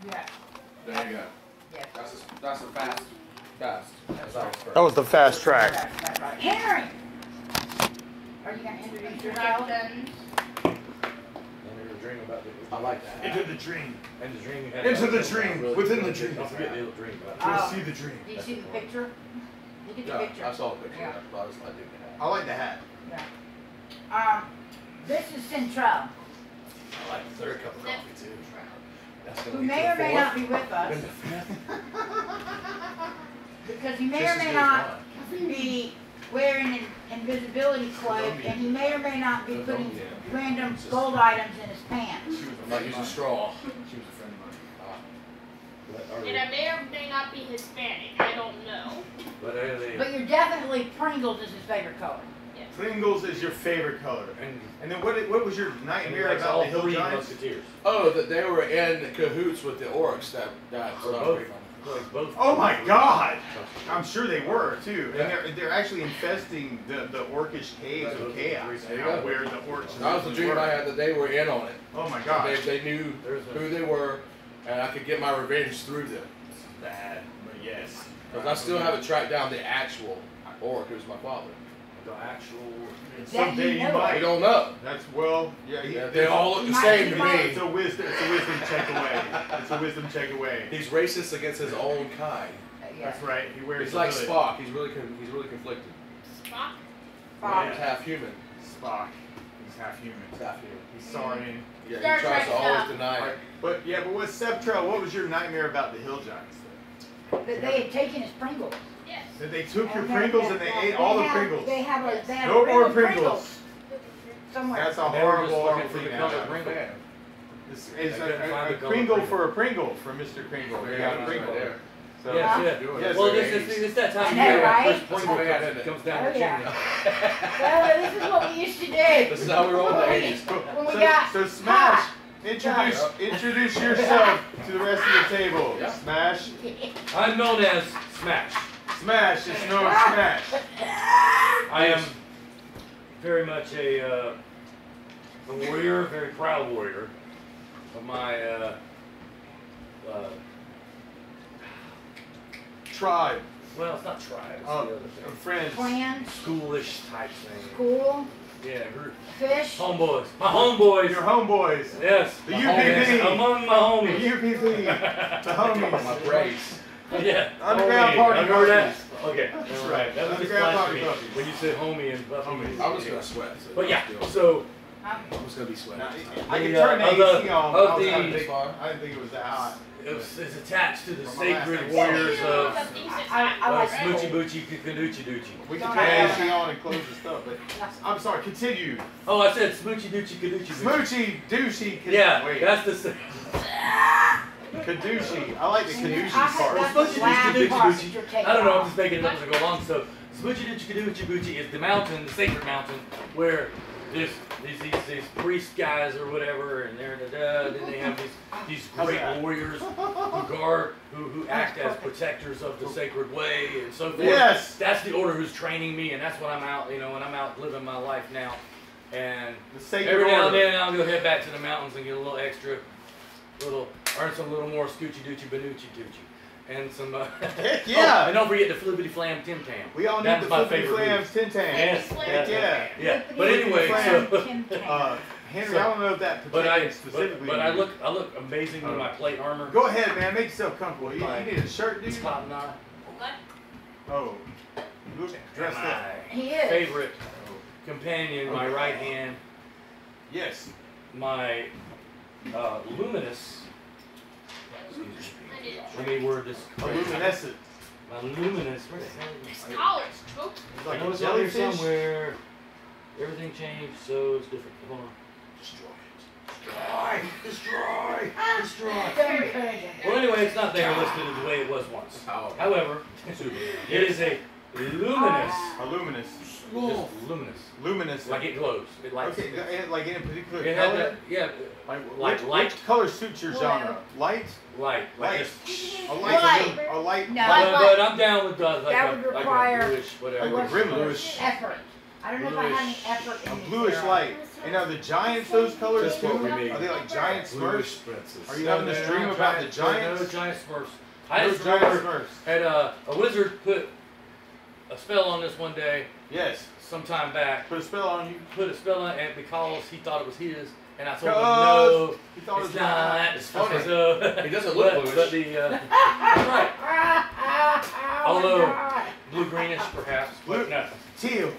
Yeah. There you go. Yeah. That's a fast. That was the fast track. That's right. Henry! Are you going to introduce yourself? I like that. Into the dream. And the dream you had. Into the dream. Within the dream. Don't forget the little dream. You'll see the dream. Do you see the picture? Look at the Yeah, picture. I saw the picture. Yeah. I was like, I like the hat. Yeah. This is Central, I like the third cup of coffee too. That's who may or may not be with us. Because he may or may not be wearing an invisibility cloak, and he may or may not be putting random gold items in his pants. I'm not using straw. She was a friend of mine. And I may or may not be Hispanic. I don't know. But you're definitely Pringles is his favorite color. Pringles is your favorite color. And then what was your nightmare And about all the Hill three Giants? Musketeers. Oh, that they were in cahoots with the orcs that died. Both. Oh my God! I'm sure they were too. Yeah. And they're actually infesting the orcish caves of chaos There you now, go. where the orcs. That was the dream I had, that they were in on it. Oh my God! They knew who they were, and I could get my revenge through them. Bad, but yes. Because I still haven't tracked down the actual orc who's my father. The actual. Someday you We might. don't know. That's well, yeah. Yeah, they all look the same to me. It's a wisdom check away. It's a wisdom check away. He's racist against his own kind. That's right. He wears. He's the like hood. Spock. He's really conflicted. Spock? He's half human. Spock. He's half human. He's half human. He's Saurian. Yeah, Star he tries Trek to always stuff. deny it. But yeah, but with Septra, what was your nightmare about the Hill Giants? That they had taken his Pringles. Yes. That they took your And Pringles and they ate all the Pringles. They have a No ring more of Pringles. somewhere. That's a They were just horrible, looking horrible for the thing. color to Pringle. happen. This is They couldn't find a the color Pringle Pringle. for a Pringle from Mr. Kringle. There They you got go, a Pringle. right there. So, Yes, yeah. Yes, Well, sir. it's that time I of know, year. right? First Pringle comes down the Oh, yeah. chimney. Well, this is what we used to do. This is how we roll in the 80s. When we got So Smash, hot. introduce yourself to the rest of the table. Yeah. Smash. I'm known as Smash. Smash, it's known as Smash. I am very much a warrior, very proud warrior of my Tribe. well, it's not tribe, it's the Oh, other thing. friends. Friends, Schoolish type thing. school, Yeah, her fish. homeboys. My homeboys. Your homeboys. Yes. The my UPP. homies. Among my The homies. UPP. The homies. My brace. Yeah. Underground homie. party Remember that? puppies. Okay. That's never right. mind. That was just Underground blasphemy party puppies. when you said homie and puppy. Homies. I was gonna sweat. But yeah, so I was gonna be sweating. Now, I can The, turn the of the- AC on. of I was the- trying to think- I didn't think it was that hot. it's attached to the From my last sacred episode. warriors of I like Smoochy Boochie Kanuchi Doochie. We can Don't turn the have AC on and close the stuff, but I'm sorry, continue. Oh, I said Smoochy Doochie Kanuchi Doochie. Smoochy, douchey, Yeah, wait, that's the. Kadushi. I like the Kadushi I part. that's Smoochy the last Doochie part Doochie. that you're taking I don't know, I'm off. just making it up as I go along. So, Smoochy Doochie Kanuchi Boochie is the mountain, the sacred mountain, where these priest guys or whatever, and then they have these great warriors who guard, who act as protectors of the sacred way and so forth. Yes. That's the order who's training me, and that's when I'm out, when I'm out living my life now. And The sacred every now and order. then I'll go head back to the mountains and get a little extra, earn some little more Scoochie Doochie Banucci Doochie. And some, Heck yeah. Oh, and don't forget the Flippity Flam Tim Tam. We all need That's the my Flippity favorite Flams Tin Tan. Yes. Heck yeah. Yeah, but Flippity anyway, Flam. so, Tim Tam. Henry, So- I don't know if that pertains specifically. but to I you. look amazing with my plate armor. Go ahead, man. Make yourself comfortable. You Fine. need a shirt, dude? It's top knot. What? Oh. You look dressed up. My He is. favorite companion, my right hand, Yes. my luminous. Excuse me. I did. Let me word this. correctly. Luminescent. My luminous. Where the hell My is it? scholars, choke. It's I like know a it's out here jellyfish. somewhere. Everything changed, so it's different. Hold on. Destroy! Very encouraging. Well, anyway, it's not there listed the way it was once. Oh. However, it is a luminous. A luminous. Just luminous. Luminous. Like it glows. It lights. Okay, like in a particular It had color? that, yeah, Like, light. which color suits your genre? Light? light. Like Light. this. A Light. A light. No. But I'm down with like That a, would like require a bluish, whatever. Like a bluish. Effort. I don't know if I have any Bluish. effort in A this bluish era. light. And are the Giants those colors That's what too? we need. Are they like giant Bluish Smurfs? princess. Are you having this dream about the Giants? No giant Smurfs. I No just giant remember Smurfs. had a wizard put a spell on this one day, Yes. some time back. Put a spell on you. Put a spell on it because he thought it was his, and I told him Cause no, he thought it it's was not. It's funny. So, He doesn't look but, bluish. but the that's right, Oh, Although- my God. blue greenish perhaps, but no. Teal.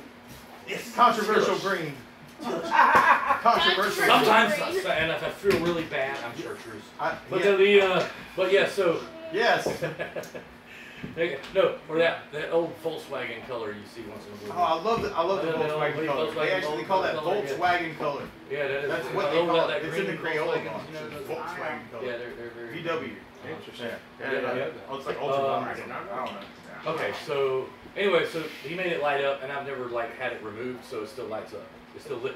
Yes. Controversial Steelers. green. Controversial. Sometimes, Green. and if I feel really bad, I'm chartreuse. But Yeah. but yeah, so. Yes. No, or that old Volkswagen color you see once in a Oh, while. I love the Yeah, Volkswagen color. Volkswagen They actually call that color, yeah. Volkswagen color. Yeah, that is. That's I what they love call that it. It's in the green Crayola Volkswagen, box. you know, It's those- Volkswagen color. Yeah, they're very. VW. Interesting. Yeah. Oh, it's like ultraviolet. I don't know. Okay, so anyway, so he made it light up, and I've never like had it removed, so it still lights up. It's still lit,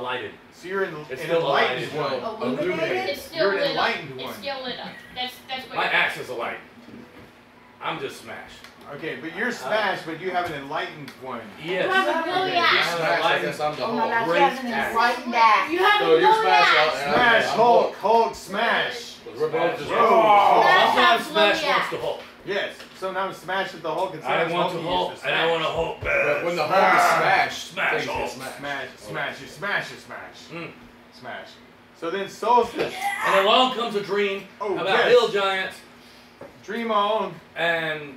lighted. So you're in It's an still enlightened alive. one. Illuminated? It's still You're an lit up. enlightened It's one. still lit up. That's what. My axe is a light. I'm just smashed. Okay, but you're smashed, but you have an enlightened one. Yes. You have a glowing Okay, axe. Smash, I guess I'm the Oh my Hulk. gosh, Great he has an axe. enlightened axe. You have So a you're glowing smash axe. out. Smash, Hulk, Hulk, smash. We're both just. Whoa. Oh, Smash sometimes has Smash glowing wants to Hulk. Yes, sometimes smash with the Hulk and I sometimes want to Hulk Hulk, needs to and I smash. want to Hulk But bad. when the Hulk is smashed, Smash things Hulk. get smashed. Smash. Mm. Smash. So then Solstice, And along comes a dream Oh, about yes. hill giants, dream on. and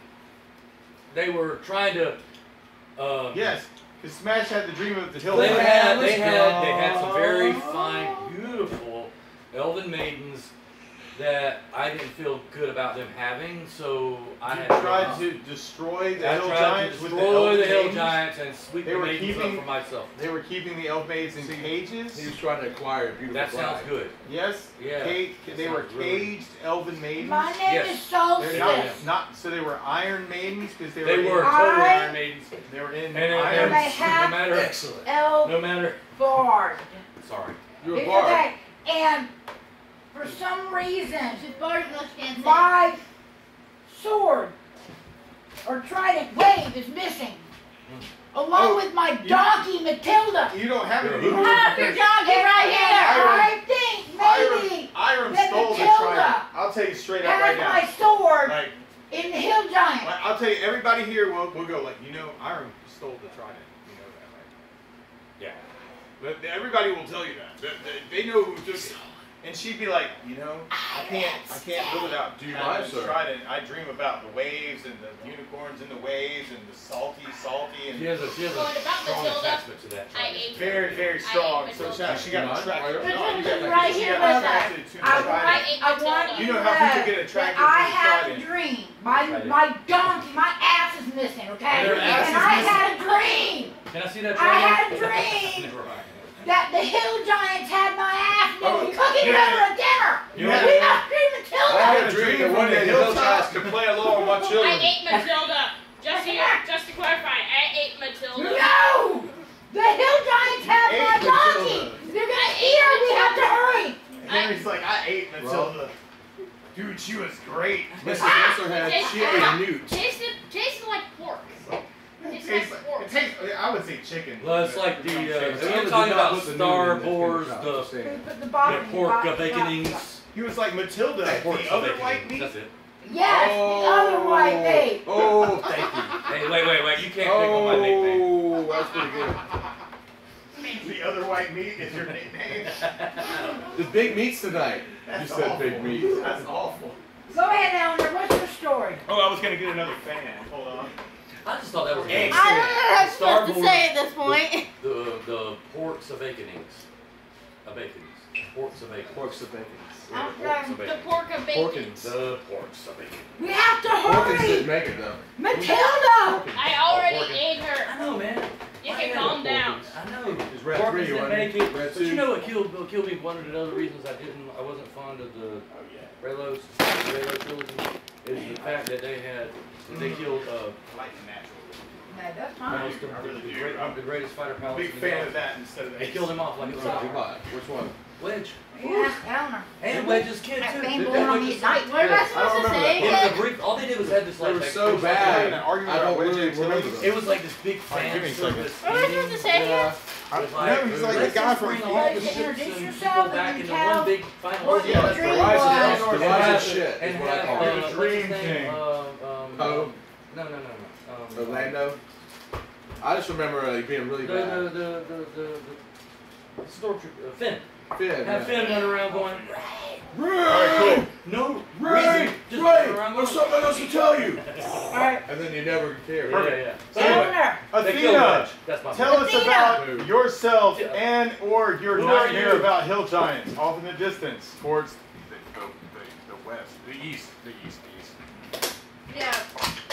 they were trying to. Yes, because Smash had the dream of the hill. They giant. had some very fine, beautiful elven maidens that I didn't feel good about them having, so I You had tried to destroy the I hill tried to giants with the destroy elf the hill maidens. giants and sweep They the were maidens up keeping- for myself. They were keeping the elf maids in cages. He was trying to acquire a beautiful That sounds bride. good. Yes. Yeah. They were sounds really- caged elven maidens. My name Yes. is They're Solstice. not. So they were iron maidens because They in- were total I- Iron Maidens. They were in And iron. they have- no matter, Excellent. El Bard. sorry. You're a It's bard. okay. And for some reason, She's bars must stand safe. my sword or trident wave is missing. Along with my donkey Matilda. You don't have it You're a anymore. Have your because donkey right here. I think maybe Iron that stole the Matilda trident. I'll tell you straight up right has my now. sword Like, in the hill giant. I'll tell you, everybody here will go like, Iron stole the trident. You know that, right? Yeah. But everybody will tell you that. They know who took it. And she'd be like, I can't live without Do you having mind, this sir? trident. I dream about the waves and the unicorns in the waves and the salty, and She has a Well, and about strong Matilda, attachment to that. I ate very, very I strong. ate So Matilda. she got Right, attracted. right. Matilda's got- right she here got with attracted to the I trident. want You you know to how people know get that attracted I to the had a trident. dream. My donkey, my ass is missing, okay? And her ass And is I missing. had a dream Can I see that I had trailer? a dream. Never mind. that the hill giants had my ass and they Oh, were cooking you had over a dinner. you We had must a- dream Matilda. I had a dream that one day the hilltops could play along with my I children. ate Matilda. Just to clarify, I ate Matilda. No! The hill giants have Ate my donkey. Matilda. They're gonna eat her. We have to hurry. Henry's like, I ate Matilda. Dude, she was great. Mrs. Westerhead, she ate a newt. Tastes like pork. It Tastes tastes like like, pork. I would say chicken. Well, it's like the, Matilda you're did talking not about put the Star newt in Wars, that the finished up. Put the the bottom. pork awakenings. He was like Matilda, Pork the other white awakenings. meat. That's it. Yes, the other white meat. Oh, thank you. Hey, wait, you can't pick on my nickname. Oh, that's pretty good. The other white meat is your nickname. The big meats tonight. That's You said awful. big meats. That's awful. Go ahead, Eleanor. What's your story? Oh, I was gonna get another fan. Hold on. I just thought that was Excellent. I don't know how I'm Star supposed to Wars. say at this point. the pork's awakenings. Pork's awakenings. Pork's a bacon. Yeah, Okay. pork's The awakenings. pork and bacon. Porkins. The pork's awakenings. We have to Porkins didn't hurry. make it though. Matilda. I already Pork and- ate her. I know, man. You I can had calm a down. Porkins. I know. It's red Porkins 3, didn't wasn't make it? it. Red But you 2. know what killed me? One of the other reasons I wasn't fond of the Oh yeah. Raylo trilogy is the fact that they killed I like the natural. No, that's fine. almost I really do. one of the greatest fighter I'm a pilots. big in the fan galaxy. of that instead of They killed him off like it was Why? a Which one? Wedge. Yes, Eleanor. And Wedge's kid That too. thing They- blowing they on went me to at some- night. What am I I supposed don't to remember say? that. It was a brief. All they did was had this They like. were like- so it was like- bad. an argument I about don't which really utility. remember them. It was like this big Alright, fan give me a second. service. What am I supposed to say here? With No, he's like the let's guy just from bring Heat. all the Introduce ships and yourself people and back you into tell one big final. what Yeah, your the dream rise was. of the And rise have- of shit is and what I have, call it. it. what's Dream his name? King. Poe? No. Orlando. I just remember being really bad. The stormtrooper, Finn. Finn. Have Finn run around going, Ray! no Ray! reason. Just Ray! run around There's going, something else to tell you. Alright, And then you never care. yeah. So anyway, Governor, they killed Athena, Wedge. That's my tell us Athena! about yourself Yeah. and or your Who are nightmare you? about hill giants off in the distance towards the west, the east. Yeah.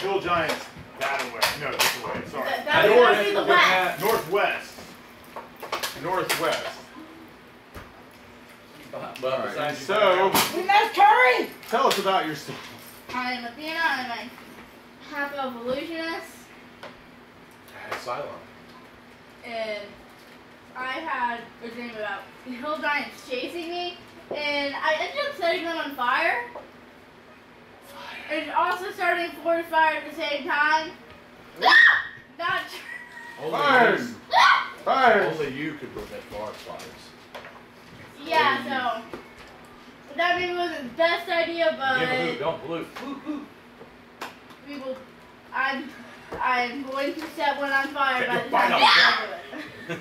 Hill giants that way. No, this way. Sorry. That's North- gonna be the west. Northwest. Northwest. But Alright, besides So, we must hurry! tell us about yourself. I am Athena. I'm a half elf illusionist, Cylon. and I had a dream about hill giants chasing me, and I ended up setting them on fire. And also starting forest fire at the same time. Not Fires! You, Fires! only you could prevent forest fires. yeah, so that maybe wasn't the best idea, Give a hoot, but don't pollute. we will. I'm going to set one on fire by the Take a time bite we do it.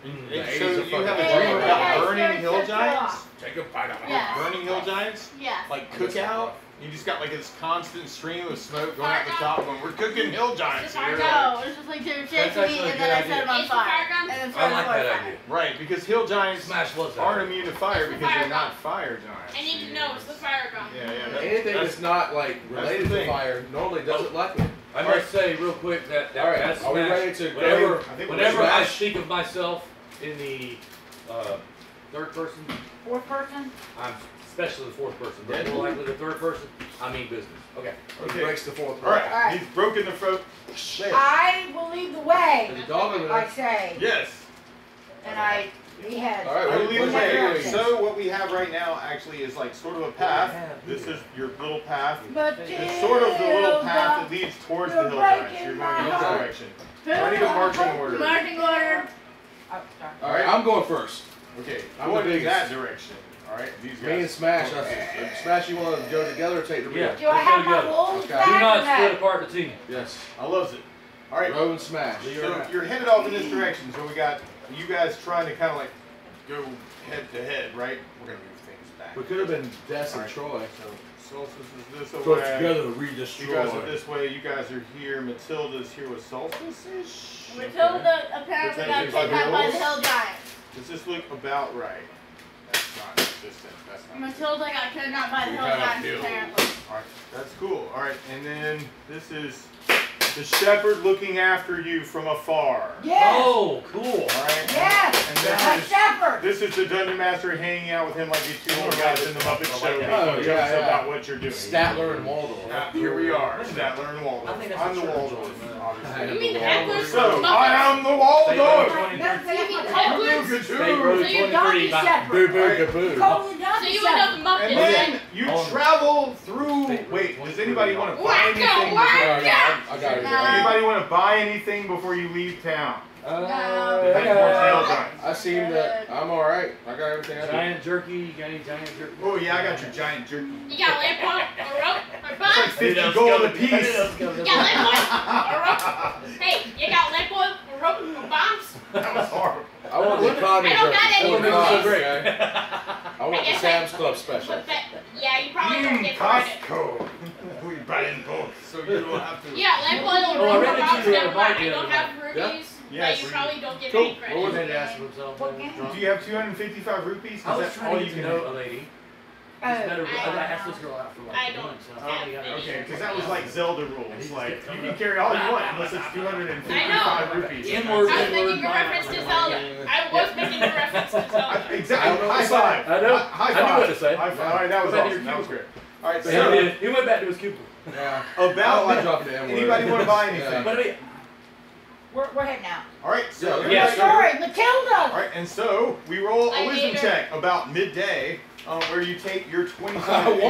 The So 80s are you fucking have a Yeah, dream yeah, about yeah. burning hill giants? Take a bite out of Yeah. Burning hill giants? Yes. Like cookout? You just got like this constant stream of smoke going out the top going, we're cooking hill giants here. No, it's just like they were chasing actually me, a and good then I idea. set them on Is the fire. fire gun? And then I started like forest that fire. idea. Right, because hill giants Smash loves that. aren't immune to fire It's the because fire they're not gun. fire giants. I need to know, it's the fire gun. Yeah, Anything that's not like related the to thing. fire normally doesn't like it. I must say real quick that All right, that's are we Smash. ready to go? Whenever, I think we're whenever I Smash. speak of myself in the third person, Fourth person? I'm especially the fourth person, but Yeah. more likely the third person, I mean business. Okay. He Okay. breaks the fourth wall. Alright, Alright. he's broken the throat. Man, I will lead the way, there's a dog over I there. say, Yes. and I behead. All right, I what believe are the you way. doing? So what we have right now actually is like sort of a path. This is your little path. But It's sort of the little path that leads towards the hill giants. You're going in this direction. I need a marching order. Marching order. Oh, sorry. All right, I'm going first. Okay, I'm going the in that biggest. direction. Alright, these Me and guys. Smash. Smash, you want to go together or take the Yeah. rear? Do I Let's have go my together. wolves Okay. back Do or not split not? apart the team. Yes. I loves it. Alright, Row and Smash. so you're headed off in this direction. So we got you guys trying to kind of like go head to head, right? We're gonna move things back. We could have been Des and Alright. Troy. So Solstice is this Go way. together to You re-destroy. guys are this way. You guys are here. Matilda's here with Solstice-ish. Matilda apparently got Pretend to be kidnapped by the wolves? hill giants. Does this look about right? That's not consistent. That's not. Matilda got kidnapped by the We hill have giants hills. apparently. Alright, that's cool. Alright, and then this is the shepherd looking after you from afar. Yes, Oh, cool. Alright? yes, And my this is, shepherd. this is the dungeon master hanging out with him like these two little guys in the Muppet Show. Oh, making yeah, jokes yeah. about what you're doing. Statler and Waldorf. Here we are, Statler and Waldorf. I think that's I'm a the church Waldorf, joint, man. obviously. You mean the Heckler's So, from I Muppets? am the Waldorf! Never say You mean that. Cobblers? State Road So you're 23 by shepherd. Boo boo Alright. kaboo. Call the So donkey you would know shepherd. the Muppets, And right? then you On. travel through. State Wait, Road does anybody want to buy Wacko, anything? wacko. I got it. No. Anybody want to buy anything before you leave town? Uh, Head towards the hill giants. I seem that I'm all right. I got everything I need. Giant jerky. You got any giant jerky? Oh yeah, I got your giant jerky. You got a lamp pump, a rope, a It's like bomb? 50 gold a piece. You got lamp oil, a rope? Hey, you got lamp oil, a rope, a bombs? That was horrible. I want the economy. I don't got any jerky. rupees. Great. I want the Sam's Club special. But that, yeah, you probably don't get credit. Costco. We buy in bulk, so you don't have to. You got lamp oil, a Oh, I rope, read a that bombs, you were that a probably bike don't the have other rupees, Yes, but you we- probably don't get Cool. any What credit. was that asking himself? What game? Do you have 255 rupees? I was that's trying all to you get to can know have. a lady. Oh, It's better. I I asked this girl out for I like don't lunch. And I finally got her. Okay, because that was like Zelda rules. Like, you can carry all you want unless it's 255 I rupees. Inward, I was inward, making a reference to Zelda. I was making a reference to Zelda. Exactly. I High five. I know. High I five. knew what to say. High five. All right, that was Go back to awesome. your That was great. All right, But so he went back to his cubicle. Yeah. I don't about like that, dropping the M word. anybody want to buy anything? Yeah. But I mean, we're heading out. All right, so Yeah, I'm sorry, Matilda. All right, and so we roll I a wisdom hate her. check about midday, where you take your 20. I won.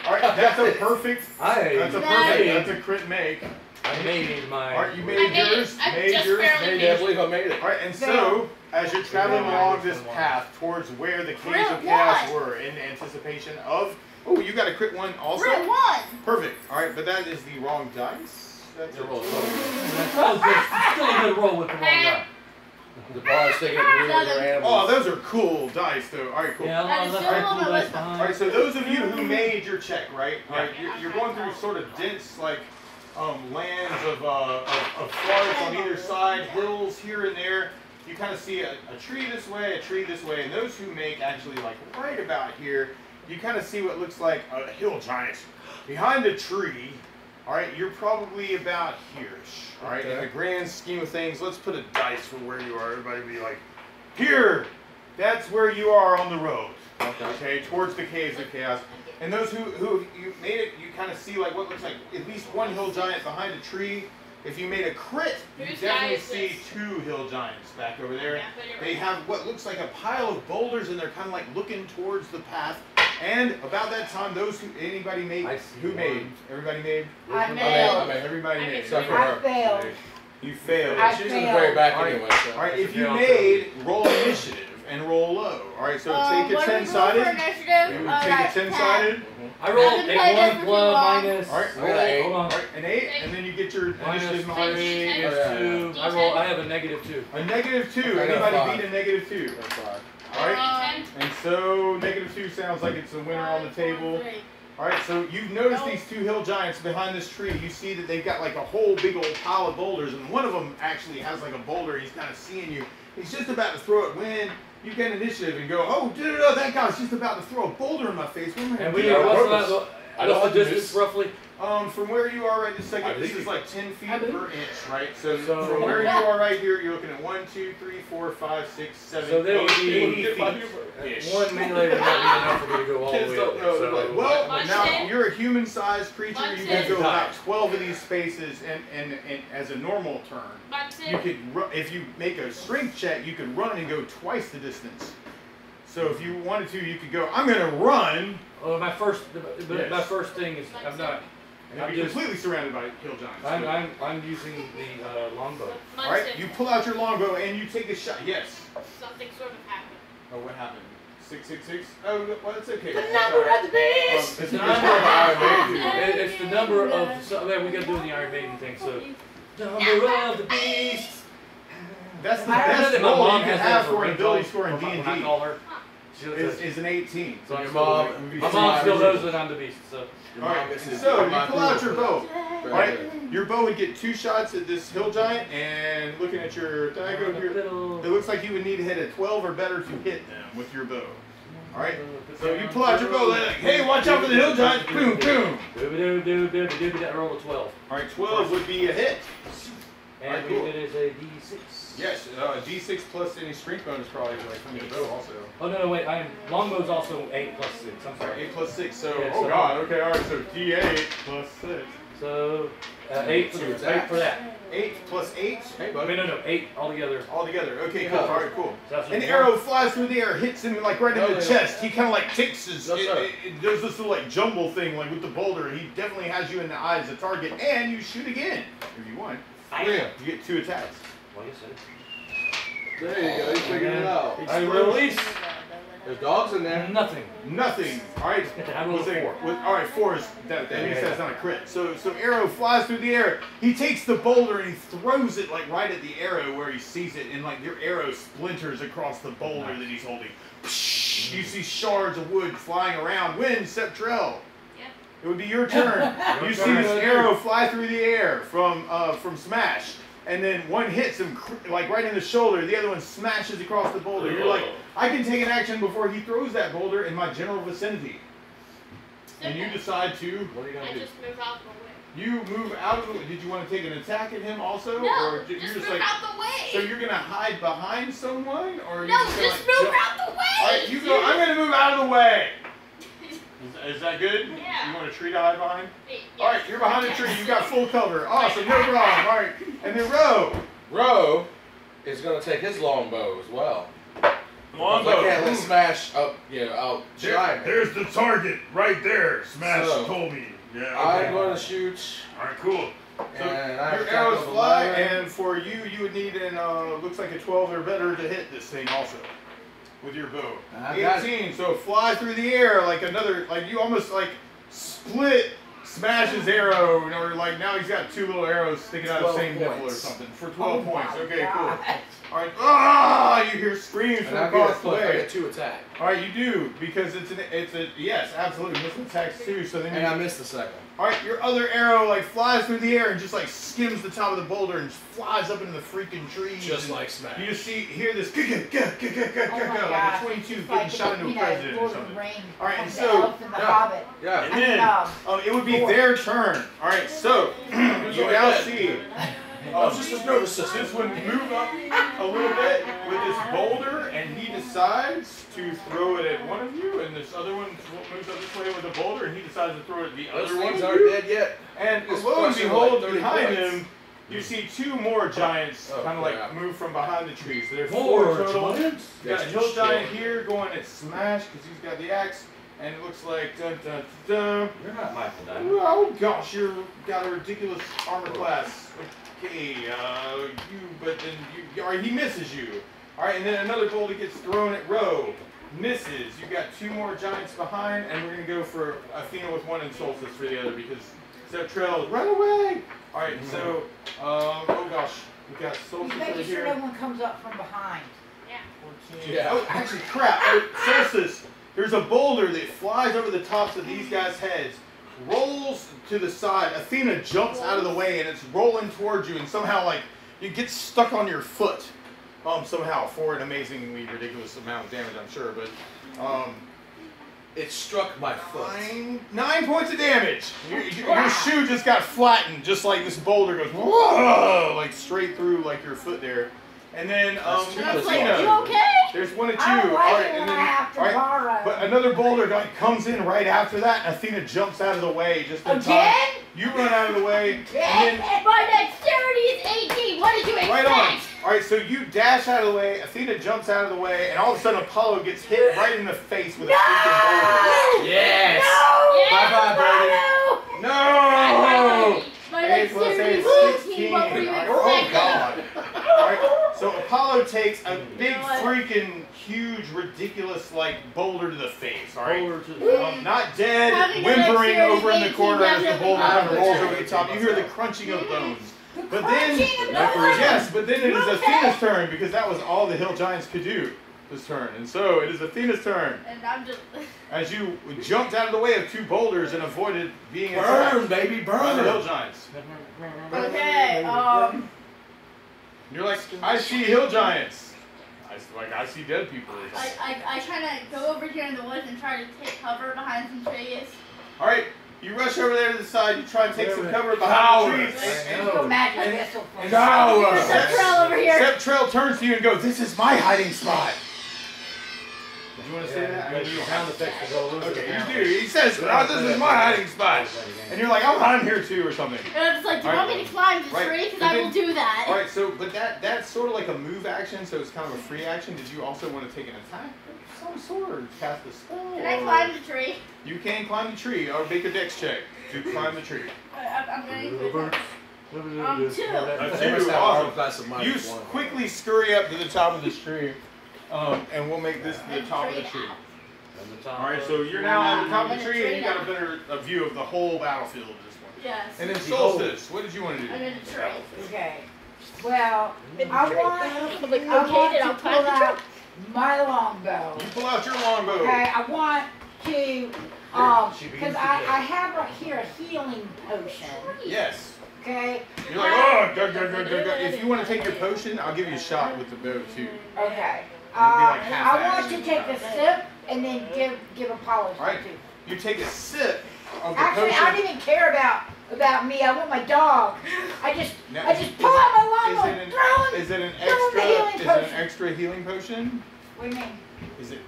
All right, that's a perfect. I That's a No. perfect. That's a crit make. I made mine. Alright, you I made made yours. it. I Made just yours. barely Made made Yeah, I yours. believe I made it. Alright, and so, as you're traveling along this path towards where the Caves of Chaos were, in anticipation of... Oh, you got a crit one also? Crit 1. Perfect. Alright, but that is the wrong dice. That's They're a roll. That's still a good roll with the wrong guy. The bar is taking it really Seven. animals. Oh, those are cool dice, though. Alright, cool. Yeah, That I is left still my on cool my dice list. behind. Alright, so those of you who made your check, right? Alright, you're going through sort of dense, like, lands of forest on either side, hills here and there. You kind of see a tree this way, a tree this way, and those who make actually, like, right about here, you kind of see what looks like a hill giant behind a tree. Alright, you're probably about here-ish. Alright, in the grand scheme of things, let's put a dice for where you are. Everybody be like, here! That's where you are on the road. Okay, towards the Caves of Chaos. And those who you made it, you kind of see like what looks like at least one hill giant behind a tree. If you made a crit, you Whose definitely guy is see this? 2 hill giants back over there. Yeah, but you're They right. have what looks like a pile of boulders, and they're kind of like looking towards the path. And about that time, those anybody made, I see who one. made? Everybody made? I I failed. made Everybody I made. made Except for I her. failed. You failed. I She's in the failed. very back Alright. anyway, so. Alright, if you Yeah, I'll made, roll initiative and roll low. Alright, so take a What do we roll for 10-sided. initiative? You Alright, take a 10-sided. I rolled I've been a playing this 1 for club too long. minus. Alright, I got an 8. Hold on. Alright, an 8, and then you get your Minus initiative 3 minus is yeah. 2. I have a negative 2. a negative 2. I got Anybody 5. beat a negative 2? That's fine. Alright, and so negative 2 sounds like it's a winner on the table. Alright, so you've noticed these 2 hill giants behind this tree. You see that they've got like a whole big old pile of boulders, and one of them actually has like a boulder. He's kind of seeing you. He's just about to throw it when you get initiative and go, oh, that guy's just about to throw a boulder in my face. What am I And gonna we do? are, purpose. what's the distance roughly? From where you are right this I second, this believe is you. like 10 feet per inch, right? So, So- from where you are right here, you're looking at 1, 2, 3, 4, 5, 6, 7, So there would 8, be 80 feet. Ish. One melee would not be enough for me to go all the Kids way don't up there. know, So, they're like, Well, Munchkin? now you're a human-sized creature. You can Munchkin? go about 12 of these spaces, and as a normal turn, you Munson. could if you make a strength check, you could run and go twice the distance. So if you wanted to, you could go. I'm gonna run, well, my first thing is I'm not. and I'm be just. completely surrounded by hill giants. I'm using the longbow. All right, Munson. you pull out your longbow and you take a shot. Yes. Something sort of happened. Oh, what happened? 666? Oh, well, it's okay. The number of the beast. It's the number of Iron Maiden. It's the number of. So, yeah, we got to do the Iron Maiden thing. So, number of the beast. That's the I I know best that my roll mom you can has have that for an ringtone ability score in when I D&D. call her. She says, Is an 18. so I'm Your still mom- awake. My mom still knows that I'm the beast. So. Your All mom right, gets his- so you my pull out your approval bow. for that. All right, your bow would get 2 shots at this hill giant, and looking at your diagram here, it looks like you would need to hit a 12 or better to hit them with your bow. All right, so you pull out your bow, they're like, hey, watch out for the hill giant, boom, boom. I roll a 12. All right, 12 would be a hit. And Alright, cool. it is a D6. Yes, D6 plus any strength bonus probably like from your bow also. Oh no, wait! Longbow's also 8 plus 6. I'm All right, sorry. 8 plus 6, so, Yeah, oh so- god, okay, all right, so D8 plus 6. So 8 for that. 8 plus 8? Hey, No, buddy. no, 8 altogether. All together. Okay, Yeah. cool. All right, cool. So that's An one. arrow flies through the air, hits him like right in Oh, the yeah. chest. He kind of like takes his. Yes, sir. It does this little like jumble thing like with the boulder. He definitely has you in the eye as a target, and you shoot again if you want. Yeah. You get 2 attacks. Well, you said. There you go. You figured it out. I release There's dogs in there. nothing. Nothing. All right. I rolled a We'll say- 4. all right, 4 is that. At Yeah, least yeah, that's not a crit. So arrow flies through the air. He takes the boulder and he throws it like right at the arrow where he sees it, and like your arrow splinters across the boulder that he's holding. You see shards of wood flying around. Win, Septrell. Yep. It would be your turn. You see this arrow fly through the air from Smash, and then one hits him like right in the shoulder. The other one smashes across the boulder. You're like, I can take an action before he throws that boulder in my general vicinity. And you decide to. What are you I gonna do? just move out the way. You move out of the way. Did you want to take an attack at him also? No, or you're just just move like. out the way. So you're gonna hide behind someone, or are you no, just just gonna, move like, out the way. All right, you go. I'm gonna move out of the way. Is that good? Yeah. You want a tree to hide behind? Wait, All right, you're behind a tree. You got full cover. Awesome, no problem. All right, and then Ro. Ro is gonna take his longbow as well. Longbow. I can't let Smash up, outshine me. There's the target right there. Smash So, told me. Yeah. I'm gonna shoot. All right, cool. So And I have your attack arrows of fly, 11. and for you, you would need an looks like a 12 or better to hit this thing also with your bow. I got 18, so fly through the air like another, like you almost like split smash his arrow, or like now he's got two little arrows sticking out of the 12 same nipple or points. something for 12 Oh points. my Okay, cool. God. All right, ah, you hear screams And from I get a across the plus, I way. get 2 attack. All right, you do because it's a yes, absolutely missile attacks too. So then And I you, missed the second. all right, your other arrow like flies through the air and just like skims the top of the boulder and flies up into the freaking trees. Just and like Smash. you just hear this Oh my like gosh, a 22 it's getting like, shot into you a know, president or Lord of something. the Rings, All right, like and the so- elf and the yeah. Hobbit. Yeah. And I then mean, it would be their turn. All right, so you now see just his nervous system. this one move up a little bit with this boulder, and he decides to throw it at one of you, and this other one moves up this way with the boulder, and he decides to throw it at the Those other one things of aren't you. dead yet. And It's lo and crushing behold, like 30 behind points. him, you see two more giants Oh, kind of like crap. move from behind the trees. So there's More four total. giants? You got a That's hill just giant shit. here going at smash because he's got the axe, and it looks like dun dun dun. You're not Michael Diamond. Oh gosh, you've got a ridiculous armor class. Okay, but then all right, he misses you. All right, and then another boulder gets thrown at Roe. Misses. You got two more giants behind, and we're gonna go for Athena with one and Solstice for the other because Step Trail, run away. All right, so oh gosh, we got he's Solstice over making sure here. no one comes up from behind. 14. Yeah. Oh, actually, crap. Oh, Solstice. There's a boulder that flies over the tops of these guys' heads, rolls to the side. Athena jumps out of the way, and it's rolling towards you, and somehow, like, you get stuck on your foot. Somehow, for an amazingly ridiculous amount of damage, I'm sure, but, It struck my foot. 9 points of damage. Your shoe just got flattened, just like this boulder goes, whoa, like, straight through, like, your foot there. And then, And I was like, Athena. you okay? There's one and two. I don't like All right, it and when then, I have to all right, borrow. but another boulder like comes in right after that, and Athena jumps out of the way just in time. Again? You run out of the way, and Again? then And my dexterity is 18. What did you expect? right on. All right, so you dash out of the way. Athena jumps out of the way, and all of a sudden Apollo gets hit right in the face with a freaking boulder. Yes! Yes, Bye-bye, Apollo. No! My 8 plus 8 dexterity is is 16. 16. What were you Oh expecting? God! All right, so Apollo takes a big know what? freaking huge ridiculous like boulder to the face. All right. Over to the Not dead, Having a whimpering dexterity over in the 18 corner as the definitely boulder kind of happens. rolls over the top. You hear the crunching of bones. But then, Crunching of bones? yes, but then it is Okay. Athena's turn because that was all the hill giants could do this turn. And so it is Athena's turn And I'm just. as you jumped out of the way of two boulders and avoided being Burn, attacked baby, by the hill burn! giants. Okay, You're like, I see hill giants. I see dead people. or something. I try to go over here in the woods and try to take cover behind some trees. All right, you rush over there to the side. You try and take some cover behind Cowards. the trees. Just go magic missile for me. Cowards. There's a trail over here. Step Trail turns to you and goes, "This is my hiding spot." Did you want to say that? I mean, you don't have sound to. effects to go loose. Okay, you do. He says, "Oh, this is my hiding spot," and you're like, "I'm hiding here too," or something. And I'm just like, do you want me to climb the Right. tree? Because But I then- will do that. All right, so but that's sort of like a move action, so it's kind of a free action. Did you also want to take an attack of some sort, or cast a spell? Can I or- climb the tree? You can climb the tree, or make a dex check to climb the tree. I'm going to. Two. They must have Awesome. a class of You minus one. quickly scurry up to the top of this tree, and we'll make this the top of the tree. All right, so you're now at the top of the tree, and you got a better view of the whole battlefield at this point. Yes. And then Solstice, what did you want to do? I'm in a tree. Okay. Well, I want Like, to okay, then I'll pull climb the out my longbow. You pull out your longbow. Okay, I want to, She begins because to I get- have right here a healing potion. Yes. Okay. You're like, oh, go, go, go, go, go. If you want to take your potion, I'll give you a shot with the bow too. Okay. like half I want action. to take a sip and then give Apollo All right. some too. You take a sip of the Actually, potion. I don't even care about me. I want my dog. I just Now, pull out my lawnmower, is it throw him. Is it an throw him the healing extra? Is it an potion. extra healing potion? What do you mean?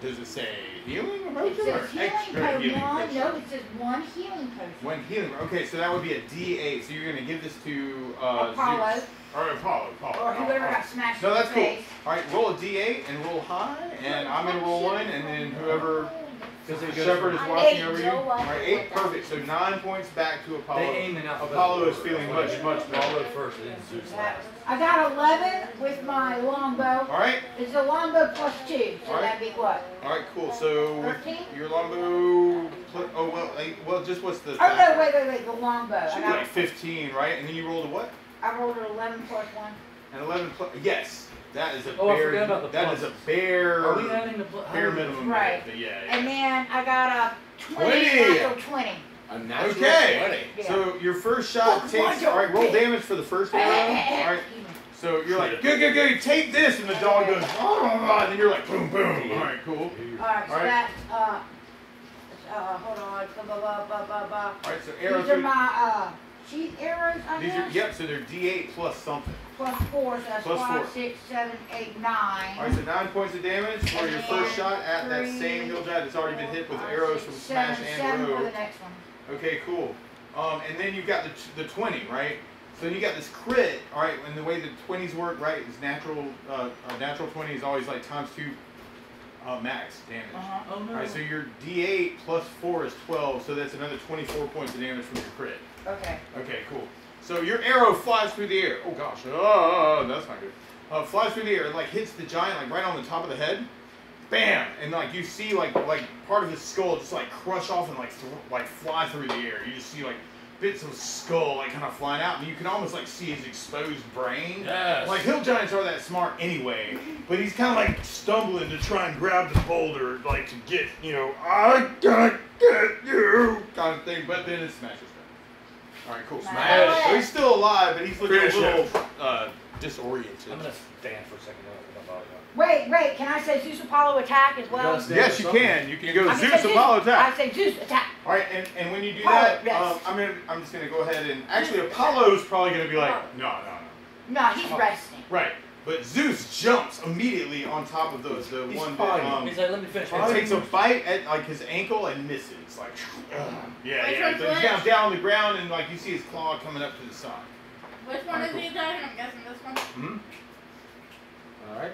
Does it say healing It potion or says healing extra potion. healing One, potion? no, it says one healing potion. One healing. Okay, so that would be a D8. So you're gonna give this to Apollo. Zeus. Or Apollo. Or whoever got smashed No, in that's the cool. face. All right, roll a D8 and roll high, and I'm gonna roll one, and then whoever Because it goes. Shepherd is I'm watching 8, over you. Joe, All right, I 8, like that. perfect. So 9 points back to Apollo. They aim in alphabetical Apollo is order. feeling much better. Apollo first, and then Zeus last. I got 11 with my longbow. All right, It's a longbow plus 2, so Alright. that'd be what? all right, cool. So with 13? your longbow, oh well, just what's the? Oh no, wait, the longbow. Should I be got, like 15, right? And then you rolled a what? I rolled an 11 plus 1. An 11 plus. Yes, that is a Oh, I bare. forgot about the that is a pluses. bare. Are we adding the bare minimum. Right. But yeah. And then I got a 20, 20. natural 20. A natural Okay. 20. Yeah. So your first shot Fuck, takes. my All right, roll dog. damage for the first arrow. All right. So you're like, go, take this, and the dog goes, and then you're like, boom, boom. All right, cool. Alright, so Alright. that's, hold on, All right, so These arrows. are my, sheath arrows, I These are, guess? yep. So they're D8 plus something. Plus 4, so that's Plus 5, 4. 6, 7, 8, 9. All right, so 9 points of damage for your first shot at that same hill giant that's already been hit with arrows from Smash and 7 for the Rogue. next one. Okay, cool. And then you've got the 20, right? So you got this crit, all right, and the way the 20s work, right, is natural, natural 20 is always like times 2 max damage. Uh-huh. Oh no. All right, so your D8 plus 4 is 12, so that's another 24 points of damage from your crit. Okay. Okay, cool. So your arrow flies through the air. Oh gosh, oh, that's not good. Flies through the air, like hits the giant like right on the top of the head. Bam! And like you see like part of his skull just like crush off and like fly through the air. You just see like bits of skull like kind of flying out, and you can almost like see his exposed brain. Yes. Like hill giants are that smart anyway, but he's kind of like stumbling to try and grab the boulder, like to get, you know, I gotta get you kind of thing. But then it smashes him. All right, cool. Smash. So he's still alive, but he's looking Finish a little him. disoriented. I'm gonna stand for a second. Wait, can I say Zeus Apollo attack as well? Yes. Yes, you can. You can go I can Zeus say Apollo attack. I say Zeus attack. All right, and when you do Apollo, that, yes. I'm just gonna go ahead and actually Apollo's probably gonna be like, no. No, he's resting. Right, but Zeus jumps immediately on top of those. The He's one fine. that He's like, let me finish. and takes a bite at like his ankle and misses. Like, yeah. Which So one's he's which? down on the ground and like you see his claw coming up to the side. Which one is he attacking? I'm guessing this one. Hmm. All right.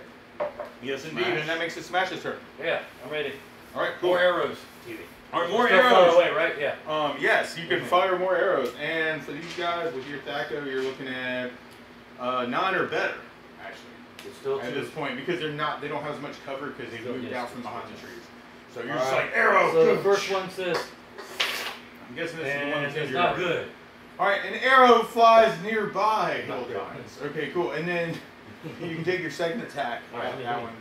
Yes, indeed, Smash. and that makes it Smash's turn. Yeah, I'm ready. All right, cool. More arrows. All right, more Still far arrows. away, right? Yeah. Yes, you can fire more arrows, and for these guys with your THAC0, you're looking at 9 or better, actually, It's still at two. this point, because they don't have as much cover because they Still, moved yes, out from still behind the two. trees. So you're All just right. like arrow. So the boom. first one says, I'm guessing this is the one and that's in it's your not arrow. good. All right, an arrow flies nearby. Not Hill good. giants. Okay, cool, and then you can take your second attack. All right, at that one.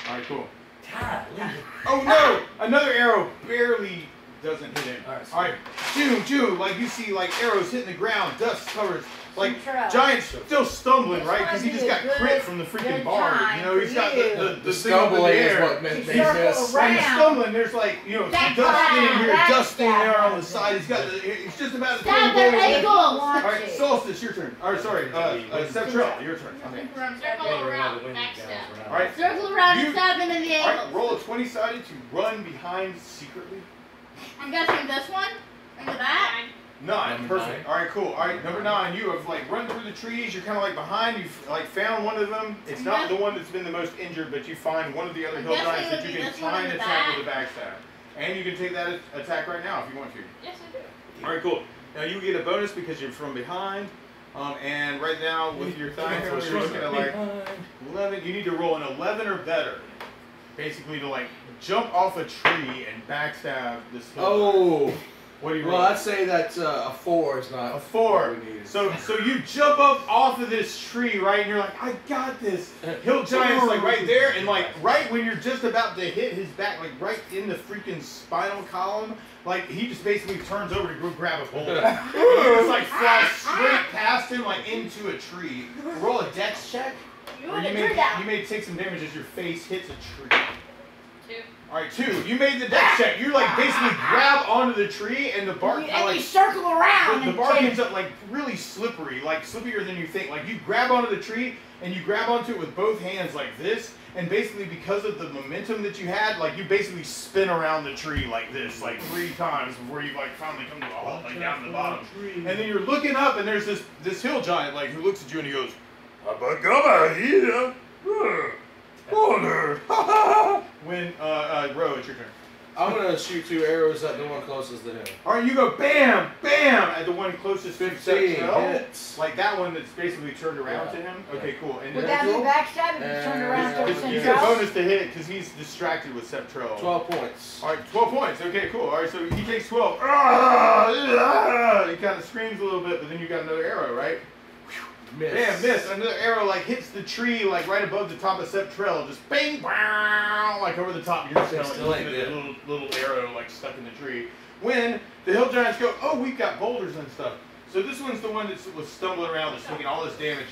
All right, cool. God, Oh no! Another arrow barely doesn't hit him. All right, Joom, like you see, like arrows hitting the ground, dust covers, like Control. Giant's still stumbling, This right? one Because he is just got good- crit from the freaking good bar. time You know, he's for got you. the thing up in the Stumbling is air. what meant You they circle missed. When he's around. stumbling, there's like, you know, some Back dust in down, here, back dusting there down. on the side. He's just about to Stab throw their the boulder. ankles. All right, Solstice, your turn. Or sorry, Septrell, your turn. Okay. Circle around, backstab. All right. Circle around You- and stab him in the All right, ankles. roll a 20-sided to run behind secretly. I'm guessing this one in the back. 9, Number perfect. 9. All right, cool. All right, number 9, you have like run through the trees. You're kind of like behind. You've like found one of them. It's not the one that's been the most injured, but you find one of the other I'm hill guessing giants it that would you be can this one try in and the attack with a backstab. And you can take that attack right now if you want to. Yes, I do. All right, cool. Now you get a bonus because you're from behind. And right now with your thigh, you're looking at like 11. You need to roll an 11 or better, basically to like jump off a tree and backstab this hill giant. Oh. What do you Well, roll? I'd say that a 4 is not A 4. what we need. So you jump up off of this tree, right, and you're like, I got this. Hill giant's like right there, and like right when you're just about to hit his back, like right in the freaking spinal column, like he just basically turns over to go grab a boulder. And you just like fly straight past him, like into a tree. Roll a dex check. You Or would you have may, turned out. you may take some damage as your face hits a tree. 2. All right, 2. You made the dex check. You like basically grab onto the tree, and the bark And kinda, you like circle around. the and bark take- ends up like really slippery, like slipperier than you think. Like you grab onto the tree and you grab onto it with both hands like this, and basically because of the momentum that you had, like you basically spin around the tree like this, like 3 times before you like finally come to a halt, like down the bottom. And then you're looking up, and there's this hill giant like who looks at you and he goes, "Abagaba here, order." When Ro, it's your turn. I'm gonna shoot 2 arrows at the one closest to him. All right, you go bam, bam at the one closest to 15 Septrell. hits. Like that one that's basically turned around to him. Okay, cool. And Would then that be backstab if you turned around towards you Central? get a bonus to hit because he's distracted with Septrell. 12 points. All right, 12 points. Okay, cool. All right, so he takes 12. He kind of screams a little bit, but then you got another arrow, right? Miss. Bam, miss. Another arrow like hits the tree like right above the top of Septrell, just bang, bang, like over the top. You're just kind of Still like ain't looking at a little arrow like stuck in the tree. When the hill giants go, oh, we've got boulders and stuff. So this one's the one that was stumbling around, that's taking all this damage.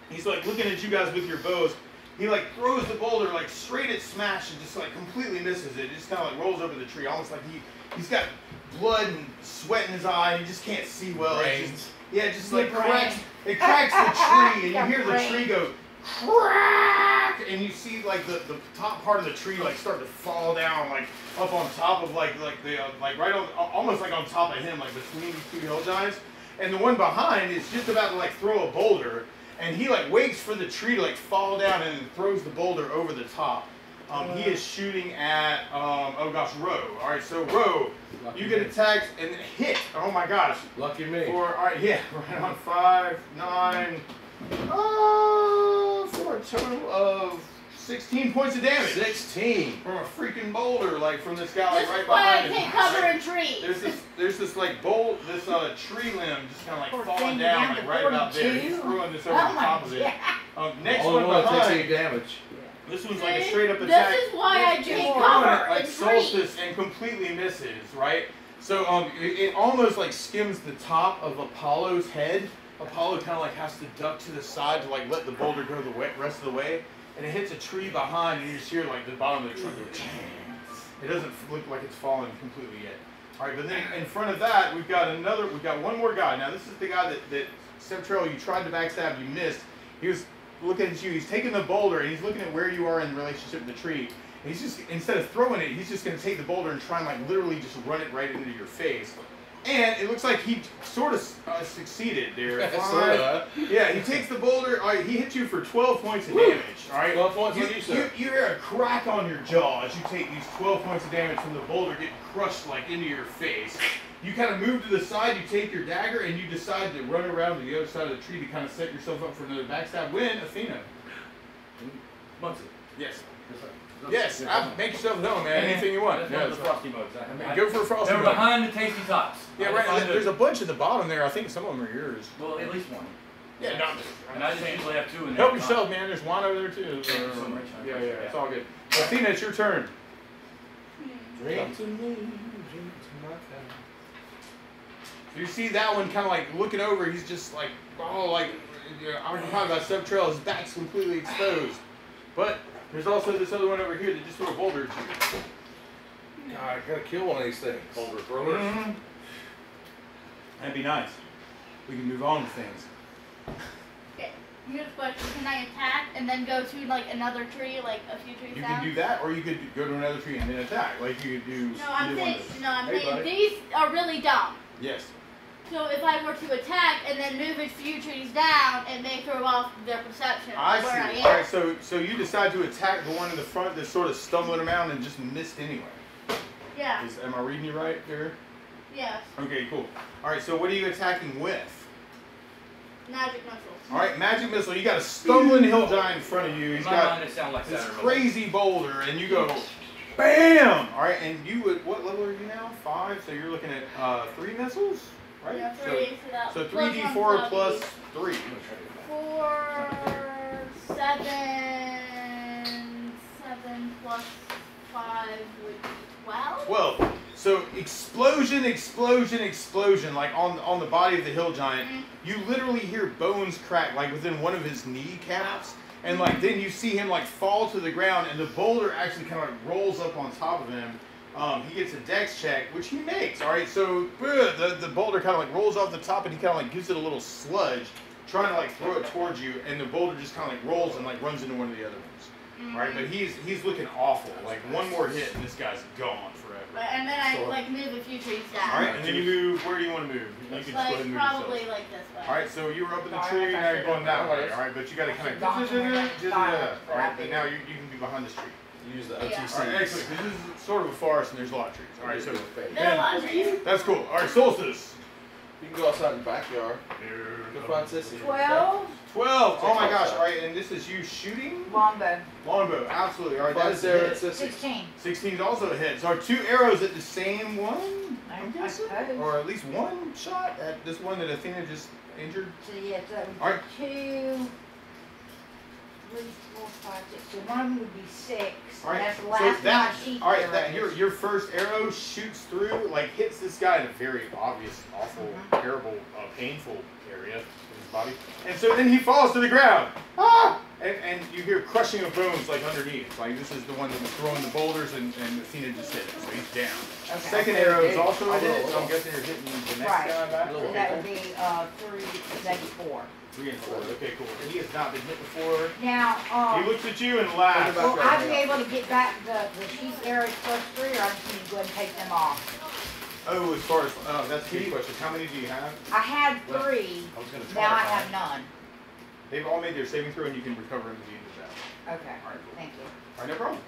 He's like looking at you guys with your bows. He like throws the boulder like straight at Smash and just like completely misses it. It just kind of like rolls over the tree, almost like he's got blood and sweat in his eye. He just can't see well. It's just, yeah, it just like cracks. It cracks the tree, and you hear the tree go crack, and you see like the top part of the tree like start to fall down, like up on top of like right on almost like on top of him, like between these 2 hill giants. And the one behind is just about to like throw a boulder, and he like waits for the tree to like fall down and then throws the boulder over the top. He is shooting at oh gosh, Ro. All right, so Ro, you get attacked and hit. Oh my gosh. Lucky me. All right, yeah, right on 5, 9, for a total of 16 points of damage. 16 from a freaking boulder, like from this guy, like This right is why I behind can't him. cover in trees. There's this like tree limb just kind of like Poor falling thing, down, down like to right about there. 42. He's throwing this over Oh the my top of it. Next Only one one that takes behind. 8 damage. This one's like a straight up attack. This is why I It's can't throwing cover it like in trees. Solstice and completely misses, right? So it almost like skims the top of Apollo's head. Apollo kind of like has to duck to the side to like let the boulder go the rest of the way, and it hits a tree behind, and you just hear like the bottom of the trunk go. It doesn't look like it's fallen completely yet. All right, but then in front of that we've got one more guy. Now this is the guy that Septrell, you tried to backstab, you missed. He was looking at you. He's taking the boulder and he's looking at where you are in relationship to the tree. And he's just, instead of throwing it, he's just going to take the boulder and try and like literally just run it right into your face. And it looks like he sort of succeeded there. Yeah, he takes the boulder. All right, he hits you for 12 points of damage. All right, 12 points on you, sir. You hear a crack on your jaw as you take these 12 points of damage from the boulder getting crushed like into your face. You kind of move to the side, you take your dagger, and you decide to run around to the other side of the tree to kind of set yourself up for another backstab. Win, Athena. Muncie. Yes. Yes. Make yourself at home, man. Anything you want. That's one of the frosty modes. Go for a frosty They're mug. behind the tasty tots. Yeah, right. There's a bunch at the bottom there. I think some of them are yours. Well, at least one. Yeah, no. And I just usually have 2 in there. Help yourself, man. There's one over there too. Thank you so much. I Yeah, appreciate it's that. all good. Athena, it's your turn. Drink to me, drink to my kind. You see that one kind of like looking over. He's just like, oh, like I'm talking about Septrell. His back's completely exposed. But there's also this other one over here that just threw a boulder at you. God, I gotta kill one of these things. Boulder throwers. That'd be nice. We can move on to things. Okay, here's a question. Can I attack and then go to like another tree, like a few trees You down? can do that, or you could go to another tree and then attack. Like you could do. No, I'm either one saying, of those. no, I'm Hey, saying buddy. these are really dumb. Yes. So if I were to attack and then move a few trees down, it may throw off their perception of I where I see. am. All right, so you decide to attack the one in the front that's sort of stumbling around and just missed anyway. Yeah. Am I reading you right there? Yes. Okay, cool. All right, so what are you attacking with? Magic missile. All right, magic missile. You got a stumbling hill giant in front of you. In He's my got mind, it sounds like this Saturn. crazy boulder, and you go, bam! All right, and you would, what level are you now? 5. So you're looking at 3 missiles, right? Yeah, 3. So that So plus 3d4 1 plus 3. 4, 7, 7 plus 5 would be 12. 12. So explosion, explosion, explosion, like on the body of the hill giant. You literally hear bones crack, like within one of his kneecaps, and like then you see him like fall to the ground, and the boulder actually kind of like rolls up on top of him. He gets a dex check, which he makes. All right, so the boulder kind of like rolls off the top, and he kind of like gives it a little sludge, trying to like throw it towards you, and the boulder just kind of like rolls and like runs into one of the other ones. All right, but he's looking awful. Like one more hit, and this guy's gone forever. And then I like move a few trees down. All right, and then you move. Where do you want to move? You can just go ahead Like and move probably yourself. like this way. All right, so you were up in the tree. Now you're going that way. All right, but you got to kind of. All right, but now you can be behind this tree. use the Yeah. OTC. All right, excellent. This is sort of a forest and there's a lot of trees. All right, so There are a lot of trees. that's cool. All right, solstice. You can go outside in the backyard. Go find Sissy. 12 12. Oh my gosh. All right, and this is you shooting longbow. longbow. Absolutely. All right, Find that's Sarah and it. Sissy. 16. 16 is also a hit. So are 2 arrows at the same one? I'm I guessing, suppose. or at least 1 shot at this one that Athena just injured. So yeah, so that would be All right. 2, 3, 4, 5, 6. So one of them would be 6. All right, And that's the so last of my that, sheep all right, that arrows. your first arrow shoots through, like hits this guy in a very obvious, awful, terrible, painful area in his body, and so then he falls to the ground. Ah! And you hear crushing of bones like underneath. Like this is the one that was throwing the boulders, and Athena just hit him, so he's down. Okay. Second arrow is also a I'll hit, roll. so I'm guessing you're hitting the next Right. guy back. So that would be 3, maybe 4. 3 and 4. Okay, cool. And he has not been hit before. Now, He looks at you and laughs. will I be able to get back the sheep arrows plus 3, or I just need to go ahead and take them off? Oh, as far as that's a good question. How many do you have? I had 3. I was gonna try. Now I to have find- none. They've all made their saving throw, and you can recover them at the end of that. Okay. All right, cool. Thank you. All right, no problem.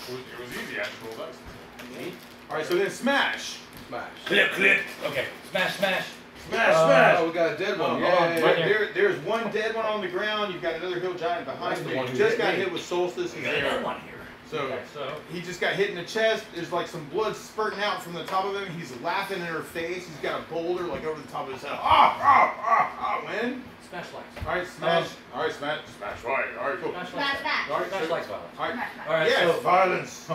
It was easy. I just rolled dice. All right, so then smash. Smash. Clip, clip. Okay. Smash, smash. Smash, Oh, we got a dead one. But Yeah. there's one dead one on the ground. You've got another hill giant behind That's the you. one He who just hit got me. hit with solstice. We He's got another there. one here. So Okay, so he just got hit in the chest. There's like some blood spurting out from the top of him. He's laughing in her face. He's got a boulder like over the top of his head. Win. smash lights. All right, smash. All right, smash. Smash right. All right, cool. Smash Smash lights. that. All right, Smash lights, violence. all right. Smash, smash. All right. Yes, So violence.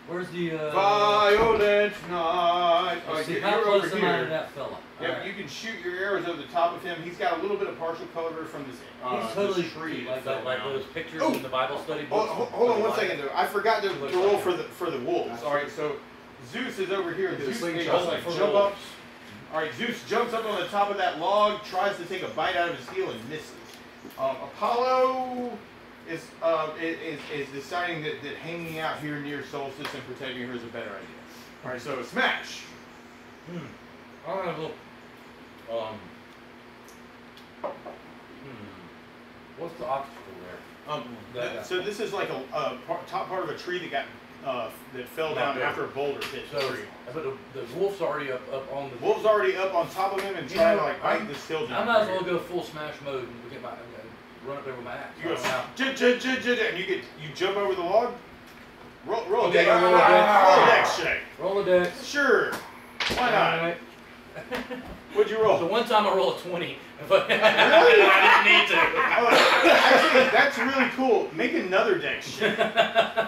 where's the Violent night. All right, see, you're how close over am I to here. that fella? Yep, Alright. you can shoot your arrows over the top of him. He's got a little bit of partial cover from this, He's totally this tree. like that fell like down. those pictures Oh. in the Bible study Hold, books. hold on with one the second light. though. I forgot to Looks roll like for the wolves. All right, so Zeus is over here. Do the Zeus slingshot is like for jump wolves. up. All right, Zeus jumps up on the top of that log, tries to take a bite out of his heel and misses. Apollo is deciding that hanging out here near Solstice and protecting her is a better idea. All right, so smash. I'll have a little. What's the obstacle there? So this is like a top part of a tree that got that fell down after a boulder hit the So, tree. but the wolf's already up on the. Wolf's already up on top of him and You trying know, to like bite this hill I giant. might as right well here. go full smash mode and get my and run up there with my axe. You go, Now, and you jump over the log. Roll a Okay, dex. roll a dex. Roll a dex check. roll a dex. Sure. Why not? Alright. What'd you The roll? one time I rolled a 20, but I didn't need to. Oh, actually, that's really cool. Make another dex check.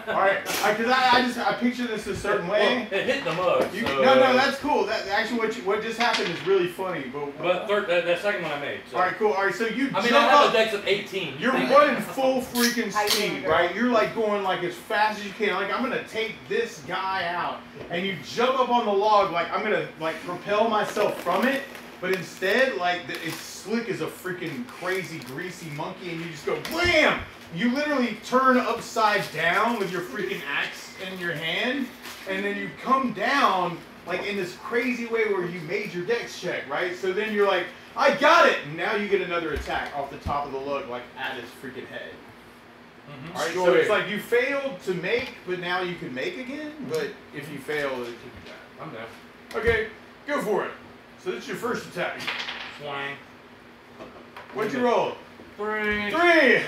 All right, because I picture this a certain way. Well, it hit the mug. You, so, no, that's cool. That actually what just happened is really funny. But that second one I made. So. all right, cool. All right, so you I mean, jump I have up. a dex of 18. You're Think- running full freaking How you speed, doing, girl? right? You're like going like as fast as you can. Like I'm gonna take this guy out, and you jump up on the log like I'm gonna like propel myself from it, but instead like it's slick as a freaking crazy greasy monkey, and you just go wham! You literally turn upside down with your freaking axe in your hand, and then you come down like in this crazy way where you made your dex check, right? So then you're like, I got it! And now you get another attack off the top of the lug, like at his freaking head. Mhm. Alright, so it's like you failed to make, but now you can make again? But if you fail, it could be bad. I'm down. Okay, go for it. So that's your first attack. Swang. What'd you roll? 3. 3!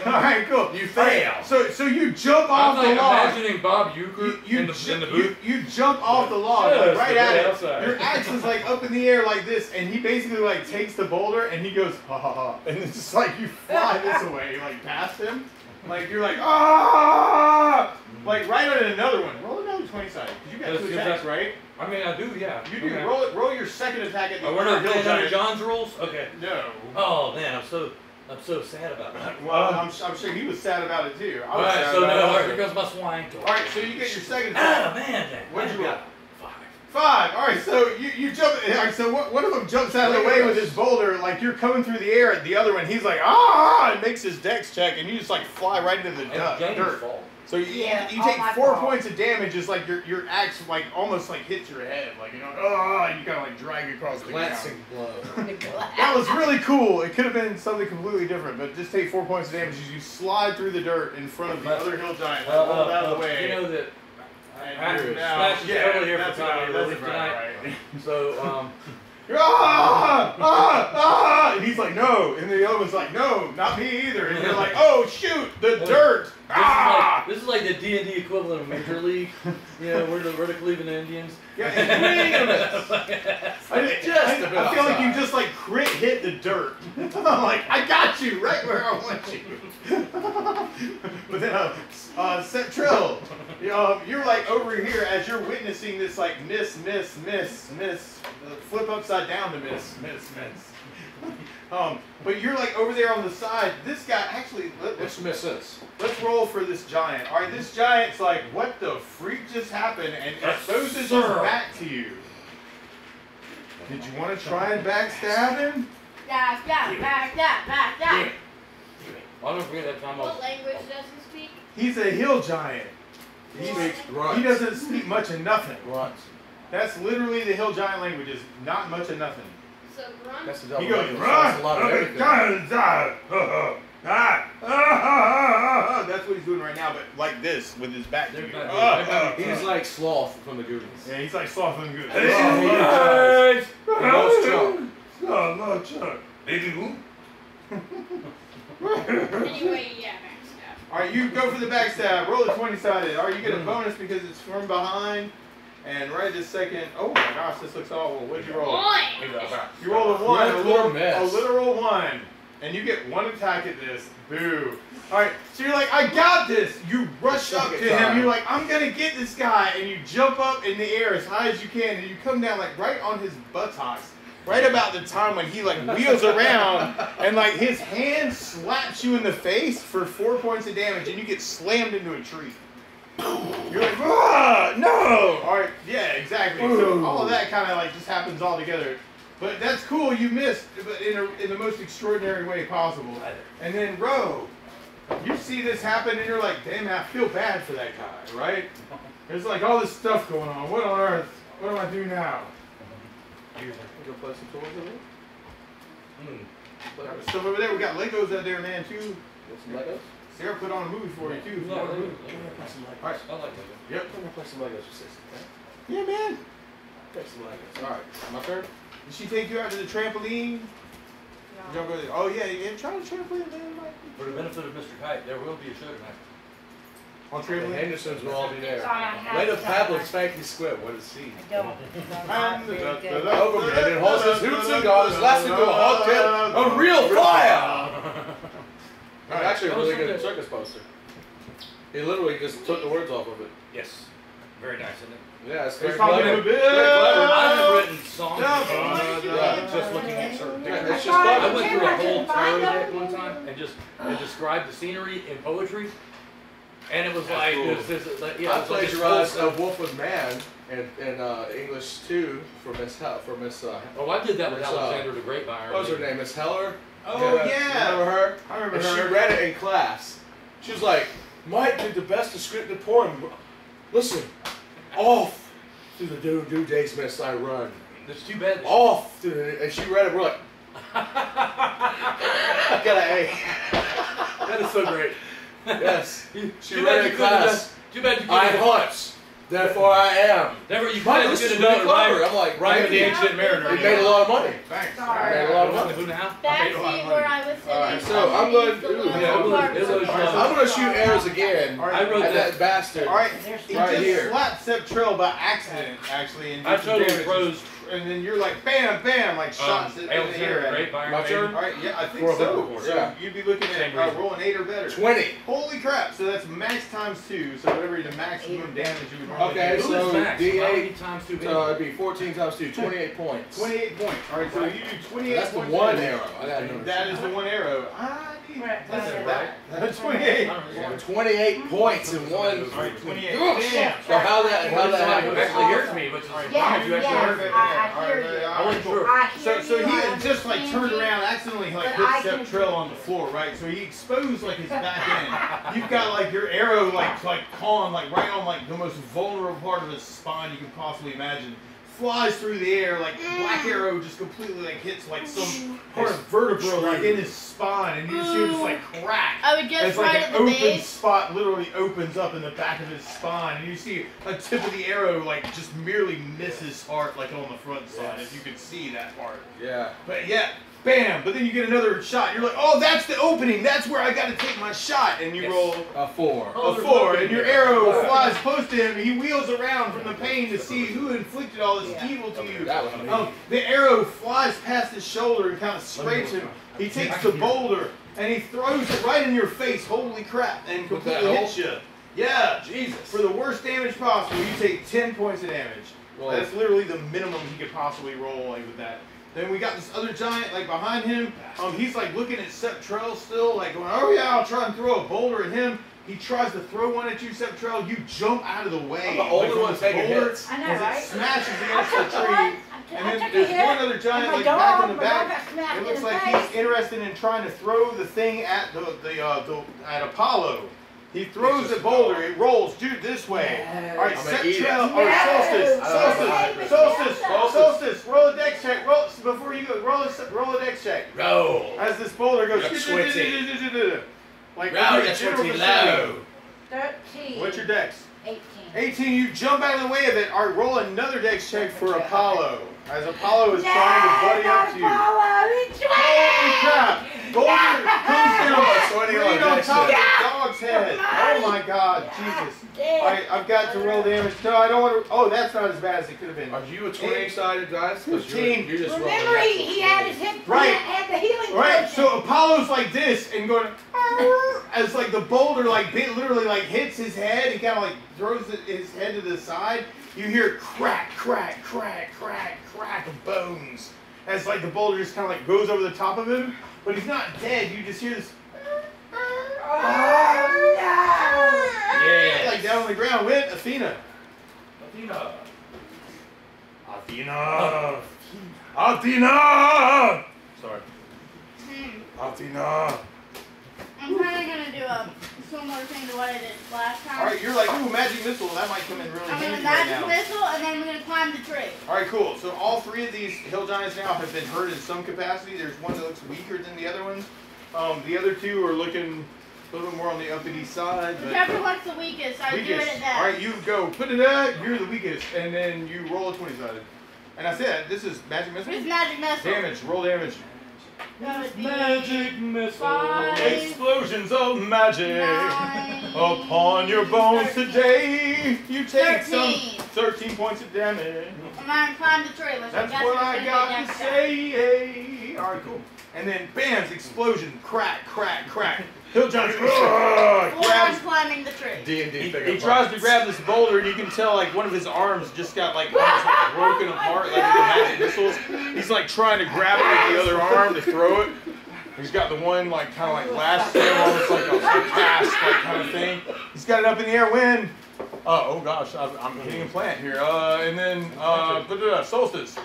Alright, cool. You fail. So you jump I'm off the like log. imagining Bob Euchre in the booth. You jump off the log, Just like, right the at way it. outside. Your axe is like up in the air like this, and he basically like takes the boulder and he goes ha ha ha, and it's just like you fly this away, like past him, like you're like ah, like right on another one. Roll another 20 side, 'cause you got Let's 2 get attacks, that- right? I mean, I do, yeah. You do. Okay. Roll your second attack at the Oh, we're other not hill playing under giant. John's rules? Okay. No. Oh, man, I'm so sad about that. Well, I'm sure he was sad about it too. I was Alright, sad so about it now also. here goes my swine. Alright, so you get your second attack. Ah, man. What'd you roll? 5. 5. All right, so you jump. All right, so one of them jumps out of the way with his boulder, like you're coming through the air. At the other one, he's like and makes his dex check, and you just like fly right into the It's James' dirt. fault. So you Yeah, take all my 4 fault. points of damage, just like your axe like almost like hits your head, like and you kind of like drag across the ground. Glancing blow. That was really cool. It could have been something completely different, but just take 4 points of damage as you slide through the dirt in front of the other hill giant. Roll out of the way. You know that And Smash is totally here for that's comedy about- relief that's tonight. right. So, And he's like, no. And the other one's like, no, not me either. And you're like, oh, shoot, the dirt. this is like the D&D equivalent of Major League. You know, we're the Cleveland Indians. Yeah, I feel like you just like crit hit the dirt. I'm like, I got you right where I want you. But then, Trill, you're like over here as you're witnessing this like miss, flip upside down to miss. But you're like over there on the side. This guy actually. Let's miss this. Let's roll for this giant. All right, this giant's like, what the freak just happened, and exposes his back to you. Did you want to try and backstab him? Back. I'll never forget that time I was. What language does he speak? He's a hill giant. He speaks grunts. He doesn't speak much of nothing. Grunts. That's literally the hill giant language, is not much of nothing. So grunt. That's the He double goes, language. run! That's a lot of everything. That's what he's doing right now, but like this, with his back to you. He's like Sloth from the Goonies. Yeah, he's like soft and good. Hey, lost Chuck. No, Chuck. Baby who? Anyway, yeah, backstab. Alright, you go for the backstab. Roll a 20-sided. Alright, you get a bonus because it's from behind. And right this second, oh my gosh, this looks awful. What'd you roll? One. You roll a 1, Critical miss. a literal 1. And you get 1 attack at this. Boo. Alright, so you're like, I got this. You rush up to him. You're like, I'm going to get this guy. And you jump up in the air as high as you can. And you come down like right on his buttocks. Right about the time when he like wheels around and like his hand slaps you in the face for 4 points of damage. And you get slammed into a tree. You're like, no! Alright, yeah, exactly. So all of that kind of like just happens all together. But that's cool, you missed, but in the most extraordinary way possible. And then Ro, you see this happen and you're like, damn, I feel bad for that guy, right? There's like all this stuff going on. What on earth? What do I do now? Go play some toys over there? Got stuff over there. We got Legos out there, man, too. Some Legos? Sarah put on a movie for you, too. No, Alright. I like that. Yep. I'm gonna play some Legos with Sissy, okay? Yeah, man. Play some Legos. Alright, my turn? Did she take you out to the trampoline? Don't go there. Oh, yeah, try the trampoline, man. For the benefit of Mr. Kite, there will be a show tonight. On The trampoline? Hendersons will all be there. Sorry, I have Later, some. Pablo's Spanky Squib. What is he? I don't. I'm very good. Overman and horses, hoops and garters, lasting to a hot tip, a real fire! He's actually a really good circus poster. He literally just took the words off of it. Yes. Very nice, isn't it? Yeah, it's It's very probably clever. a bit. Very clever. I have written songs Yeah. just looking at certain Yeah, pictures. it's just clever. I went through a whole tarot deck one time and just described the scenery in poetry. And it was like, cool. it was this, like, yeah, I it was like this plagiarized full A Wolf Was Man in English 2 for Miss Oh, I did that with Miss, Alexander the Great by what was her name? Miss Heller? Oh, yeah. Remember her? I remember And her. she read it in class. She was like, Mike did the best descriptive poem. Listen, off through the do days mist I run. It's too bad. Off through the, and she read it. We're like, I got an A. That is so great. Yes. She Too read bad it you in couldn't have class. done. Too bad you I couldn't have. hunt, therefore I am. Never, you Mike, couldn't this is have really done clever. Rhyme I'm like, Rhyme of the man, Ancient Mariner. we made a lot of money. Thanks. Sorry. Made a lot of money. Who now? That's where I was sitting. Alright, so I'm going. I'm going to shoot arrows again I wrote at that. that bastard. Alright, There's he Right just here. slapped Sep Trill by accident, actually. And I did some totally damage. froze. And then you're like, bam, bam, like shots in the Alexander air. the at Great him. by Iron My Maiden. turn? Alright, yeah, I think For a so. hook, So yeah. you'd be looking Same at reason. rolling 8 or better. 20. Holy crap, so that's max times 2, so whatever the maximum damage you would normally Okay, do. Who is so Max? D8 How many times 2 it'd be 14 times 2, 28 points. 28 points. Alright, so you do 28 That's the points. one of arrow. I gotta know. That is the one arrow. Right, That's right. it, right? That's 28. I don't know. 28 points in one. Alright, 28. Oof. Damn. So how that Who happens? actually hears me, which is Yeah, you actually heard me. I hear you. I wasn't sure. I hear So you, he I had just like understand turned you. around, accidentally like But I hit Sep can- Trill on the floor, right? So he exposed like his back end. You've got like your arrow like caught like right on like the most vulnerable part of his spine you can possibly imagine. flies through the air, like Black Arrow just completely like hits like some part of vertebra like in his spine, and you just hear this like crack. I would guess It's right like at an the open base. spot literally opens up in the back of his spine, and you see a tip of the arrow like just merely miss his heart like on the front side, if you could see that part. Yeah. But yeah, bam! But then you get another shot. You're like, oh, that's the opening. That's where I got to take my shot. And you roll A 4. Oh, a there's 4, nothing and your there. arrow flies close to him. He wheels around from the pain to see who inflicted all this evil to you. That was me. The arrow flies past his shoulder and kind of scrapes him. He takes the boulder and he throws it right in your face. Holy crap! And With that completely hole? hits you. Yeah. Jesus. For the worst damage possible, you take 10 points of damage. Well, That's literally the minimum he could possibly roll like with that. Then we got this other giant like behind him. He's like looking at Septrell still, like going, oh yeah, I'll try and throw a boulder at him. He tries to throw one at you, Septrell. You jump out of the way. I'm the only from one this taking boulder hits. I know, as right? it smashes I against the took tree. one. And I then took a there's hit, one other giant and my like back in the dog got back. smacked It in looks the like face. he's interested in trying to throw the thing at at Apollo. He throws the boulder. It rolls, dude, this way. All right, I'm gonna eat it. Septrell or No. Solstice. Roll a dex check. Roll before you go. Roll a dex check. Roll. As this boulder goes. You're sweaty. Like Roll, under you're general sweaty vicinity. low. 13. What's your dex? 18. 18. You jump out of the way of it. All right, roll another dex check for Apollo. As Apollo is trying to buddy up to you. Holy crap! Boulder comes down Sweaty right on on dex top of check. the dog's head. Oh my god, Jesus. Damn. Alright, I've got to roll damage. No, I don't want to. Oh, that's not as bad as it could have been. Are you a 20-sided guys? 'Cause 15. you're just Remember, rolling he had his hip, Right. he had the healing Right, potion. so Apollo's like this and going as like the boulder like literally like hits his head and kind of like throws his head to the side. You hear crack, crack, crack, crack, crack of bones as like the boulder just kind of like goes over the top of him, but he's not dead. You just hear this Yeah. like down on the ground. Went Athena. Athena. Athena. Athena. Sorry. Athena. I'm kind of gonna do a similar thing to what I did last time. All right, you're like, ooh, magic missile. That might come in really I'm handy gonna right magic now. missile and then I'm gonna climb the tree. All right, cool. So all three of these hill giants now have been hurt in some capacity. There's one that looks weaker than the other ones. The other two are looking a little bit more on the uppity side. But Whichever one's the weakest, I do it at that. All right, you go. Put it at. You're the weakest, and then you roll a 20-sided. And I said, this is magic missile. It's magic missile. Damage. Roll damage. That would be Magic missile. 5, Explosions of magic 9, upon your bones 13. today. You take 13. 13 points of damage. I'm gonna climb the tree, which That's I'm what guessing I is got gonna to be next say. All right, cool. And then, bam, explosion, crack, crack, crack. Hill Giant time. Or I'm grabs. climbing the tree. D&D He tries to grab this boulder, and you can tell like one of his arms just got like almost like broken apart, like with the magic missiles. He's like trying to grab it with the other arm to throw it. He's got the one like kind of like lashed there, almost like a cast like kind of thing. He's got it up in the air. When? Oh gosh, I'm hitting a plant here. And then Solstice.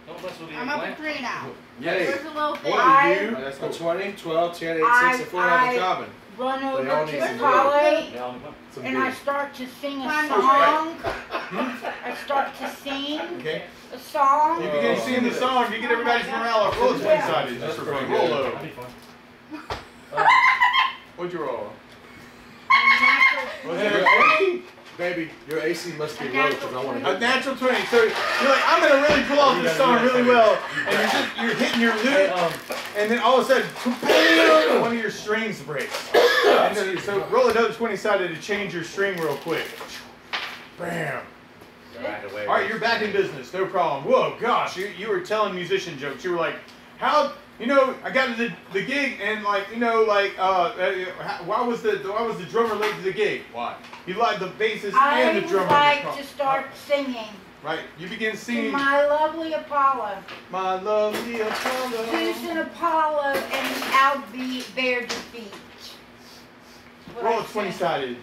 Don't mess with the I'm up at plant. 3 now. Yay. There's a little thing. What do you do? I- That's a 20, 12, 10, 8, 6, and 4 I- have in common. Run They all over need to some Apollo, Yeah, on the plant. Some and I beer. start to sing a Climb the song. I start to sing Okay. a song. You begin singing the song. You get everybody's morale up. Roll a 20-sided. Just for fun. Roll low. That'd be fun. What'd you roll? Natural- Was it a 20? Baby, your AC must be low because I want to A natural 20. So you're like, I'm gonna really pull off this song really well, and you're hitting your lute, and then all of a sudden, one of your strings breaks. And then, so roll another 20-sided to change your string real quick. Bam. Right away. All right, you're back in business, no problem. Whoa, gosh, you were telling musician jokes. You were like, how? You know, I got to the gig, and like, you know, like, why was the drummer late to the gig? Why? He lied the bassist I and the would drummer. like to start singing Right, you begin to singing. my lovely Apollo. My lovely Apollo. Zeus and Apollo and I'll bear defeat. What Roll I a sing. 20-sided.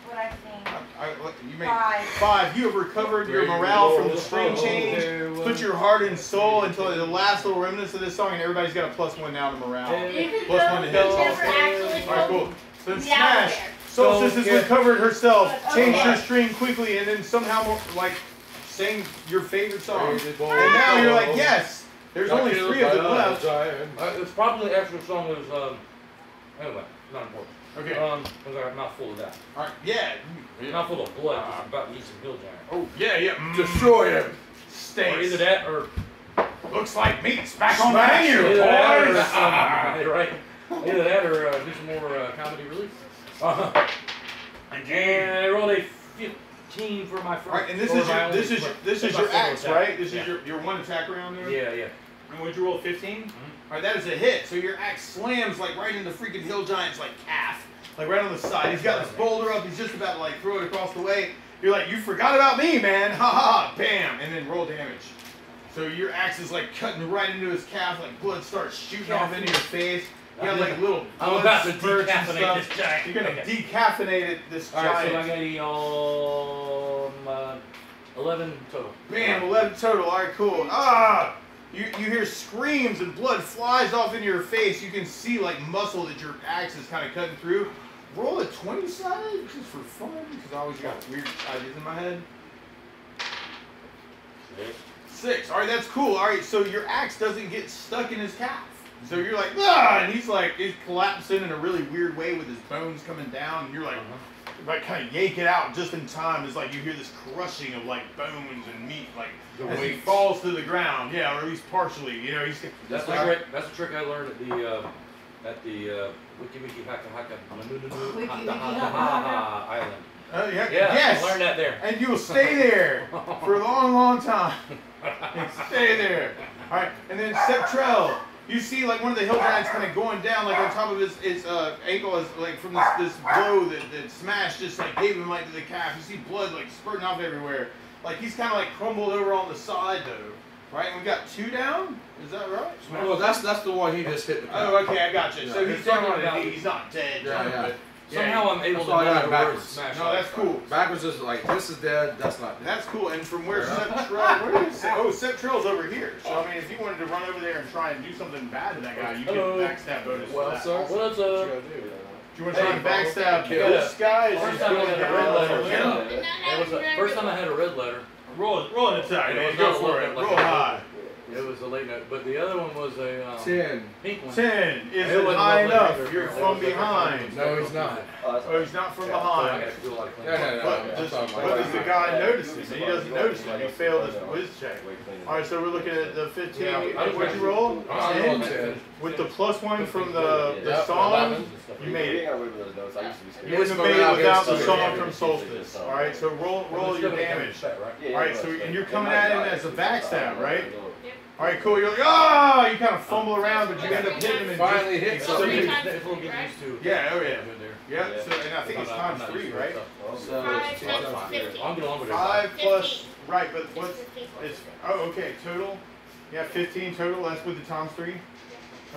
What I sing. You made 5. 5. You have recovered your morale from the string change. Put your heart and soul until the last little remnants of this song, and everybody's got a +1 now to morale. Even Plus though 1 to we hit. never actually All right, cool. So then Get out of Smash. there. Solstice has recovered herself. But, Changed okay. her string quickly, and then somehow, like, sang your favorite song. Crazy boy. And now you're like, yes, there's only 3 of them left. It's probably after the song was anyway, not important. Okay. Because I'm not full of that. All right. Yeah. I'm not full of blood. 'Cause I'm about to eat some hill giant. Oh yeah, yeah. Destroy him. Or Steaks. either that or Looks like meat's back on the menu, either that or boys. some, right. Either that or do some more comedy relief. And I rolled a 15 for my first. All right, and this or is my your only this is first- this is my your single axe, attack. right? This Yeah. is your one attack round there. Yeah, yeah. And would you roll 15? All right, that is a hit. So your axe slams like right into freaking Hill Giant's like calf, like right on the side. He's got this boulder up. He's just about to like throw it across the way. You're like, you forgot about me, man. Ha ha ha. Bam, and then roll damage. So your axe is like cutting right into his calf. Like blood starts shooting off into your face. You got like little I'm blood about to spurts and decaffeinate stuff. this giant. You're gonna decaffeinate this All right, so I giant. got 11 total. Bam, 11 total. All right, cool. Ah! You hear screams and blood flies off into your face. You can see like muscle that your axe is kind of cutting through. Roll a 20 sided just for fun, because I always got weird ideas in my head. 6. All right, that's cool. All right, so your axe doesn't get stuck in his calf. So you're like, ah, and he's collapsing in a really weird way with his bones coming down, and you're like kind of yank it out just in time. It's like you hear this crushing of like bones and meat, like as he falls to the ground. Yeah, or at least partially. You know, he's. That's the trick. That's the trick I learned at the Wiki Wiki Haka Haka Wiki Wiki Island. Yeah, Yeah, yes. I learned that there. And you will stay there for a long, long time. Stay there. All right, and then Septrell. You see, like one of the hill giants kind of going down, like on top of his ankle, is like from this blow that smashed, just like gave him like to the calf. You see blood like spurting off everywhere. Like he's kind of like crumbled over on the side though, right? And we got 2 down. Is that right? Well, that's the one he just hit. Oh, okay, I got you. So Yeah. he's down on his knee. He's not dead. Yeah, John, yeah. but- Somehow I'm able That's to all I got know the words backwards. smash. No, that's cool. Backwards is like this is dead. That's not dead. That's cool. And from where Septrell, where is Septrell's over here. So I mean, if you wanted to run over there and try and do something bad to that guy, you get a backstab bonus for Well, that. sir. What's Do you want to try and backstab Yeah. this guy? First time I had a red letter. Yeah. It was the first time I had a red letter. Roll an attack, It man. was Go not for low, it. like Roll a- high. It was a late note, but the other one was a 10. pink one. 10 It isn't wasn't high lovely enough. either. You're It from was like a- behind. No, he's not. Oh, he's not from So I behind. got to do a lot of No, cleaning. no, no. But I'm does, talking but about does the guy notice it? He doesn't notice it. He failed his whiz check. Alright, so we're looking at the 15. Yeah, I was What'd you roll? I rolled 10. With the +1 from the Yep, song, 11. you made it. You You wouldn't have was made it going without out the against song the- from Solstice. Alright, so roll your damage. Alright, so and you're coming at him as a backstab, right? Alright, cool. You're like, ah! You kind of fumble around, but you end up hitting him and Finally hit So something. you- It's a little get used to. Yeah, oh yeah. Good there. Yeah, so and I think it's times 3, right? So, 5 it's times 5. 15. I'm getting on with it. 5 plus, 15. right, but what's, it's, oh, okay, total? Yeah, 15 total, that's with the times 3?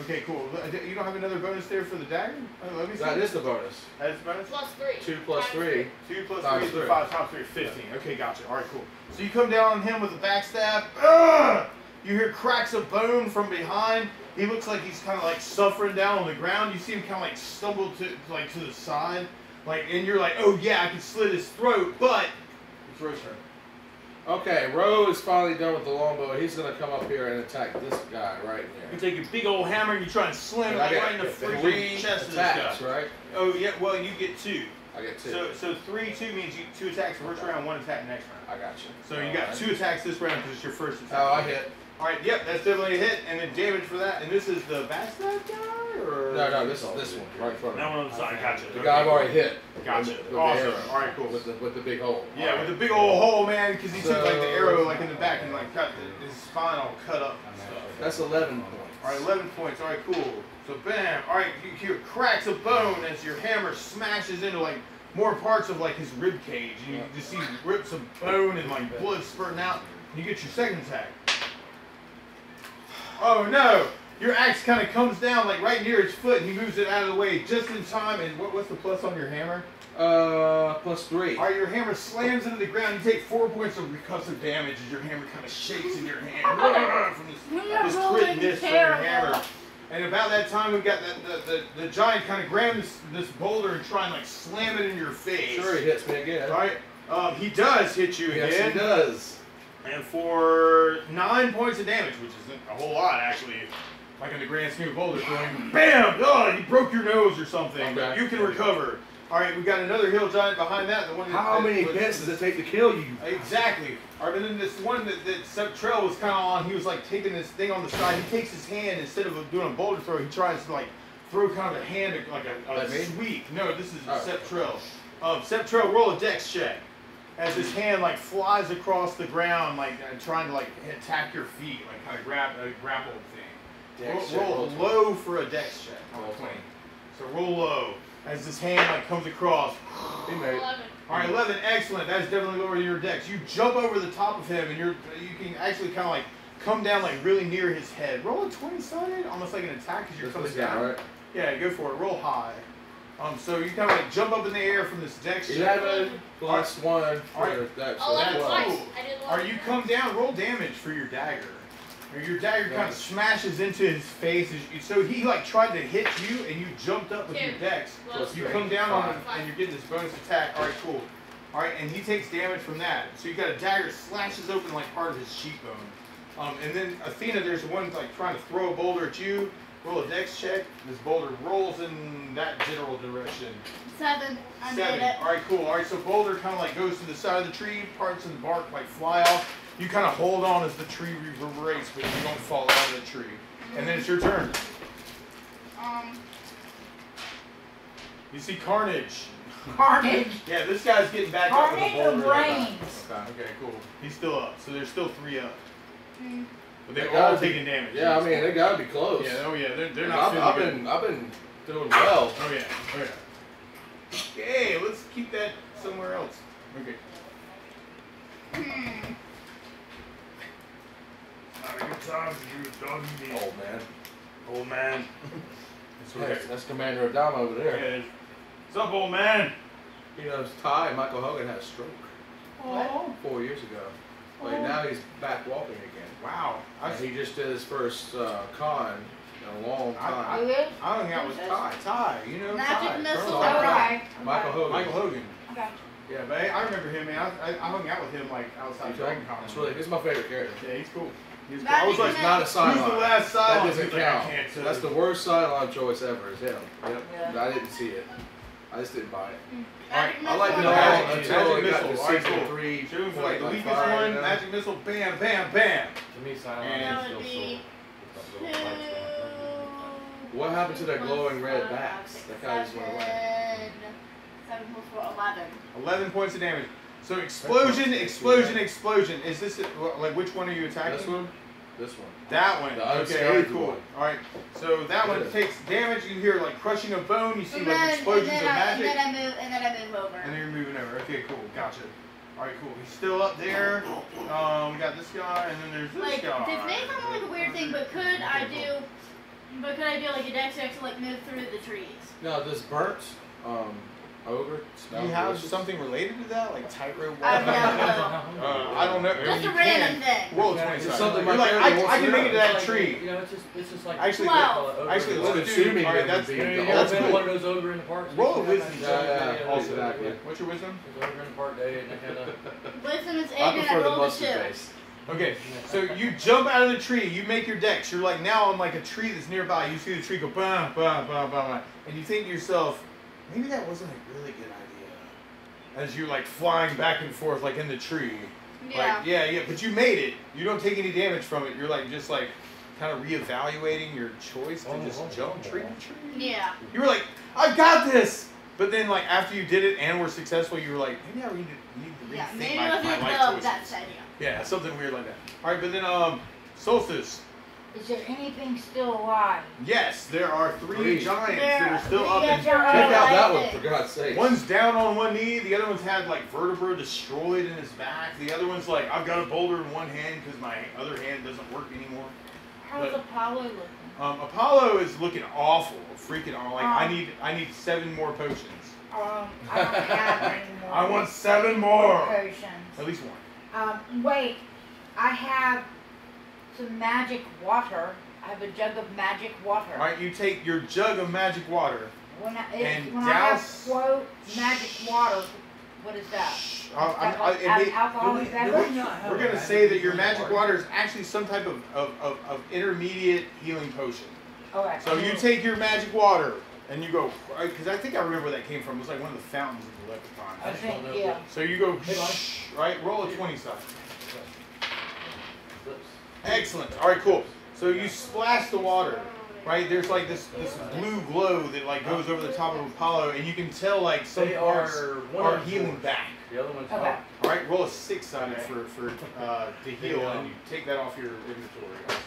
Okay, cool. You don't have another bonus there for the dagger? Oh, let me see. That is the bonus. That is bonus? Plus 3. 2 plus 3. 2 plus Times 3 is 3. 5 times 3, 15. Okay, gotcha. Alright, cool. So you come down on him with a backstab. Ugh! You hear cracks of bone from behind. He looks like he's kind of like suffering down on the ground. You see him kind of like stumble to the side. Like, and you're like, oh yeah, I can slit his throat, but it's Rose's turn. Okay, Ro is finally done with the longbow. He's gonna come up here and attack this guy right You here. take your big old hammer and you try and slam it like right in the freaking 3 chest of this attacks, guy. right? Oh yeah, well you get 2. I get 2. So 2 means you 2 attacks first round, 1 attack next round. I got you. So you got 2 attacks this round because it's your first attack. Oh, I hit. Alright, yep, that's definitely a hit, and then damage for that. And this is the backstab guy, or? No, this is this one right in front That of me. one on the side, gotcha. The guy I've already hit. Gotcha. With the Awesome. arrow. Alright, cool. With the big hole. Yeah, with the big old hole, man, because he took like the So- arrow like in the back and like got his spine all cut up and stuff. That's 11 points. Alright, 11 points. Alright, cool. So bam. Alright, you hear cracks of bone as your hammer smashes into like more parts of like his rib cage. And you just see rips of bone and like blood spurting out. And you get your second attack. Oh no! Your axe kind of comes down like right near his foot and he moves it out of the way just in time. And what's the plus on your hammer? Plus 3. Alright, your hammer slams into the ground. You take 4 points of concussive damage as your hammer kind of shakes in your hand from this crit miss from your hammer. And about that time, we got the giant kind of grab this boulder and try and like slam it in your face. Sure, he hits me again. Alright, he does hit you Yes, again. he does. And for 9 points of damage, which isn't a whole lot actually, like in the grand scheme of boulder throwing, bam! Oh, you broke your nose or something, but you can recover. All right, we got another hill giant behind that. The one that, How many hits does it take to kill you? Exactly. All right, and then this one that Trail was kind of on, he was like taking this thing on the side. He takes his hand, instead of doing a boulder throw, he tries to like throw kind of a hand, like a sweep. No, this is Sep Trail. Sep Trail, roll a dex check. As his hand like flies across the ground, like trying to like attack your feet, like kind of grapple thing. Roll low for a dex check. So roll low. As this hand like comes across. He made 11. All right, 11, excellent. That's definitely lower than your dex. You jump over the top of him, and you can actually kind of like come down like really near his head. Roll a 20-sided, almost like an attack as you're coming down. Right? Yeah, go for it. Roll high. So you kind of like jump up in the air from this dex check. 11 plus 1 for the dex. 11 12. twice. I did 11. Or you come down, roll damage for your dagger. Or your dagger kind of smashes into his face. So he like tried to hit you, and you jumped up with your dex. Plus You 3. come down on him, and you're getting this bonus attack. All right, cool. All right, and he takes damage from that. So you got a dagger slashes open like part of his cheekbone. And then Athena, there's one like trying to throw a boulder at you. Roll a dex check. This boulder rolls in that general direction. 7. I 7. made it. All right, cool. All right, so boulder kind of like goes to the side of the tree. Parts of the bark like fly off. You kind of hold on as the tree reverberates, but you don't fall out of the tree. And then it's your turn. You see Carnage. Carnage. Yeah, this guy's getting back up with a Carnage or boulder. brains? Okay, cool. He's still up, so there's still 3 up. But They they're gotta all be- taking damage. Yeah, I mean, they gotta be close. Yeah, oh yeah, they're not I've feeling been doing well. Oh yeah, oh yeah. Okay, let's keep that somewhere else. Okay. Not a good time to do a doggy meal. Old man. Old man. It's okay. That's Commander Adama over there. Yeah. What's up, old man? You know, Ty, Michael Hogan had a stroke Oh. 4 years ago. But now he's back walking again. Wow. And he just did his first con in a long time. You is? I hung out with Ty, you know Magic Ty. missile. Colonel All Ty. right. Michael Hogan. Michael Hogan. Okay. Yeah, but I remember him, man. I hung out with him like outside Dragon Con. That's really, he's my favorite character. Yeah, he's cool. He's cool. Magic I was like, He's not a who's sideline. the last That sideline? doesn't He's like, I count. can't tell That's you. the worst sideline choice ever is him. Yep. Yeah. I didn't see it. I just didn't buy it. Magic I like missile. it Magic all until I missile. got to All right, season cool. 3. Shooting for like the like weakest fire, one, you know? magic missile, bam, bam, bam. To me, silent And That is would still be soul. 2. What happened to that glowing red bats? That guy just went away. 7 plus 4, 11. 11 points of damage. So explosion, explosion, explosion. Is this like which one are you attacking? This one? This one. That one. The Okay, unscathed cool. one. All right. So that one Good. takes damage. You hear like crushing a bone. You see And like then, explosions of and magic. then I move over. And then you're moving over. Okay, cool. Gotcha. All right, cool. He's still up there. We got this guy, and then there's this Like, guy. this may sound like a weird thing, but could I do like a dex check to like move through the trees? Now, this burnt ogre Do smells you have delicious. something related to that, like tightrope? I have no I don't know. Just You a random can. thing. Roll a Yeah, 20 it's sided. something You're my like, character wants I can to make it know. to that Like, tree. You know, it's just like. Actually, Well, Actually, Well, let's assuming do. All right, you're that's being You know, the you ever that's been to cool. one of those ogre in the park? Roll a wisdom Yeah, check. yeah, Also, exactly. what's your wisdom? There's ogre in the park day, and they kind of. Wisdom is 8 I and I prefer the rolled a mustard 2. face. Okay, so you jump out of the tree, you make your dex. You're like now on like a tree that's nearby. You see the tree go bam, bam, bam, bam, and you think to yourself, maybe that wasn't a really good idea. As you're like flying back and forth like in the tree. Yeah. Like, yeah, but you made it. You don't take any damage from it. You're like just like kind of reevaluating your choice to just jump tree to tree. Yeah. You were like, I've got this. But then like after you did it and were successful, you were like, maybe I need to Yeah. rethink Maybe my it wasn't life the choices. best idea. Yeah, something weird like that. All right, but then Solstice. Is there anything still alive? Yes, there are three giants There that are still are up. three And Check giants. out that like one, it. for God's sake. one's down on one knee. The other one's had like vertebra destroyed in his back. The other one's like, I've got a boulder in one hand because my other hand doesn't work anymore. How's But- Apollo looking? Apollo is looking awful, freaking awful. Like Um, I need 7 more potions. I don't have any more. I want 7 more. potions. At least one. Wait, I have some magic water. I have a jug of magic water. All right, you take your jug of magic water. When I, And when I have douse- quote magic water, What is that? We're Alcoholic beverage? gonna say that your magic water is actually some type of intermediate healing potion. Okay. So you take your magic water and you go, because I think I remember where that came from. It was like one of the fountains of the I Leprechaun. think, yeah. So you go, Hey, Mike. right? Roll a 20 side. Excellent. All right, cool. So you splash the water, right? There's like this blue glow that like goes over the top of Apollo, and you can tell like some They parts one are of healing yours. back. The other one's Okay. not. All right, roll a 6-sided Okay. to heal, and you take that off your inventory also.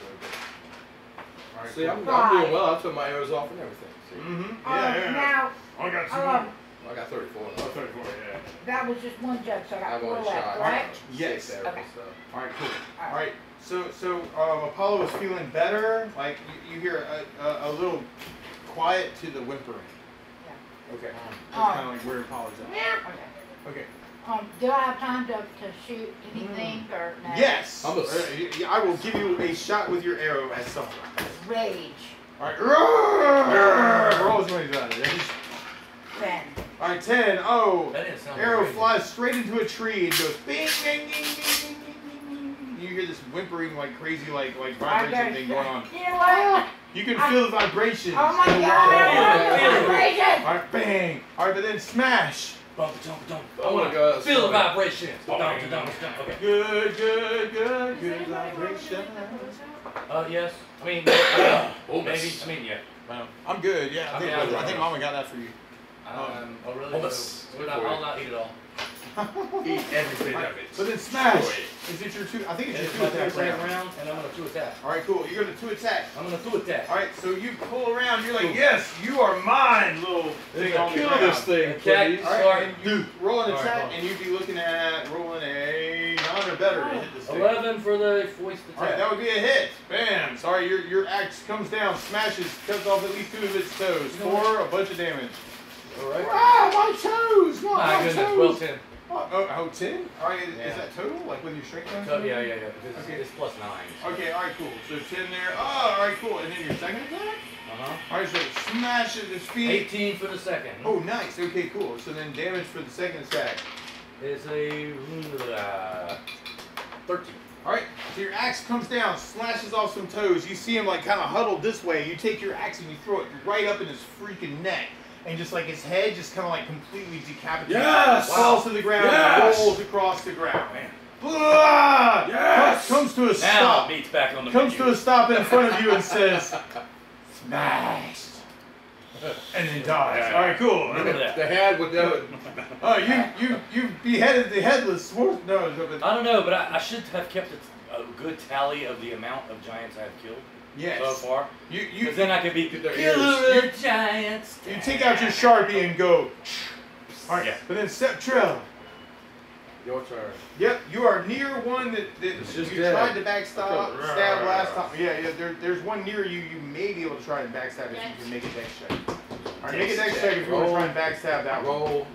All right, See, I'm Five. doing well. I took my arrows off and everything. See? Mm-hmm. Now, I got I got 34. Oh, 34, yeah. that was just one jug, so I got I've 4 only left, shot right? Yes. 6 arrows. Okay. So. All right, cool. All right, so Apollo is feeling better. Like you hear a little quiet to the whimpering. Yeah. Okay. That's kind of like where Apollo's at. Okay. Okay. Do I have time to shoot anything or no? Yes. I'm a- I will give you a shot with your arrow at some point. Rage. All right. Roll as many times. 10. All right, 10. Oh. That didn't sound Arrow crazy. flies straight into a tree and goes bing, bing, bing, bing, bing, bing, bing. You hear this whimpering, like crazy, like vibration thing going on. You know what? You can feel the vibrations. Oh my in the god, wall. I love the vibration! All right, bang. All right, but then smash. Bump, jump, jump. I want to go. Feel the vibration. Oh, Dum, dum, dum, dum. Okay. Good vibration. Yes. I mean, Oh, maybe. I mean, yeah. Well, I'm good. Yeah, I think Mama got that for you. Oh, really? Almost. I'll not eat it all. Eat everything of it. But then smash. Is it your 2? I think it's It's your my 2 attack third round. round, and I'm gonna 2 attack. All right, cool. You're going to 2 attack. I'm gonna 2 attack. All right, so you pull around. You're like, yes, you are mine, little thing on the Kill ground. this thing, Attack. please. All right, and you roll an All right, attack, hold on. and you'd be looking at rolling a 9 or better to hit this thing. 11 for the foist All right, that attack. would be a hit. Bam. Sorry, your axe comes down, smashes, cuts off at least 2 of its toes. 4, a bunch of damage. All right. Ah, my toes! Not My my goodness. toes! Well, 10. Oh, 10? All right, Yeah. is that total? Like with your strength? So, yeah. Because Okay. it's plus 9. Okay, all right, cool. So 10 there. Oh, all right, cool. And then your second attack? All right, so it smashes its feet. 18 for the second. Oh, nice. Okay, cool. So then damage for the second attack. It's a 13. All right, so your axe comes down, slashes off some toes. You see him like kind of huddled this way. You take your axe and you throw it right up in his freaking neck. And just like his head just kind of like completely decapitated. Yes! Falls to the ground Yes! and rolls across the ground. Man. Ah! Yes! Comes to a Now stop. meat's back on the Comes menu. to a stop in front of you and says, smashed. And then dies. All right, cool. Remember that. The head would do it. Oh, you beheaded the headless horse. No, but I don't know, but I should have kept a good tally of the amount of giants I have killed yes. so far. You Because then I could be Get their killer of giants. you take out your Sharpie and go. All right, Yeah. but then step Trill. Your turn. Yep, you are near one that It's just you dead. tried to backstab Okay. stab last time. Yeah, there's one near you. You may be able to try and backstab if you can make a dex check. All right, make a dex check if you want to try and backstab that one. Roll.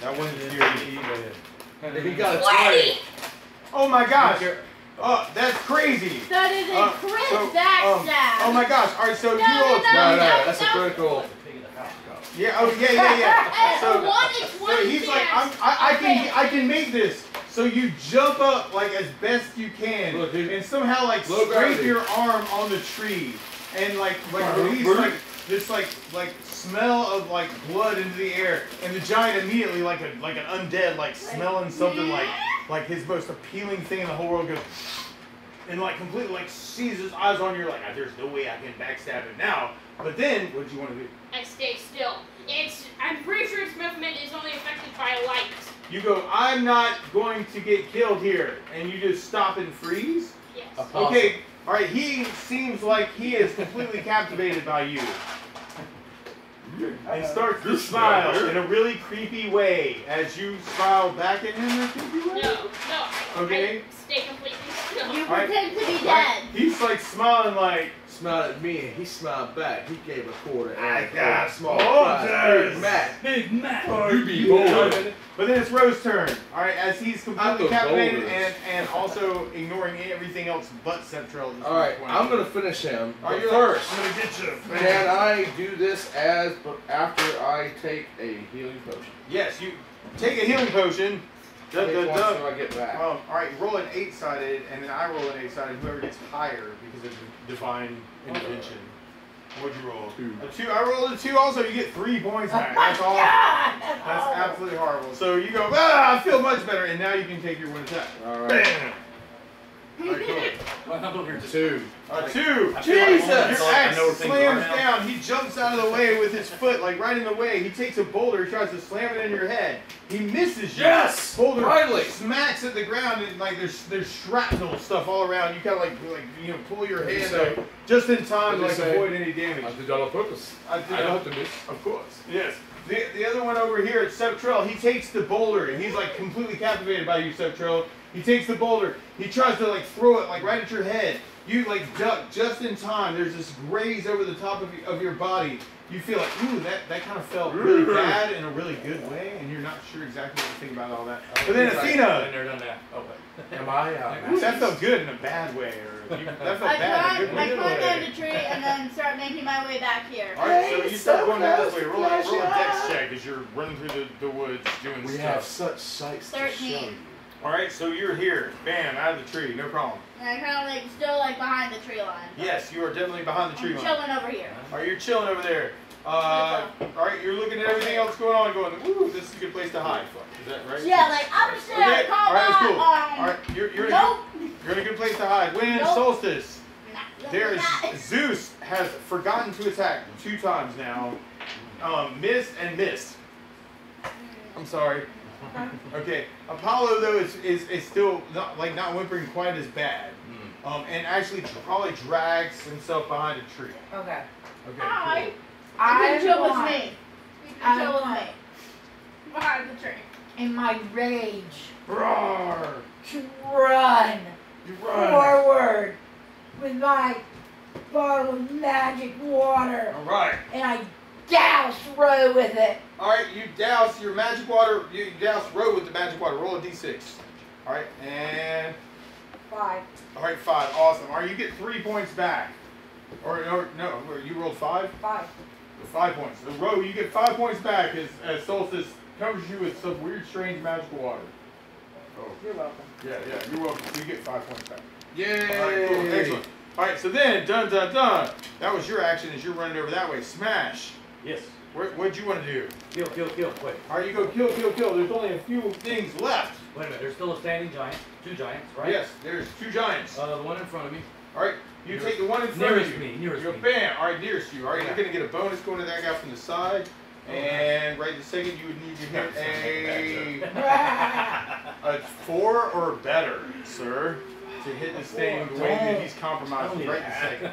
That one is near you. If he got a 20! Oh my gosh! That's crazy. That is a crit so, backstab. oh my gosh! All right, so you No, roll. no, No, no. that's a critical. Yeah. Oh yeah. So, So, one is one so he's like, chance. I can make this. So you jump up like as best you can, Look, dude. and somehow like Low scrape gravity. your arm on the tree, and like release like this like smell of like blood into the air, and the giant immediately like an undead like smelling something like his most appealing thing in the whole world goes, and like completely like sees his eyes on you. Like there's no way I can backstab him now. But then what do you want to do? I stay still. I'm pretty sure its movement is only affected by light. You go, I'm not going to get killed here, and you just stop and freeze? Yes. Okay, alright, he seems like he is completely captivated by you. And starts to smile in a really creepy way as you smile back at him in a creepy way. No. Okay. I stay completely still. You Alright. pretend to be Alright. dead. he's like smiling like, Smiled at me and he smiled back. He gave a quarter. I and got a small orders. prize. Big Mac. Big Mac. You be bold. But then it's Rose's turn. All right, as he's completely I captivated thought and also ignoring everything else but Septrell. All right, I'm gonna finish him. All right, But you're first, I'm gonna get you. can I do this after I take a healing potion? Yes, you take a healing potion. How many points do I get back? All right, roll an 8-sided, and then I roll an 8-sided. Whoever gets higher because of divine intervention. What'd you roll? 2. A 2. I rolled a 2 also. You get 3 points back. That's awful. God, That's absolutely horrible. So you go, I feel much better, and now you can take your 1 attack. All right. Bam! All right, cool. Well, how about here? 2. 2. I feel like Jesus! Your I axe know where things are slams now. down. He jumps out of the way with his foot, like right in the way. He takes a boulder, he tries to slam it in your head. He misses you. Yes! Boulder Finally! smacks at the ground, and like there's shrapnel stuff all around. You kind of like pull your What'd you hand say? up just in time to What'd like you say? avoid any damage. I did that on purpose. I I know what to miss. Of course. Yes. The other one over here at Septrell, he takes the boulder and he's like completely captivated by you, Septrell. He takes the boulder. He tries to like throw it like right at your head. You like duck just in time. There's this graze over the top of your body. You feel like, ooh, that kind of felt really bad in a really good way, and you're not sure exactly what to think about all that. But then Been Athena, there, done that. Okay. Am I? that felt good in a bad way, or that felt I bad in a climb good way. down the tree and then start making my way back here. All right, so you start so going down this close, way. Roll a dex Flash. check as you're running through the woods doing We stuff. have such sights to show 13. you. All right, so you're here. Bam, out of the tree, no problem. And I'm kind of like still like behind the tree line. Yes, you are definitely behind the tree I'm line. chilling over here. All right, you're chilling over there. All right, you're looking at everything else going on, going, ooh, this is a good place to hide. Is that right? Yeah, like I'm just gonna Okay, call all right, that's my, cool. All right, you're nope. you're in a good place to hide. When Nope. solstice, there is Not. Zeus has forgotten to attack 2 times now. Missed and missed. I'm sorry. Okay, Apollo though is still not whimpering quite as bad, and actually probably drags himself behind a tree. Okay. Okay, Hi. cool. You can chill with want- me. You I can chill with want- me. Behind the tree. in my rage, Roar! to run You run. forward with my bottle of magic water, All right. and I douse Ro with it. All right, you douse your magic water. You douse Ro with the magic water. Roll a d6. All right, and 5. all right, 5. Awesome. All right, you get 3 points back. Or no, you rolled 5. 5. 5 points. So Ro, you get 5 points back as Solstice covers you with some weird, strange magical water. Oh, You're welcome. yeah, you're welcome. You get 5 points back. Yay! All right, cool. Excellent. All right, so then, dun. That was your action as you're running over that way. Smash. Yes. What'd you want to do? Kill. Wait. All right, you go kill. There's only a few things left. Wait a minute. There's still a standing giant. 2 giants, right? Yes, there's 2 giants. The one in front of me. All right, you take the one in front Nearest of you. me. Nearest You me. go bam. All right, nearest you. All right, Yeah. you're gonna get a bonus going to that guy from the side. And right this second, you would need to hit a 4 or better, sir, to hit this thing the way that he's compromised Only right this that. second.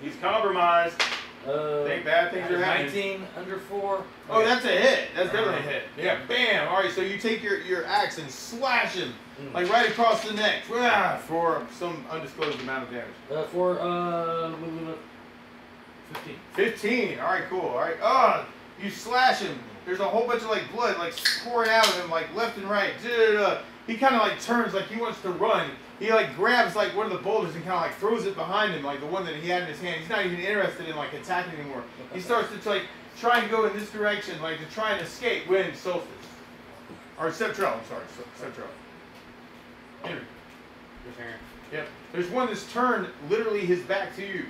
He's compromised. Think bad things are happening. 19 under 4. Oh, that's a hit. That's definitely a hit. Yeah, bam. All right, so you take your axe and slash him, like right across the neck, for some undisclosed amount of damage. For 15. 15. All right, cool. All right. You slash him. There's a whole bunch of like blood like pouring out of him like left and right. He kind of like turns like he wants to run. He like grabs like one of the boulders and kind of like throws it behind him, like the one that he had in his hand. He's not even interested in like attacking anymore. He starts to like try and go in this direction, like to try and escape when Solstice. Or Septrell, I'm sorry, Septrell. Henry. Yep. There's one that's turned literally his back to you.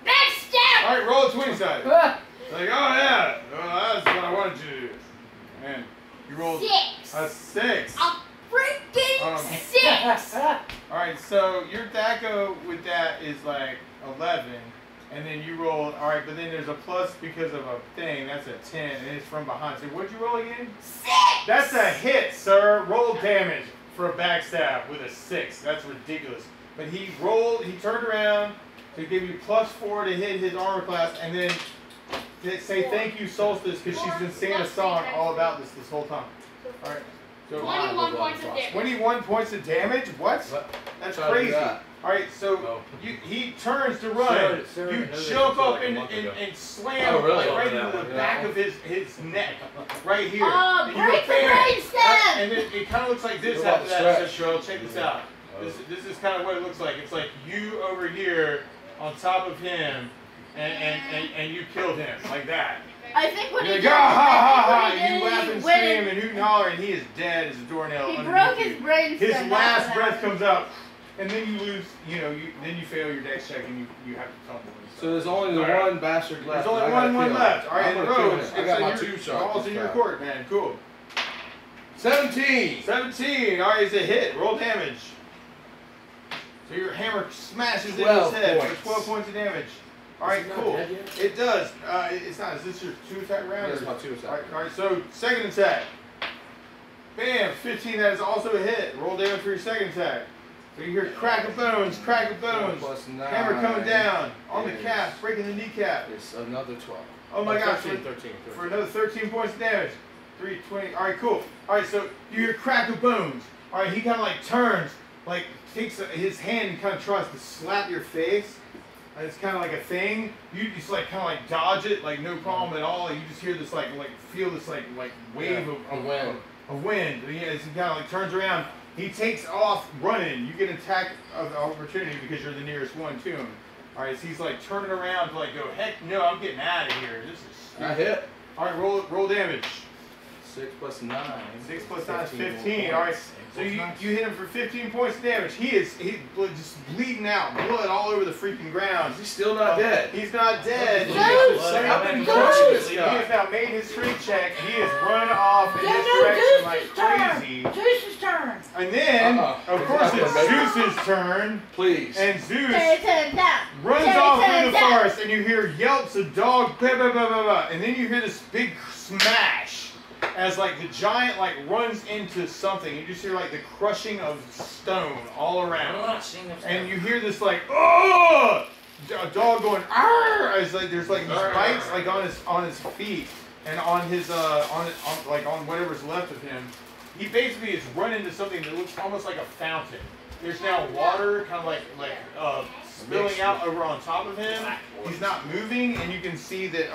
Backstab! All right, roll a 20 sided. Like, oh yeah, that's what I wanted you to do. And you rolled 6. a 6. A freaking 6! All right, so your DACO with that is like 11, and then you rolled. All right, but then there's a plus because of a thing. That's a 10, and it's from behind. So what'd you roll again? 6! That's a hit, sir. Roll damage for a backstab with a 6. That's ridiculous. But he rolled. He turned around to give you +4 to hit his armor class, and then say thank you, Solstice, because she's been singing a song all about this whole time. All right. So 21 points of damage. 21 points of damage? What? That's Try to do crazy. that. All right, so Oh. he turns to run. Sarah, You I know they jump just saw up like a and, month ago. and slam Oh, really? like, right That into one, the yeah. back of his neck, right here. Oh, And you go, break the bam! brainstem! And it kind of looks like this What about after that. So, stretch? Cheryl, check this out. This is kind of what it looks like. It's like you over here on top of him, and you killed him like that. I think what You're he like, did, ah, ha, ha, ha, I think and you what laugh he did and is he scream went and hoot and holler, and he is dead as a doornail. He underneath broke you. his brainstem. His that's last what breath happened. comes out, and then you lose. Then you fail your dex check, and you have to tumble. and So stuff. there's only the All right. one bastard left. There's only and I gotta one kill him. left. All right, I'm the gonna kill roads. him. I got my 2 shots. Balls in your court, man. Cool. 17. 17. All right, it's a hit. Roll damage. So your hammer smashes into his 12 head points. for 12 points of damage. All right, Is it not cool. dead yet? It does. It's not. Is this your 2 attack round? That's or- my 2 attack. All right, so second attack. Bam, 15. That is also a hit. Roll damage for your second attack. So you hear crack of bones, crack of bones. Plus 9. Hammer coming down on the is- calf, breaking the kneecap. It's another 12. Oh my gosh, 13. for another 13 points of damage. 320. All right, cool. All right, so you hear crack of bones. All right, he kind of like turns, like takes his hand and kind of tries to slap your face. And it's kind of like a thing. You just like kind of like dodge it, like no problem at all. You just hear this like feel this like wave Yeah, of wind. Of wind. And he kind of like turns around. He takes off running. You get an attack of opportunity because you're the nearest one to him. All right, so he's like turning around to like go, heck no, I'm getting out of here. This is I stupid. hit. All right, roll damage. 6 plus 9. 6 plus 9 is 15. All right, so you hit him for 15 points of damage. He's just bleeding out, blood all over the freaking ground. Is he still not dead? He's not dead. I've been crushing this He guy. has now made his free check. He is running off in No, this no, direction like Zeus's turn. crazy. Zeus's turn. And then, Uh-uh. of course, it's He's not Zeus's turn. Please. And Zeus Turn down. runs Turn off through the down. forest, and you hear yelps of dog, blah, blah, blah, blah, blah. And then you hear this big smash as like the giant like runs into something. You just hear like the crushing of stone all around. And you hear this like, oh, a dog going, arr, as like there's like these bites like on his feet and on his on whatever's left of him. He basically is run into something that looks almost like a fountain. There's now water kind of like spilling out over on top of him. He's not moving, and you can see that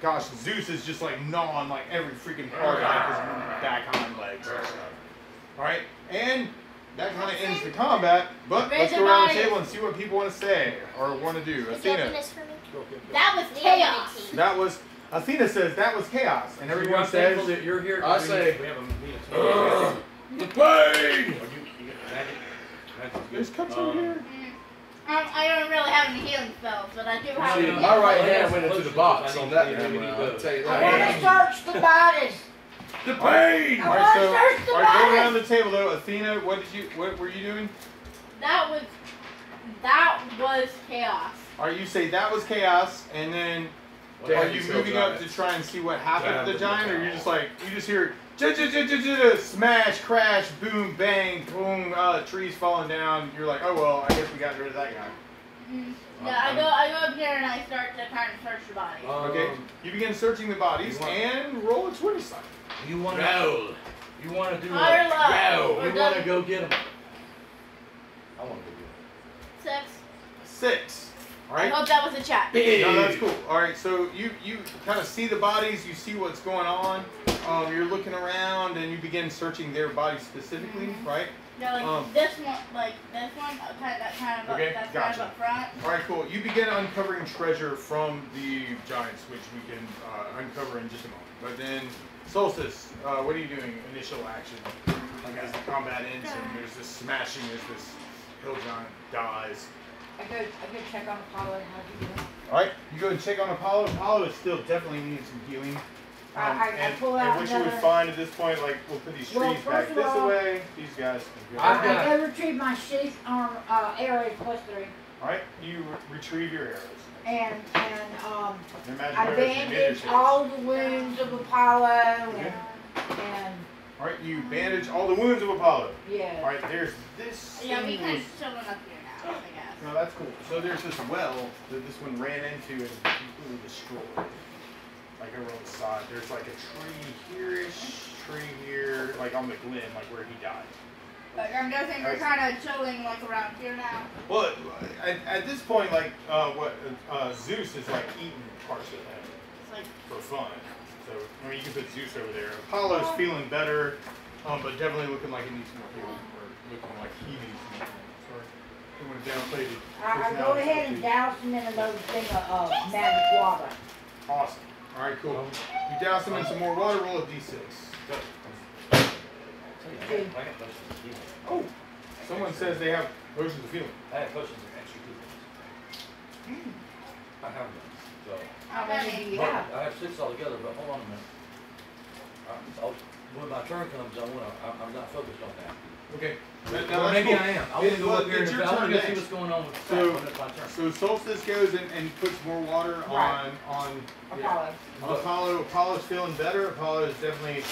gosh, Zeus is just like gnawing like every freaking part of his back hind legs. All right, and that kind of ends the combat. But let's go around the table and see what people want to say or want to do. Could you open Athena, this for me? That was The chaos. opening. that was. Athena says that was chaos, and everyone I'm thankful says that you're here. I We say, we have a meeting. The pain! You got magic? Magic's good. there's cups over here. I don't really have any healing spells, but I do have. See, some- my right hand went into the box on that camera. I'll tell you I want to that. search the bodies. The pain! I All want right, to so search the all right, go around bodies. the table though. Athena, what were you doing? That was chaos. All right, you say that was chaos, and then Damn, are you you moving killed up to giants. try and see what happened to the Damn, giant, or you just like you just hear smash, crash, boom, bang, boom, trees falling down. You're like, oh well, I guess we got rid of that guy. Yeah, I go up here and I start to kind of search the body. Okay, you begin searching the bodies you want- and roll a 20 side. You want to? Roll. You want to do? Higher a- level. You want to go get him? I want to go 6. 6. All I right. hope that was a chat. No, that's cool. All right, so you kind of see the bodies, you see what's going on. You're looking around and you begin searching their bodies specifically, right? No, like this one, that's kind of Okay, up gotcha. front. All right, cool. You begin uncovering treasure from the giants, which we can uncover in just a moment. But then, Solstice, what are you doing? Initial action. Like as the combat ends and there's this smashing as this hill giant dies. I go check on Apollo. How's he doing? All right, you go and check on Apollo. Apollo is still definitely needing some healing. I pull out and what you would another- find at this point, like we'll put these Well, trees first back of this all- away. These guys. I've got- I go retrieve my sheath arm arrows +3, All right, you retrieve your arrows. and Your magic I arrows, you made your bandage shapes. all the wounds of Apollo Okay. and All right, you bandage all the wounds of Apollo. All yeah. right, there's this. Yeah, we thing kind was- of chilling up here now, I guess. No, that's cool. So there's this well that this one ran into and completely destroyed. Like over on the side. There's like a tree here-ish, tree here, like on the glen, like where he died. Like, I'm guessing they're kind of chilling like around here now. Well, at this point, like Zeus is like eating parts of that. It's like, For fun. So, I mean, you can put Zeus over there. Apollo's feeling better, but definitely looking like he needs more healing, or looking like he needs more healing. Sorry. I want to downplay the I go ahead and douse him in another thing of magic water. Awesome. All right, cool. You douse him in some more water, roll a d6. Oh, someone says they have potions of healing. I have potions of extra healing. I have them. So. How many do you But have? I have 6 altogether, but hold on a minute. When my turn comes, I'm not focused on that. Okay. Or maybe I am. I want to go up here and it's your I want turn to go see next. what's going on with the So- when it's my turn. So Solstice goes and puts more water Right. on Apollo. Apollo. Apollo's feeling better. Apollo is definitely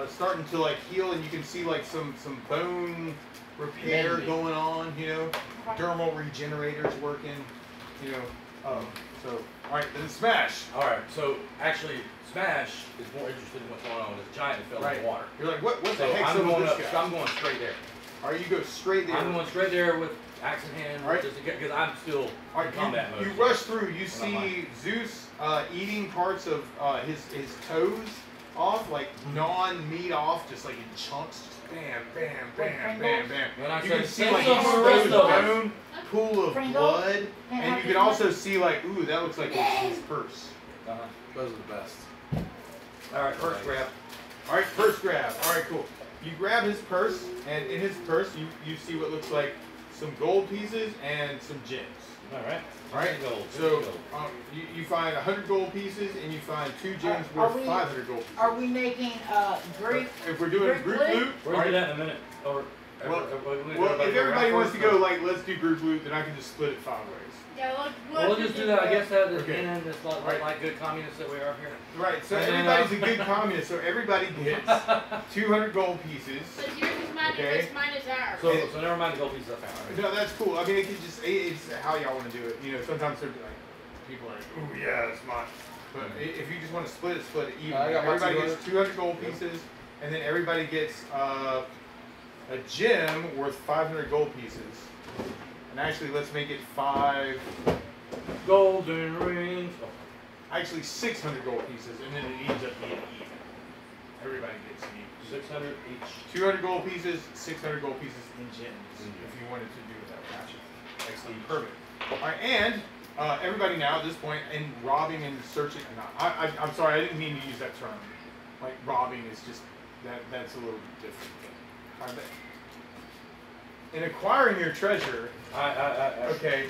starting to like heal, and you can see like some bone repair Mending. going on. You know, dermal regenerators working. You know, so all right, then smash. Alright, so actually, Smash is more interested in what's going on with this giant that fell in the water. You're like, what the So heck's I'm up with going this up, guy? so I'm going straight there. All right, you go straight there. I'm going straight there with axe in hand, All right. just because I'm still All in right, combat mode. you rush through. You Well, not see Zeus eating parts of his toes off, like non-meat off, just like in chunks. Just bam, bam, bam, bam, bam. When I You said can see save like some for the exposed rest of us. bone, pool of Pringles? blood, And and you happy can also see like, ooh, that looks like his purse. Uh-huh. Those are the best. Alright, first grab. All right, first grab. All right, cool. You grab his purse, and in his purse, you see what looks like some gold pieces and some gems. Alright. All right, Gold. so you find 100 gold pieces, and you find 2 gems Are worth we- 500 gold pieces. Are we making Greek? If we're doing Group group loot? loot, We're all going to do right, that in a minute. Or, well, if everybody wants to go like, let's do group loot, then I can just split it 5 ways. yeah, We'll just do that, I guess, at the Okay. end. It's like, Right. like good communists that we are here. Right, so And then, everybody's a good communist, so everybody gets 200 gold pieces. But yours is mine, Okay. yours mine is ours. So never mind the gold pieces I found. No, that's cool. I mean, it could just, it's how y'all want to do it. You know, sometimes they're like, people are like, ooh, yeah, that's mine. But if you just want to split it even. I got my Everybody 200. gets 200 gold pieces, and then everybody gets a gem worth 500 gold pieces. And actually, let's make it 5, Golden rings. actually 600 gold pieces, and then it ends up being even. Everybody gets an even. 600 each. 200 gold pieces, 600 gold pieces in gems, if you wanted to do it that way. Gotcha. Excellent. Perfect. All right, and everybody now at this point, in robbing and searching, I'm sorry, I didn't mean to use that term. Like, robbing is just, that's a little bit different. All right, in acquiring your treasure, okay,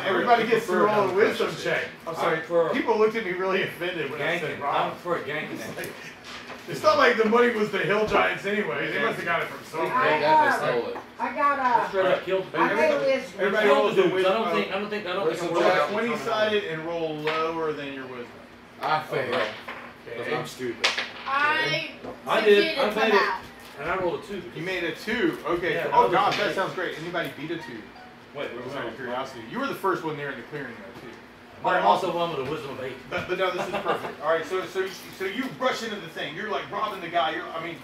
everybody gets to roll a wisdom check. I'm sorry, people looked at me really offended when I said I'm rob. for a ganking. It's not like the money was the Hill Giants anyway. They must have got it from somewhere. They definitely stole it. I got Straight up killed the I made a list. Everybody Killed rolls the a dudes. wisdom. I don't think I'm Wisdom worried check. about 20-sided and roll lower than your wisdom. I failed. Because Okay. I'm stupid. I I did. succeeded I made it. somehow. And I rolled a 2. You made a 2. Okay. Yeah, Oh that gosh, was that great. sounds great. Anybody beat a 2? Wait, Just out of curiosity. You were the first one there in the clearing though too. But I'm also one with a wisdom of 8. But no, this is perfect. All right, so you rush into the thing. You're like robbing the guy.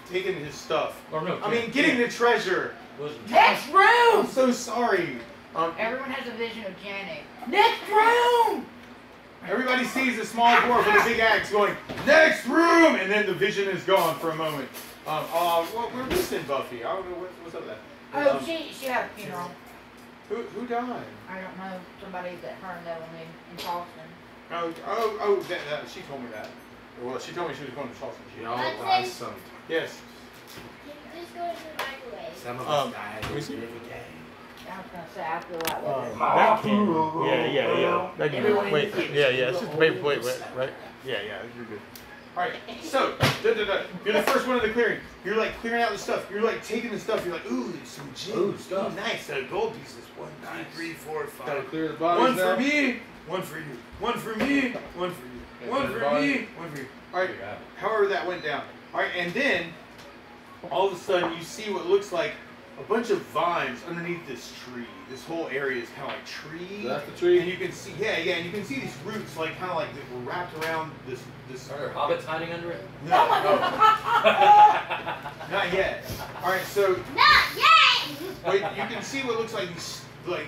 Taking his stuff. Or no. I mean, getting the treasure. Wisdom. Next I'm room! so sorry. Everyone has a vision of Janet. Next room! Everybody sees a small dwarf with a big axe going, next room! And then the vision is gone for a moment. Well, we're missing Buffy. I don't know what's up with that. Oh, she had a funeral. Who died? I don't know. Somebody that her and Evelyn in Charleston. She told me that. Well, she told me she was going to Charleston. Y'all Let's buy say- some. Yes. Just go into the microwave. Some of Um, us died let me see. every day. I was gonna say I feel that way. That can. Yeah. That Everyone wait, indicates yeah. It's just a paper plate, right? Yeah. You're good. All right. So, you're the first one in the clearing. You're like clearing out the stuff. You're like taking the stuff. You're like, ooh, some gems. Ooh, stuff. Ooh, nice. Gold pieces. 1, 2, 3, 4, Gotta 5. clear the bodies One now. for me. One for you. One for me. One for you. One for me. One for you. All right. However that went down. All right, and then all of a sudden you see what looks like a bunch of vines underneath this tree. This whole area is kind of like tree. Is that the tree? And you can see, and you can see these roots like kind of like that were wrapped around this. Are there hobbits hiding under it? No, not yet. All right, so Not yet! Wait, you can see what looks like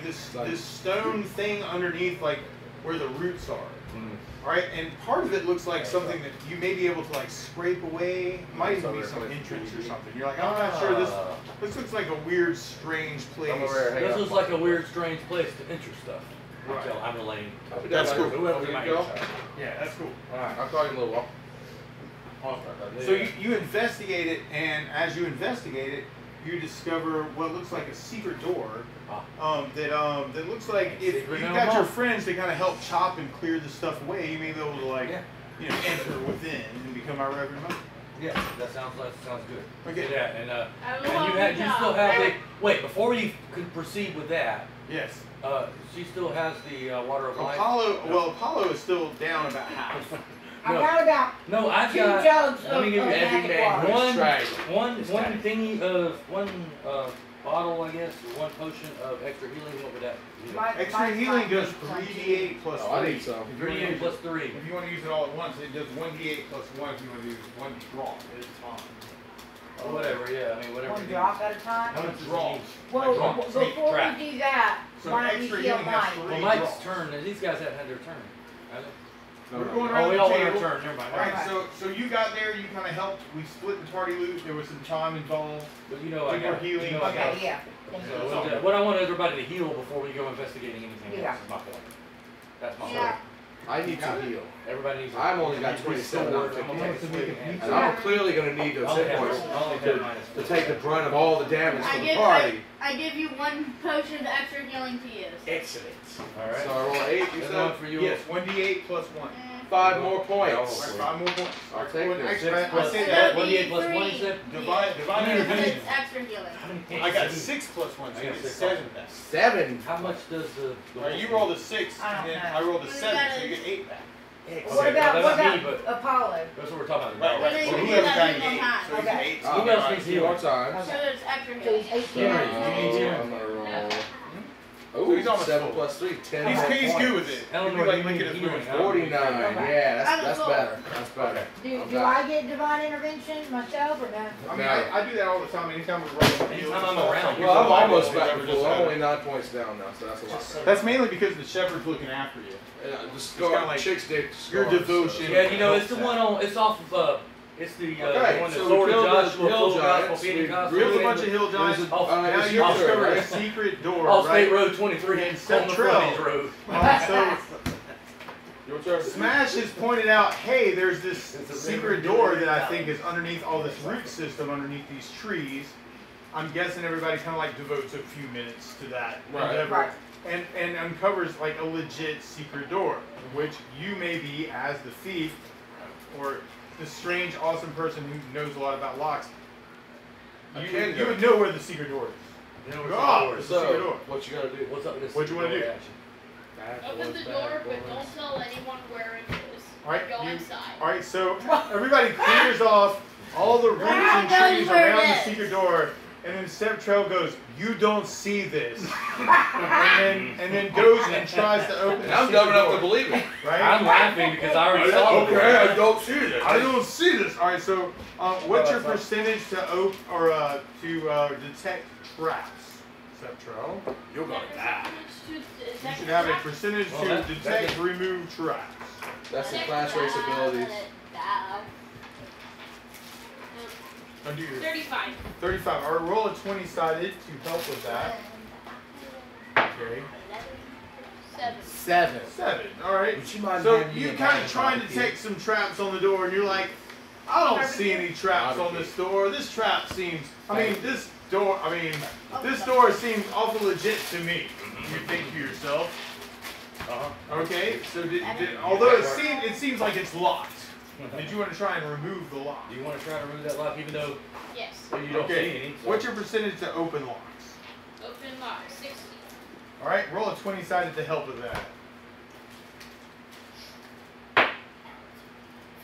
this stone thing underneath, like where the roots are. All right, and part of it looks like something that you may be able to like scrape away. Might even be some entrance or something. You're like, I'm not sure. This looks like a weird, strange place. This looks like a weird, strange place to enter stuff. Right. Until I'm relaying. That's cool. Whoever You might go? Yeah, that's cool. Alright, I'll call you in a little while. So you investigate it, and as you investigate it, you discover what looks like a secret door. That looks like if Secret you've no got your more. friends to kind of help chop and clear the stuff away, you may be able to like enter within and become our revenue member. Yeah, that sounds good. Okay. Yeah, and I and you still have the wait before we could proceed with that. Yes. She still has the water of life. Apollo is still down about half. I got about No, I've 2 got jugs let me give you of every magic man water. one thingy of one bottle, I guess, or one potion of extra healing. What would that be? Extra healing does 3d8 plus 3. Oh, I need some. 3 plus 3. If you want to use it all at once, it does 1d8 plus 1 if you want to use one drop at a time. Or whatever, yeah. I mean, whatever. One it drop at a time. How much does it need? Well, Drop, snake before trap. we do that, So why don't you extra heal healing has mine? 3 Well, Mike's drops. turn. These guys haven't had their turn. Have they? We're going around Oh, we the all want our table. turn. Never mind. All right, so you got there, you kind of helped. We split the party loot. There was some time involved. But you know, I People got are healing. You know, I got Okay, yeah. Thank So you. what I want everybody to heal before we go investigating anything Yeah. else is my point. That's my Yeah. point. I need to heal. Everybody needs. I've only got needs 27 out of restored. 50. I'm gonna take it. And I'm clearly going to need those hit points to take the brunt of all the damage I from the give party. I give you 1 potion of extra healing to use. Excellent. All right. So I roll 8, you And said? one for you. Yes, 1d8 plus 1. 5 more points. All right, 5 more points. I'll take Well, this. actually, 6 I plus say And that. that'd be 1d8 plus 1, you 3. said? Divide Because it. it's extra healing. How many points I got do you need? 6 plus 1, so I got it's 6. 7. 7. How much does the All right, you roll the 6, I don't and then know. I roll the You 7, gotta- so you get 8 back. What Okay, about well, that's me, Apollo? That's what we're talking Right, about. right. Well, So then he you has got got healing 8, time. so he's Okay. 8. Who else needs Two healing? more times. So there's extra So healing. he's 18. Henry, you need healing. I'm going to roll. So he's Ooh, almost 7 full. plus 3, 10 He's more good points. with it. Eleanor, He'd be like you licking need his healing. wounds. 49. Yeah, that's full. better. That's better. Do I get divine intervention myself or no? I mean, I do that all the time. Anytime we're running. Anytime I'm around. Well, I'm almost back Never to just full. I'm had it. only 9 points down now, so that's a lot better. That's mainly because the shepherd's looking after you. Just kinda go like chicks dick. your scars, devotion. so- Yeah, you know, it's the one on. It's off of. It's the Okay, one that so we Sword of killed the Joshua, hill full gospel, giants. feeding We gospel. There's a bunch of hill giants. There's a- Oh, Now it's you your discovered turn, a right? secret door, Off State right? Road 23 And on the Central. frontage road. So Your turn. Smash has pointed out, hey, there's this It's a secret river door doing that I that. think is underneath all this root system, underneath these trees. I'm guessing everybody kind of like devotes a few minutes to that Right. endeavor, Right. and uncovers like a legit secret door, which you may be as the thief or the strange, awesome person who knows a lot about locks. You would know where the secret door is. You know, Ah, what's it's a secret So, door. what you gotta do? What's up with this? What you wanna do? Open the door, but don't tell anyone where it is. Alright, Go you- inside. Alright, so everybody clears off all the roots and Everyone knows trees where it around the is. secret door, and then Step Trail goes, "You don't see this," and then goes and tries to open And the I'm secret dumb enough to door, believe it. right? I'm laughing because I already saw it. Okay, I don't see this. I don't see this. All right, so what's your percentage to open or to detect traps, Step Trail? You're gonna die. You should have a percentage Well, to that detect, is- remove traps. That's the class race abilities. Undo your 35. 35. All right, roll a 20-sided to help with that. Okay. 7. 7. All right. Would you mind So handing me you a kind of bag trying to of take some traps on the door, and you're like, I don't see any traps on this door. This trap seems. This door seems awful legit to me. You think to yourself. Okay. So although it seems like it's locked. Did you want to try and remove the lock? Do you want to try to remove that lock even though Yes. you don't see Okay. any? So. What's your percentage to open locks? Open lock. 60. All right. Roll a 20-sided to help with that.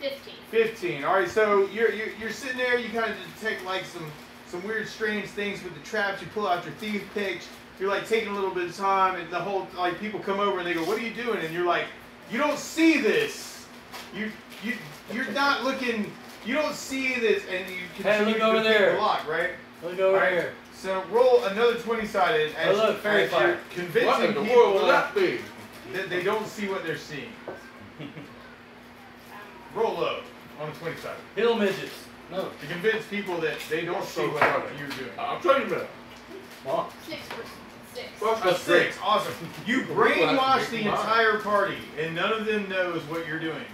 15. 15. All right, so you're sitting there. You kind of detect like some weird, strange things with the traps. You pull out your thief picks. You're like taking a little bit of time, and the whole like people come over and they go, "What are you doing?" And you're like, "You don't see this. You're not looking. You don't see this." And you continue look over to pick there. the lock, right? Look over All right. here. So roll another 20-sided Oh, look, fairy as fire. you're convincing What in the people world would that be? that they don't see what they're seeing. Roll low on a 20-sided. Hill midgets. No. To convince people that they don't see what you're doing. I'm telling you, man. 6 versus 6. Well, A 6, awesome. You brainwash the People have to entire party, and none of them knows what you're doing.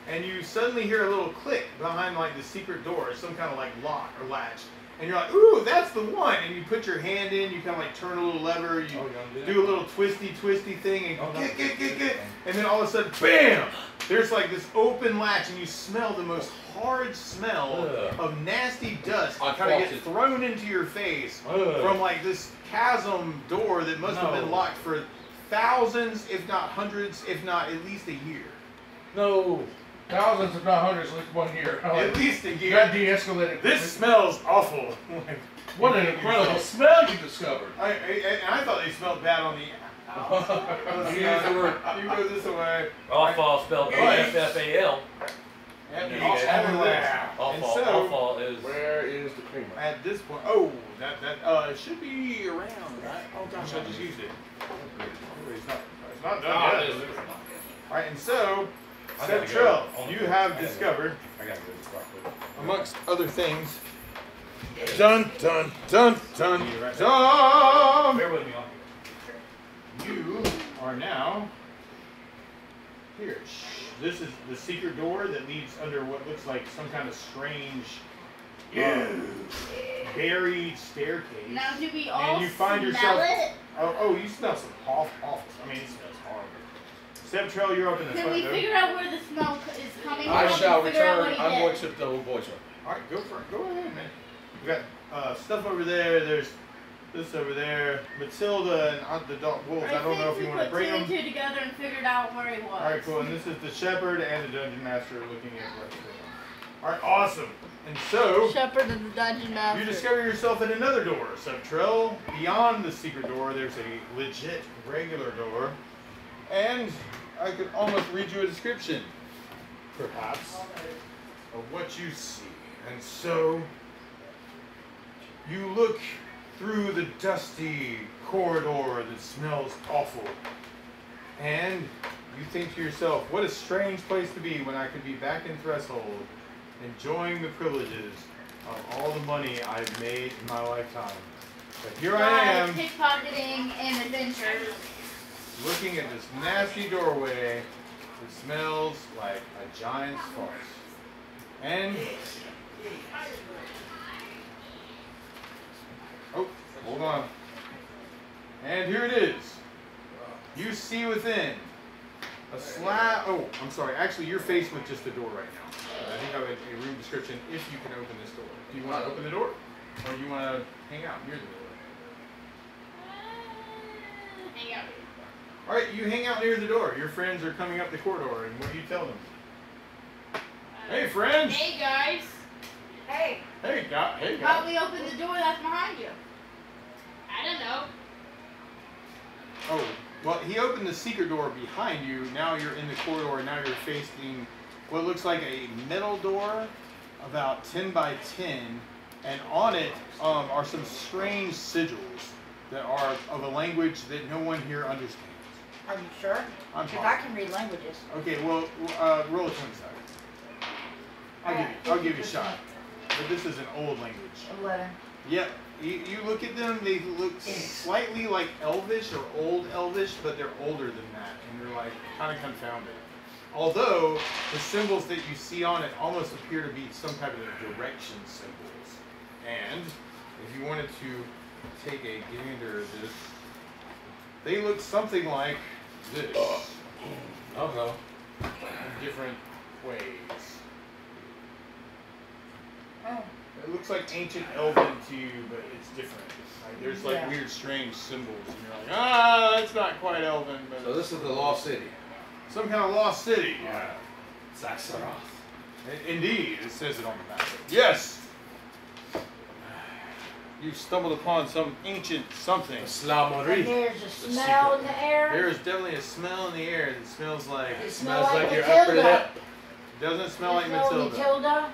And you suddenly hear a little click behind like the secret door, some kind of like lock or latch. And you're like, ooh, that's the one. And you put your hand in, you kind of like turn a little lever, you do a little twisty thing, and go, get. And then all of a sudden, bam! There's like this open latch, and you smell the most horrid smell of nasty dust I kind of fought get it. thrown into your face from like this chasm door that must have been locked for thousands, if not hundreds, if not at least a year. No. Thousands, if not hundreds, at least 1 year. At least a You year. got de-escalated. This smells awful. What an incredible smell you discovered. I thought they smelled bad on the. You use the word You go this way. Awful spelled A-F-F-A-L. And Yeah. everywhere. And Awful. so, Awful is. Where is the creamer? at this point, it should be around, right? Oh gosh, I just used it. It's not done yet. All right, and so, I gotta Seth go. Trell, you have discovered, I gotta go to the spot. amongst other things, Dun, dun, dun, dun, dun. Bear with me on. You are now here. This is the secret door that leads under what looks like some kind of strange, buried staircase. Now, do we all you find smell yourself- it? Oh, you smell some awful. I mean, it smells horrible. Step Trail, you're up in the Can front we door. figure out where the smell is coming from? I shall and figure out return. what he I'm did? going to the old boys' room. All right, go for it. Go ahead, man. We got stuff over there. There's this over there. Matilda and the dog wolves. I don't know if you want to bring I them. think we put 2 and 2 together and figured out where he was. All right, cool. And this is the shepherd and the dungeon master looking at what's going on. All right, awesome. And so Shepherd of the Dungeon Master. you discover yourself at another door, Subtrail. Beyond the secret door, there's a legit regular door, and I could almost read you a description, perhaps, of what you see. And so you look through the dusty corridor that smells awful, and you think to yourself, what a strange place to be when I could be back in Threshold, enjoying the privileges of all the money I've made in my lifetime. But here I am, Pickpocketing and adventures. looking at this nasty doorway that smells like a giant's farce. And oh, hold on. And here it is. You see within a slab. Oh, I'm sorry. Actually, you're faced with just the door right now. I think I have a room description if you can open this door. Do you want to open the door? Or do you want to hang out near the door? Hang out. Alright, you hang out near the door. Your friends are coming up the corridor, and what do you tell them? Hey, friends! Hey guys. Hey, Hey, guy. Hey, How guy. we open the door that's behind you? I don't know. Oh, well, he opened the secret door behind you. Now you're in the corridor, and now you're facing what looks like a metal door, about 10 by 10, and on it are some strange sigils that are of a language that no one here understands. are you sure? I'm Because fine. I can read languages. Okay, well, roll a 20 side. I'll give you a shot. But this is an old language. 11. Yep. You look at them, they look slightly like Elvish or Old Elvish, but they're older than that, and you're like kind of confounded. Although the symbols that you see on it almost appear to be some type of direction symbols. And if you wanted to take a gander at this, they look something like this Uh-oh. in different ways. Oh. It looks like ancient Elven to you, but it's different. Like, there's like Yeah. weird, strange symbols, and you're like, ah, that's not quite Elven, but So this is the Lost City. some kind of lost city. Saxaroth. Indeed, it says it on the map. Yes. You've stumbled upon some ancient something. And Slamory. there's a smell in the air. There is definitely a smell in the air that smells like. It Smells smells like like your upper Matilda. lip. Doesn't smell like It smells Matilda. Matilda.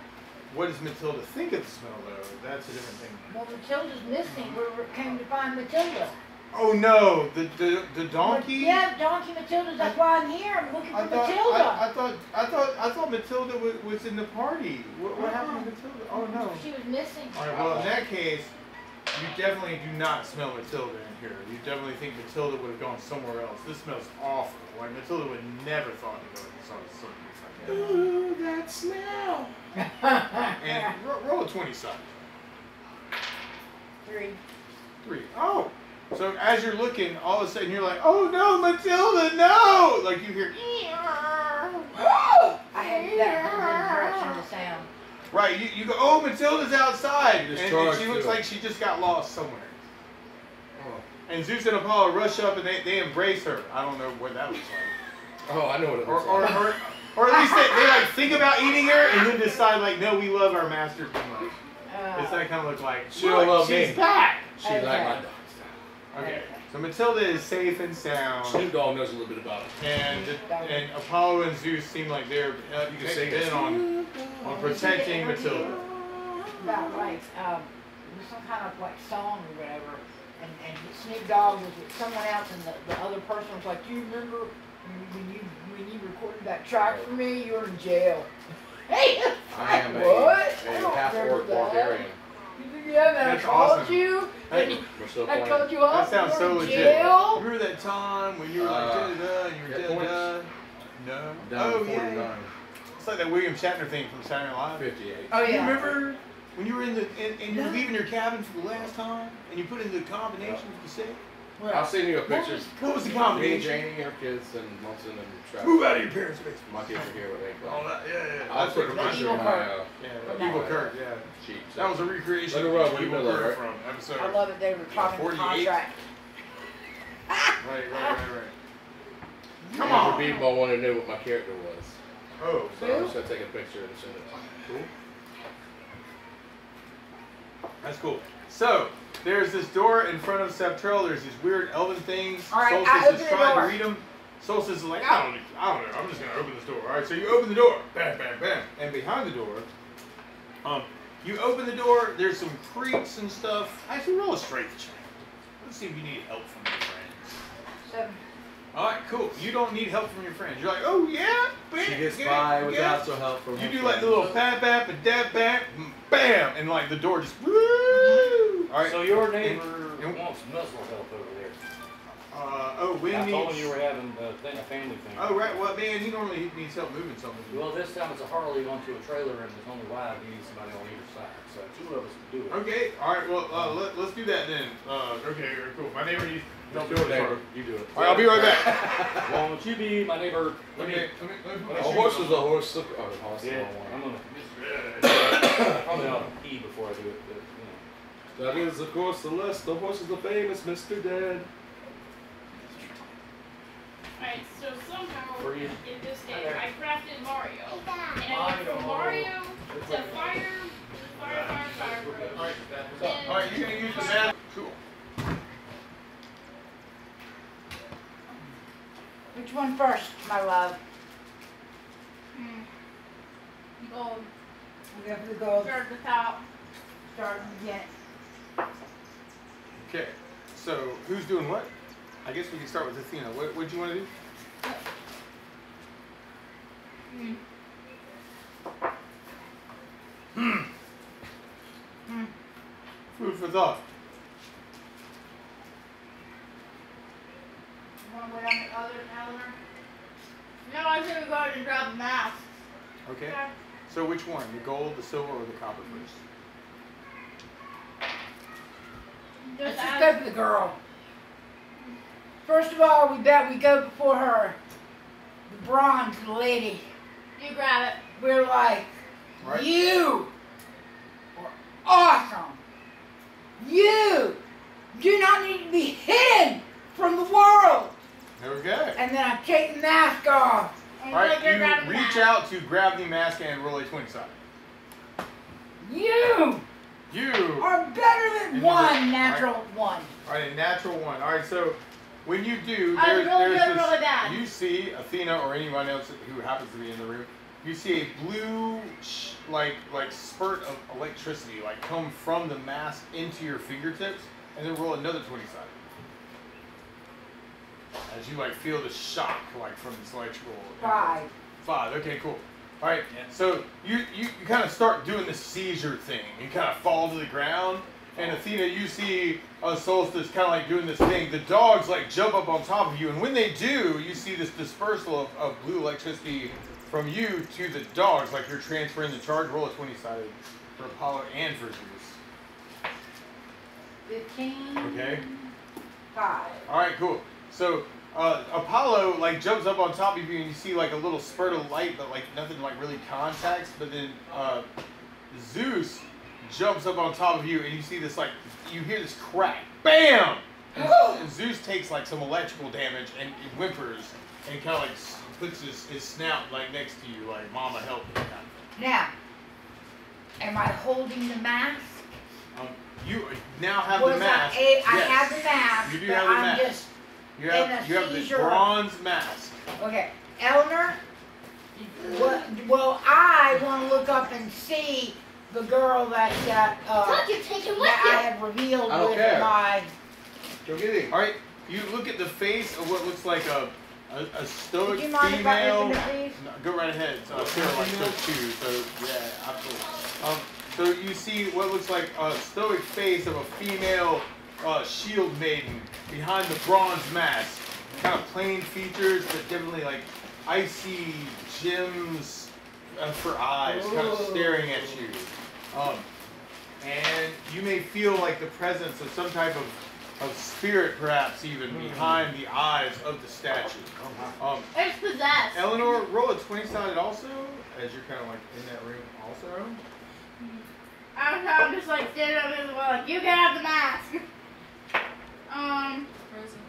what does Matilda think of the smell, though? That's a different thing. Well, Matilda's missing. We came to find Matilda. Oh no, the donkey. Yeah, donkey Matilda. That's why I'm here. I'm looking for Matilda. I thought Matilda was in the party. What happened to Matilda? Oh no. She was missing. All right. Well, in that case, you definitely do not smell Matilda in here. You definitely think Matilda would have gone somewhere else. This smells awful. Like Matilda would never thought to go to something like that. Ooh, that smell. And roll a 20 side. 3. 3. Oh. So as you're looking, all of a sudden you're like, oh no, Matilda, no! Like you hear, I had that direction of sound. right, you go, oh, Matilda's outside. You just And charge she looks to it. like she just got lost somewhere. Oh. And Zeus and Apollo rush up and they embrace her. I don't know what that looks like. Oh, I know what it looks like. Or at least they like think about eating her and then decide like, no, we love our master too much. It's that kind of look like, She don't love she's me. back. She like my dog. Okay, so Matilda is safe and sound. Snoop Dogg knows a little bit about it. And Apollo and Zeus seem like they're You can sing bent it. on protecting Matilda. About like some kind of like song or whatever, and Snoop Dogg was with someone else, and the other person was like, "Do you remember when you recorded that track for me? You were in jail." Hey, I am what? I a don't half-orc remember that. barbarian. Yeah, man, That's I called awesome. you. Hey, We're still I playing. called you up. that sounds you so were in legit. jail. Remember that time when you were like da-da-da and you were hit da-da-da? No. Down Oh to yeah. 49. It's like that William Shatner thing from Saturday Night Live. 58. Oh You yeah. remember when you were in and you were leaving your cabin for the last time and you put in the combination with the set? I'll send you a picture. What was the Me, combination? Janie, our kids, and Munson and Travis. Move out of your parents' basement. My kids are here with me. Oh, that, yeah. I'll That's take what a it reminds picture me of of. my Yeah, Evil Kirk, yeah. cheap. That was a recreation Look at of Rob, Evil we know Kirk that, right? from episode. I love it. They were talking 48? contract. Right. Come For on. people want to know what my character was. Oh, So I'm just going to take a picture and send it. Cool. that's cool. So, there's this door in front of Septrel. There's these weird elven things. All right, I Solstice open is the trying door. to read them. Solstice is like, I don't know. I'm just going to open this door. All right, so you open the door. Bam, bam, bam. And behind the door, you open the door. There's some creaks and stuff. Actually, roll a strength check. Let's see if you need help from your friends. 7. All right, cool. You don't need help from your friends. You're like, oh yeah, bam, She gets yeah, by yeah. without some help from You her do like the friends. little pat pat and dab bam, bam, and like the door just woo. All right. So your neighbor and- wants muscle help over there. When I told him needs? you were having a family thing. Oh right, well man, he normally needs help moving something. Well, this time it's a Harley onto a trailer and there's only wide. You need somebody on either side. So 2 of us can do it. Okay, all right. Well, let's do that then. Okay, cool. My neighbor needs. Don't do it, neighbor. You do it. All right, I'll be right back. Won't you be my neighbor? Let me. Okay, let me put my A shoes horse on. is a horse. Look, oh, the horse is Yeah, the wrong I'm one. gonna. Probably ought to pee before I do it. But, That is, of course, the list. The horse is the famous Mr. Dead. Alright, so somehow For you. in this game I crafted Mario. And I went from Mario to fire. All right, all right. You're gonna use the map. Cool. Which one first, my love? Gold. We have to go Start at the top. start again. Okay. So who's doing what? I guess we can start with Athena. What do you want to do? Food for thought. You want to go down the other elevator? No, I think we go ahead and grab the mask. Okay. So which one? The gold, the silver, or the copper first? Let's Just just add, go for the girl. First of all, we bet we go before her. The bronze lady. you grab it. We're like, Right. you are awesome. You do not need to be hidden from the world. There we go. And then I take the mask off. And All right, like you're grabbing you the reach mask. out to grab the mask and roll a 20 side. You You are better than And one you- natural one. are a natural one. All right, so when you do, I there's really this, good, really bad. you see Athena or anyone else who happens to be in the room. you see a blue like spurt of electricity like come from the mask into your fingertips, and then roll another 20-sided. As you like feel the shock like from this electrical. 5. 5. Okay, cool. All right. So you kind of start doing the seizure thing. You kind of fall to the ground, and Athena, you see Solstice kind of like doing this thing. The dogs like jump up on top of you, and when they do, you see this dispersal of blue electricity from you to the dogs, like you're transferring the charge. Roll a 20-sided for Apollo and for Zeus. 15. Okay. 5. All right, cool. So Apollo like jumps up on top of you, and you see like a little spurt of light, but like nothing like really contacts. But then Zeus jumps up on top of you, and you see this like you hear this crack, bam! And Zeus takes like some electrical damage, and he whimpers and kind of like puts his snout like next to you, like "Mama, help me." Now, am I holding the mask? You now have the mask. I have the mask. You do but have the I'm mask. Just You have the seizure. bronze mask. Okay, Eleanor. Well, I want to look up and see the girl that Look, you're taking with that I you. have revealed I don't with care. my. Go get him. All right, you look at the face of what looks like a stoic Would you mind if I female. open it, please? No, go right ahead. Sarah likes those too, so yeah, absolutely. So you see what looks like a stoic face of a female shield maiden behind the bronze mask. Kind of plain features, but definitely like icy gems for eyes, kind of staring at you. And you may feel like the presence of some type of spirit, perhaps even behind the eyes of the statue. It's possessed. Eleanor, roll a 20-sided also, as you're kind of like in that room also. I'm just like standing up in the wall, like, you can have the mask.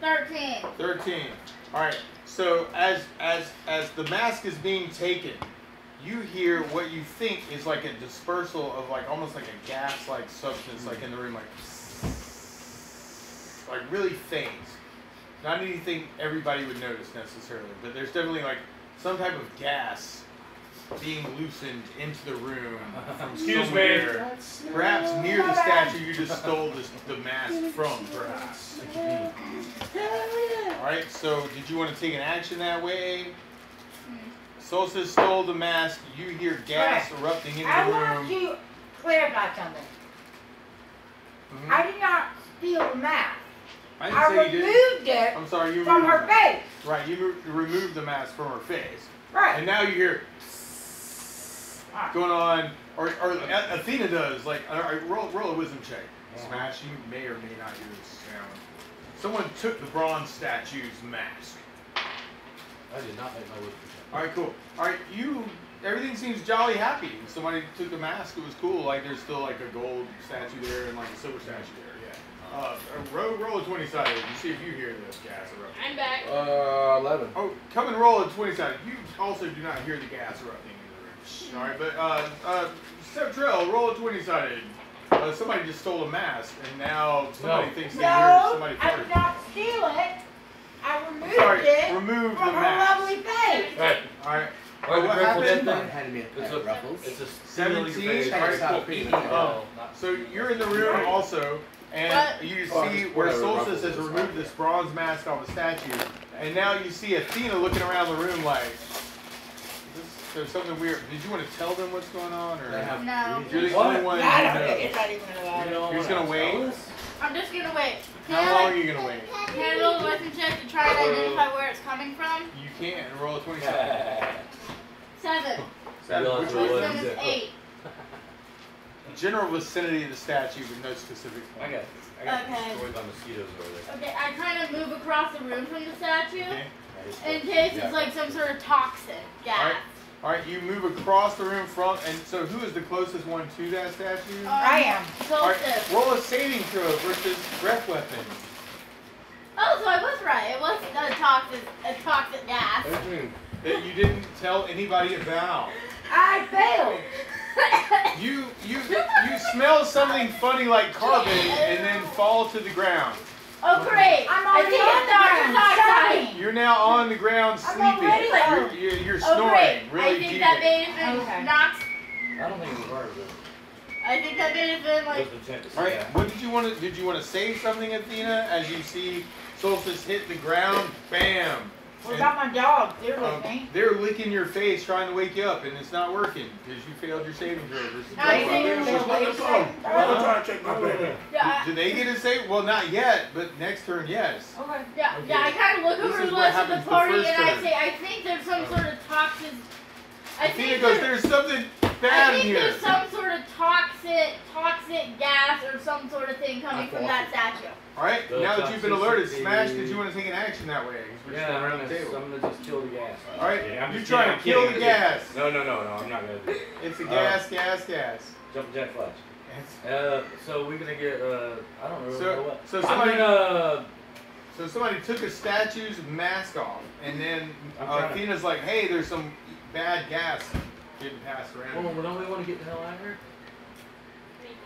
13. 13. All right. So as the mask is being taken, you hear what you think is like a dispersal of like almost like a gas-like substance, like in the room, like really faint. Not anything everybody would notice necessarily, but there's definitely like some type of gas being loosened into the room from somewhere. Perhaps near the statue you just stole the mask from, perhaps. Alright, so did you want to take an action that way? Solstice stole the mask. You hear gas erupting into I the want room. to clarify something. Mhm. I did not steal the mask. I I didn't say you did. removed it I'm sorry, you from removed her the mask. face. Right, you removed the mask from her face. Right. And now you hear going on, or Athena does, like, roll a wisdom check. Smash, you may or may not hear this sound. Someone took the bronze statue's mask. I did not make my wisdom check. Alright, cool. Alright, everything seems jolly happy. Somebody took the mask, it was cool. Like, there's still like a gold statue there and like a silver statue there, yeah. Roll a 20-sided and see if you hear this gas erupting. I'm back. 11. Oh, come and roll a 20-sided. You also do not hear the gas erupting in the room. Alright, but, Sebtrell, roll a 20-sided. Somebody just stole a mask, and now somebody thinks they hear No, somebody I farting. did not steal it. I removed Sorry, it remove from the her mask. lovely face. Right. Alright, Or the what Grateful happened? Dead thing? Handed me a It's pair a of ruffles. It's a 17. Alright, cool. So you're in the room also, and What? you see Oh, where whatever, Solstice ruffles has is removed fine. this bronze mask off the statue, and now you see Athena looking around the room like, there's something weird. Did you want to tell them what's going on, or They have- No. you're the What? only one I don't who think knows? it's not even about it. You're just gonna wait? I'm just gonna wait. How long are you gonna wait? Can I roll a wisdom check to try and identify where it's coming from? You can't roll a 27. 7. realize Which what it was Wisdom is 8. general vicinity of the statue, but no specific I point. got Okay. destroyed by mosquitoes over there. Okay, I kind of move across the room from the statue Okay. in case it's like some sort of toxic gas. Alright. Alright, you move across the room from, and so who is the closest one to that statue? I am. Alright, Solstice. roll a saving throw versus breath weapon. Oh, so I was right. It was a toxic gas. That you didn't tell anybody about. I failed. You smell something funny like carbon and then fall to the ground. Oh great! I'm I already think on it's the ground, Dr. Darkseid. shouting. You're now on the ground I'm sleeping. already You're Oh snoring great! really I think deeply. that may have been Okay. knocked. I don't think it was part of it. I think that may have been like. Was the tent to see All right. that. What did you want to? Did you want to say something, Athena, as you see Solstice hit the ground? Bam. What And, about my dog? They're with um, me. they're licking your face, trying to wake you up, and it's not working because you failed your saving throw. Versus I Dog. think They're it's with me. Let's go. I'm trying to check my baby. Yeah, Did they get a save? Well, not yet, but next turn, yes. Okay. yeah, Okay. yeah. I kind of look This over is the what rest of happens the the party first and I turn. say, I think there's some sort of toxic. Athena goes, there's something I bad think here. there's some sort of toxic gas or some sort of thing coming from that statue. All right, The now that you've been alerted, toxicity. Smash, did you want to take an action that way? 'Cause we're just Yeah, going I'm around the table. gonna just kill the gas. All right, Yeah, I'm you just try kidding, to I'm kill kidding, the I'm kidding. gas. No, I'm not gonna do it. It's a gas. Jumping jack flash. It's- So we're gonna get I don't really know what. So I'm somebody, gonna so somebody took a statue's mask off, and then I'm trying to- Athena's like, "Hey, there's some bad gas getting passed around." well, don't we want to get the hell out of here?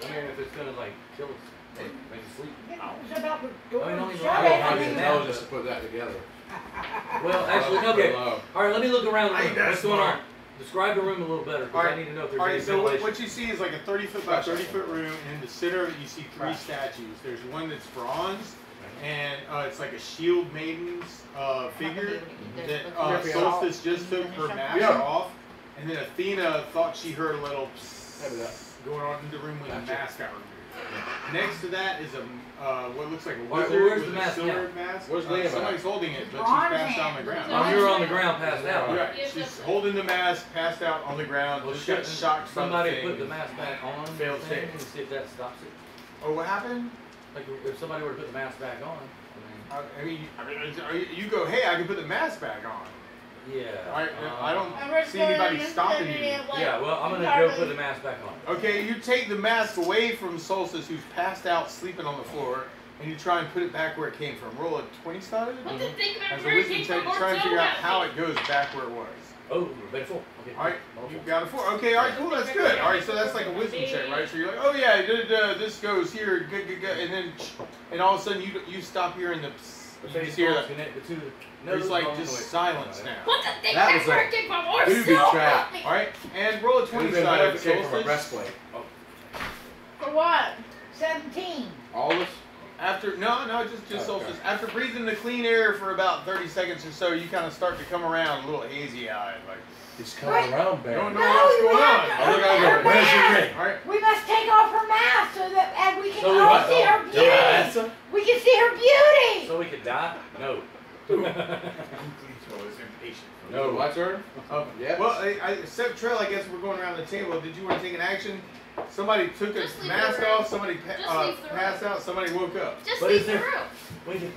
I mean, if it's gonna like kill us, make us sleep. It's about the door. I mean, only Shut I I it. don't I have mean, the now- intelligence to put that together. Well, actually, okay. Hello. All right, let me look around the I room. think that's What's going smart. on? Describe the room a little better, because All right, I need to know if there's All right, any so ventilation. what you see is like a 30-foot by 30-foot room, and in the center of it you see three statues. There's one that's bronze, and it's like a shield maiden's figure that Solstice just took her mask Yeah. off, and then Athena thought she heard a little Maybe that. going on in the room when the Gotcha. mask got removed. Next to that is a what looks like a All right, wizard where's with the a mask silver mask. Where's Liam at? Somebody's holding it, but she's Bronze passed out on the hand. ground. Oh, you're on the ground, passed out. Right, she's holding the mask, passed out on the ground, Well, just got shouldn't shocked by the somebody thing. put the mask back on Failed the thing save. and see if that stops it. Oh, what happened? Like if somebody were to put the mask back on, You go, hey, I can put the mask back on. yeah. I don't And we're see anybody going stopping into you. it, like, Yeah, well, I'm gonna go entirely- put the mask back on. Okay, you take the mask away from Solstice, who's passed out, sleeping on the floor, and you try and put it back where it came from. Roll a 20-sided What the thing about as a wisdom check to try and figure out how it goes back where it was. Oh, better full. Okay. All right, Roll you full. got a 4. Okay, all right, cool, that's good. All right, so that's like a wisdom check, right? So you're like, oh yeah, this goes here, good, and all of a sudden you stop hearing the. The You face just hear palms that. connect the two. There's nose like bones. just Wait. silence now. Put the thing That back was where a it came from, or booby so trap. help me. All right, and roll a It would have been 20-sided better if it came from a Solstice. breastplate. For what? 17. All of us? After just Oh, okay. Solstice. After breathing the clean air for about 30 seconds or so, you kind of start to come around a little hazy-eyed, like He's coming around, you don't Barry. know No, what's you going on. have to- Oh, look out there. Where's your ring? All right, We must take off her mask so that and we can So we all what? see her beauty. Yeah. We can see her beauty. So we could die? No. is impatient. No, my turn? Yeah. Well, except Trail, I guess we're going around the table. Did you want to take an action? Somebody took a Just leave mask the room. off. Somebody Just leave the passed room. out. Somebody woke up. Just But leave is the there- room. We can.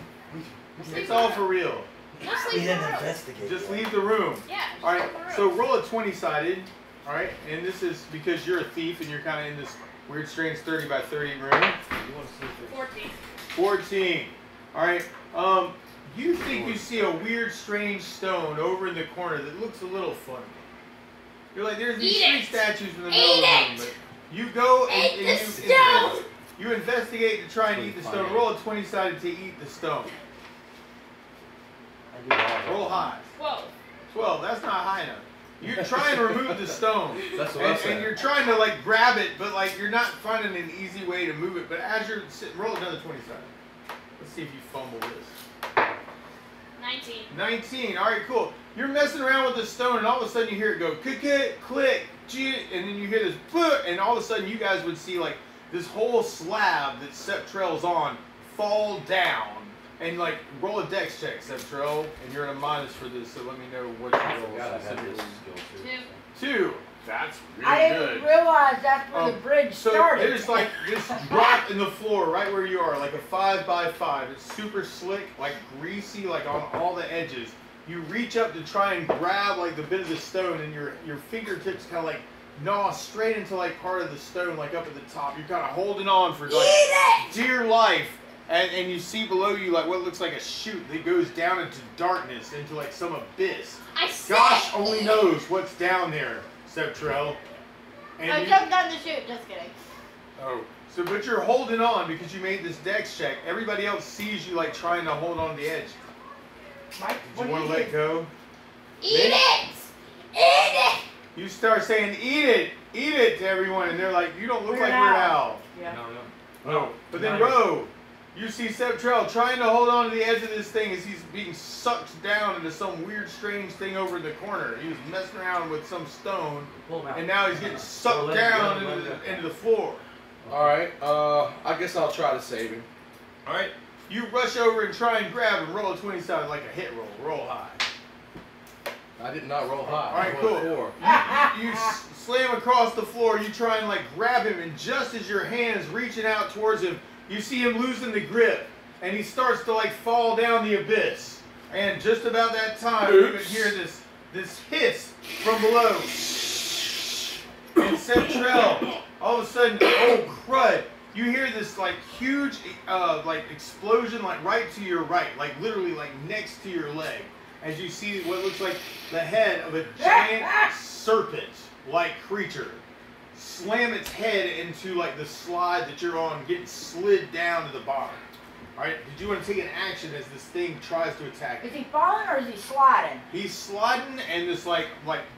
Just leave It's the all room. for real. Just leave the room. investigate. Just leave the room. Yeah. Just All right. leave the room. So roll a 20-sided. All right, and this is because you're a thief and you're kind of in this weird, strange 30 by 30 room. You want to see if 14. 14. All right. You think you see a weird, strange stone over in the corner that looks a little funny. You're like, there's these Eat three it. statues in the middle Eat of the room. it. But you go and, Eat the and stone. you investigate to try and eat the stone. Roll a 20-sided to eat the stone. I do that. Roll high. 12. 12. That's not high enough. You try and remove the stone. That's what I And said. you're trying to like grab it, but like you're not finding an easy way to move it. But as you're sitting, roll another 20-sided. Let's see if you fumble this. 19. 19. All right, cool. You're messing around with the stone, and all of a sudden you hear it go click, click, and then you hear this, and all of a sudden you guys would see like this whole slab that Septrell's on fall down. And like roll a dex check, Septrell, and you're in a minus for this, so let me know what you roll God, I had this specifically. skill too. 2. That's really I good. didn't realize that's where the bridge So started. there's like this drop in the floor right where you are, like a 5 by 5. It's super slick, like greasy, like on all the edges. You reach up to try and grab like the bit of the stone, and your fingertips kind of like gnaw straight into like part of the stone, like up at the top. You're kind of holding on for like dear life, and you see below you like what looks like a chute that goes down into darkness, into like some abyss. I said. Gosh only knows what's down there, Septrell. And I you- jumped down the chute. Just kidding. Oh, So, but you're holding on because you made this dex check. Everybody else sees you like trying to hold on to the edge. Mike, Did you want to let go? Eat it! Eat it! You start saying, eat it to everyone, and they're like, you don't look like Weird Al. Yeah. No. But then Ro, you see Septrell trying to hold on to the edge of this thing as he's being sucked down into some weird, strange thing over in the corner. He was messing around with some stone, and now he's getting sucked down into the floor. Alright, I guess I'll try to save him. Alright, you rush over and try and grab him. Roll a 20 sided like a hit roll. Roll high. I did not roll high. Alright, cool. 4. You slam across the floor. You try and like grab him, and just as your hand's reaching out towards him, you see him losing the grip, and he starts to like fall down the abyss. And just about that time, you can hear this hiss from below. And Septrell, all of a sudden, oh crud! You hear this like huge like explosion like right to your right, like literally like next to your leg, as you see what looks like the head of a giant serpent-like creature slam its head into like the slide that you're on, getting slid down to the bottom. Alright, did you want to take an action as this thing tries to attack you? Is he falling or is he sliding? He's sliding, and this like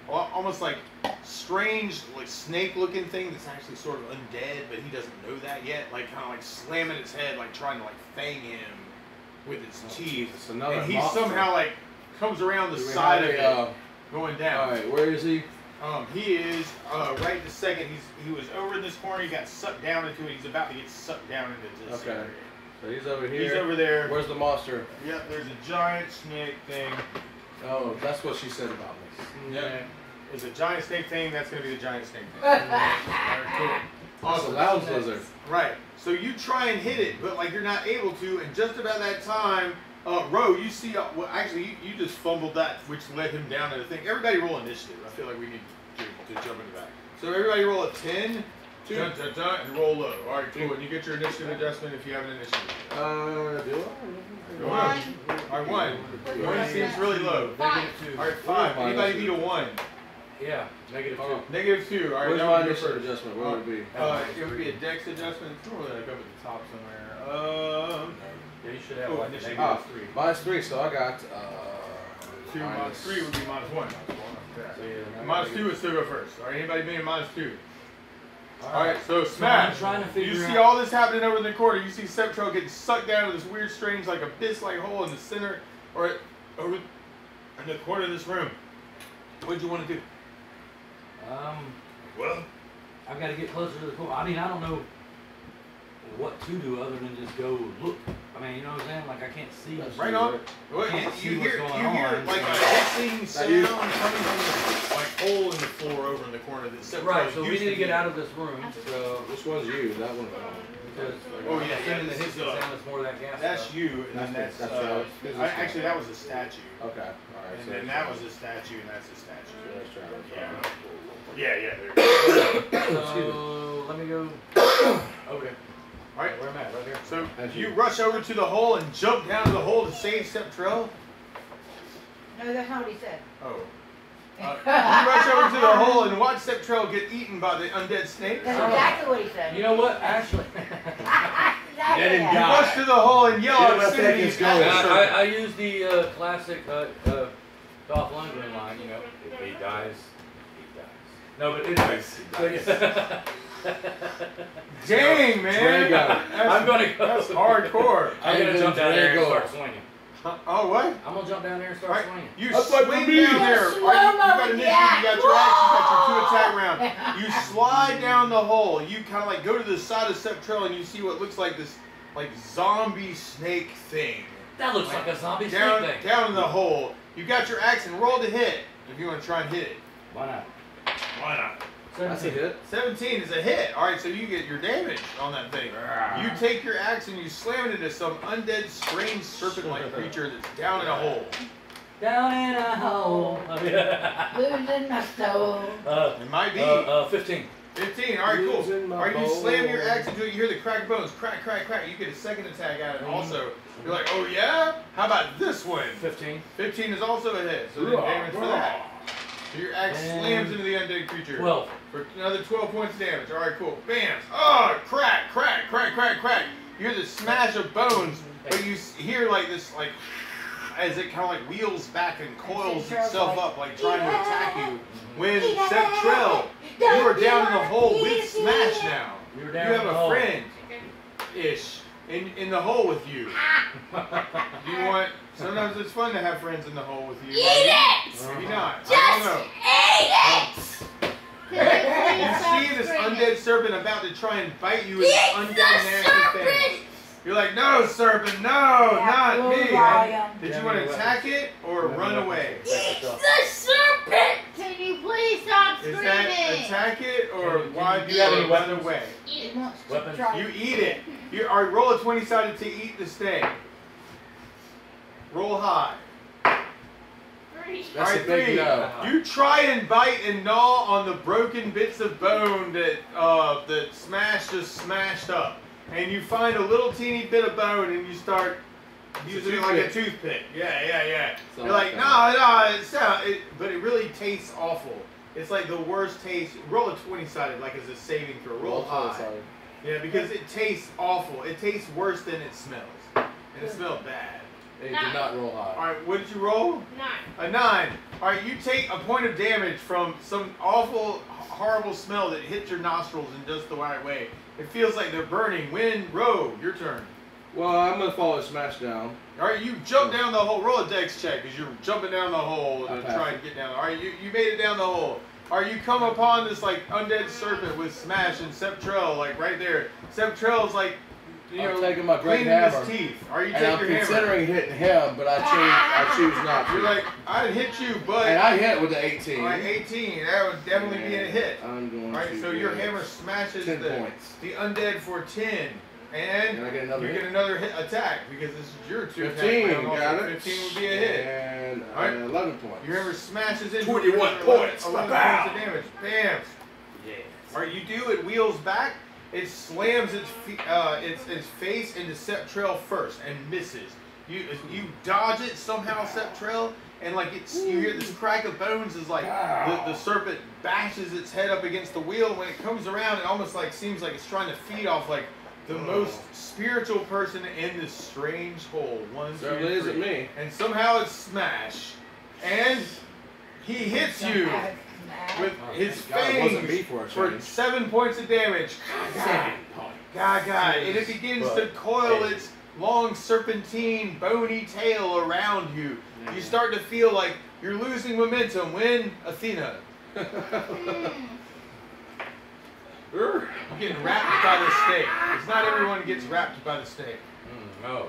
almost like strange like snake looking thing that's actually sort of undead, but he doesn't know that yet, like kind of like slamming its head, like trying to like fang him with its teeth. It's another And he monster. somehow like comes around the side of it, going down. Alright, where is he? He is right this second. He was over in this corner. He got sucked down into it. He's about to get sucked down into this area. So he's over here. He's over there. Where's the monster? Yep, there's a giant snake thing. Oh, that's what she said about me. Yeah. There's a giant snake thing. That's going to be the giant snake thing. Alright, cool. Awesome. Lounge lizard. Right. So you try and hit it, but like you're not able to. And just about that time, Ro, you see, well, actually, you just fumbled that, which led him down to the thing. Everybody roll initiative. I feel like we need to jump into that. So everybody roll a 10. Dun, dun, dun, and roll low. All right, cool. And you get your initiative adjustment if you have an initiative. Do I? One. All right, 1. 1 seems really low. Five. All right, 5. Anybody beat a 1? Yeah, negative 2. -2. All right, Where's that my would be your initiative first. adjustment? Where would it be? It would be a dex adjustment. It's probably like up at the top somewhere. Yeah, you should have Oh, like initiative. negative 3. -3, so I got 2 minus 3 would be -1. So, yeah, -2 would still go first. All right, anybody being -2? All All right, so Smash. I'm trying to figure You see out- all this happening over in the corner. You see Septrell getting sucked down to this weird, strange, like abyss-like hole in the center, or over in the corner of this room. What did you want to do? Well, I've got to get closer to the core. I mean, I don't know what to do other than just go look. I mean, you know what I'm saying? Like, I can't see. right on. Well, Can't see you what's hear going on, like so- a hissing sound coming from the like hole in the floor over in the corner that Septrell Right, so we used need to get be. out of this room. So, which one's you? That one. because Oh, yeah, sending the this hissing is, sound is more of that gas That's stuff. you, and then That's that's actually that was a statue. Okay. All right. And then that was a statue, and that's a statue. Let's try it. Yeah. Yeah, there you go. So, let me go over there. All right. Where am I at? Right here. So That's you you. rush over to the hole and jump down to the hole to save Septrell. No, that's not what he said. Oh. You rush over to the hole and watch Septrell get eaten by the undead snake. That's exactly what he said. You know what? Actually, Exactly Let him that. You die. rush to the hole and yell Yeah, out let's take his goal. I use the classic Dolph Lundgren line. You know, if he dies, he dies. No, but anyways. Dang, man. I'm gonna go. That's hardcore. I'm gonna Ivan jump down there and Drago. start swinging. Oh, what? I'm gonna jump down there and start Right. swinging. You That's like swing me. down there. Slow-mo Right, you got with initiative, the you got axe. your axe, you got your 2 attack round. You slide down the hole. You kind of like go to the side of Septrell and you see what looks like this like zombie snake thing. That looks like a zombie Down, snake thing. down in the hole. You got your axe and roll to hit if you want to try and hit it. Why not? Why not? That's a hit. 17 is a hit. All right, so you get your damage on that thing. You take your axe and you slam it into some undead, strange serpent-like creature that's down in a hole. Down in a hole. Losing my soul. It might be 15. 15. All right, cool. Losing my All right, you slam your bowl. axe into it. You hear the crack bones, crack, crack, crack. You get a second attack out of it. Also, you're like, oh yeah? How about this one? 15. 15 is also a hit. So then damage for that. So your axe slams into the undead creature. 12. For another 12 points of damage. Alright, cool. Bam! Oh, crack, crack, crack, crack, crack. You hear the smash of bones, but you hear like this, like, as it kind of like wheels back and coils itself up, like trying to attack you. When Septrell, you are down in the hole with Smash now. You're You down have in the a hole. friend-ish in the hole with you. Do you want? Sometimes it's fun to have friends in the hole with you. Eat it! Maybe not. Just I don't know. eat it! You see this undead serpent about to try and bite you with its undead nasty thing. You're like, no, serpent, no, not me. Did you want to attack it or run away? Eat the serpent! Can you please stop Is screaming? that attack it or why do you have you any run weapons? away? Eat It it. wants to Weapons? try. You eat it. You are roll a 20-sided to eat the steak. Roll high. 3. That's Alright, a big 3. no. You try and bite and gnaw on the broken bits of bone that that Smash just smashed up. And you find a little teeny bit of bone and you start using it like a toothpick. Yeah. So You're like, no, but it really tastes awful. It's like the worst taste. Roll a 20-sided like as a saving throw. Roll high. Yeah, because it tastes awful. It tastes worse than it smells. And it smells bad. It did not roll high. Alright, what did you roll? 9. A 9. Alright, you take a point of damage from some awful, horrible smell that hits your nostrils in just the right way. It feels like they're burning. Row, your turn. Well, I'm gonna follow Smash down. Alright, you jump down the hole. Roll a dex check because you're jumping down the hole to I passed try and get down. Alright, you made it down the hole. Alright, you come upon this like undead serpent with Smash and Septrell like right there. Septrell's like, you I'm know, taking my great cleaning his hammer. teeth. Are you And I'm taking your hammer? considering hitting him, but I choose not to. You're like, I'd hit you, but And I hit with the 18. Alright, 18. That would definitely be a hit. I'm going Alright, to so your get hammer smashes 10 the points. undead for 10. And And I get another you hit. get another hit attack because this is your 2 attack 15, round also. got it. 15 would be a hit. And Alright. 11 points. Your hammer smashes into 21 it, points. 11 Ba-bow. points of damage. Bam. Yes. Alright, you do, it wheels back. It slams its face into Septrell first and misses. You dodge it somehow, Septrell, and like you hear this crack of bones as like the serpent bashes its head up against the wheel. When it comes around, it almost like seems like it's trying to feed off like the most spiritual person in this strange hole. 1, 2, Certainly 3. isn't me. And somehow it's Smash, and he hits you with his God, it wasn't me fangs for a for change. 7 points of damage. 7 points. Gaga, and it begins to coil its long serpentine, bony tail around you. You start to feel like you're losing momentum when Athena. You're getting wrapped by the stake. It's not everyone gets wrapped by the stake. No.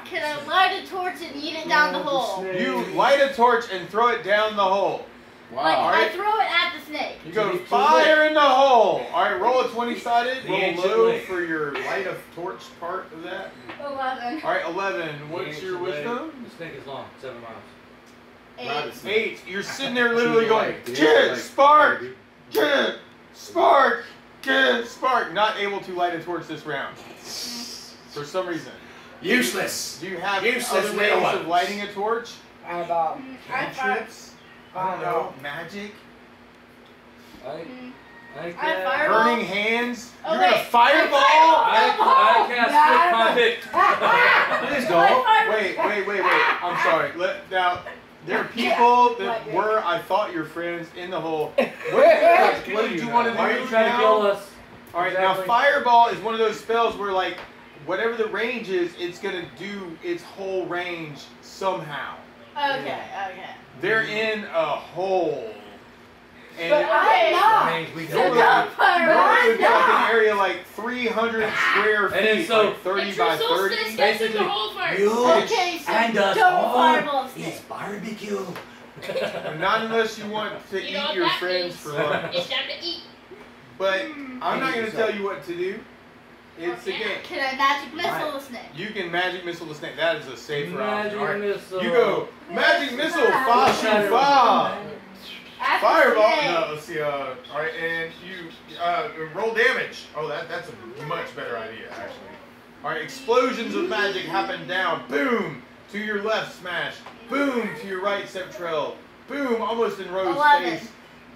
Can I light a torch and eat it down the hole? You light a torch and throw it down the hole. Like, Wow. I throw it at the snake. You go To the fire in the hole. All right, roll a 20-sided. The Roll ancient low lake. for your light of torch part of that. 11. All right, 11. What's your wisdom? The snake is long, 7 miles. 8. 8. You're sitting there literally going, Like, get like, spark, get spark, get spark. Not able to light a torch this round for some reason. Useless. Do you have Useless other little ways of ones. lighting a torch? I have I fired. Cantrips? I don't know. Magic? I Fireball. Burning hands? Oh, You're gonna wait. fireball? I cast Split My Pick. Please don't. Wait. I'm sorry. Now, there are people that were, I thought, your friends in the hole. What did you want to do Why are you trying to kill now? us? All right, now Exactly. fireball is one of those spells where, like, whatever the range is, it's gonna do its whole range somehow. Okay. They're in a hole. And But I'm not. That means we So don't. don't fire. normally it would be like an area like 300 square feet, And then so- like 30 Make by sure Solstice 30. gets in Basically, the hole first. Okay, so and us don't all fireball stick. barbecue. But not unless you want to You know eat what your that friends means. for lunch. It's time to eat. But I'm not going to tell you what to do. It's a Okay. game. Can I magic missile the snake? You can magic missile the snake. That is a safer option. Magic All right. missile. You go magic missile, fa shu fa. After Fireball. snake. No, let's see. All right, and you roll damage. Oh, that's a much better idea, actually. All right, explosions of magic happen down. Boom to your left, Smash. Boom to your right, Septrell. boom, almost in Rose's 11. face.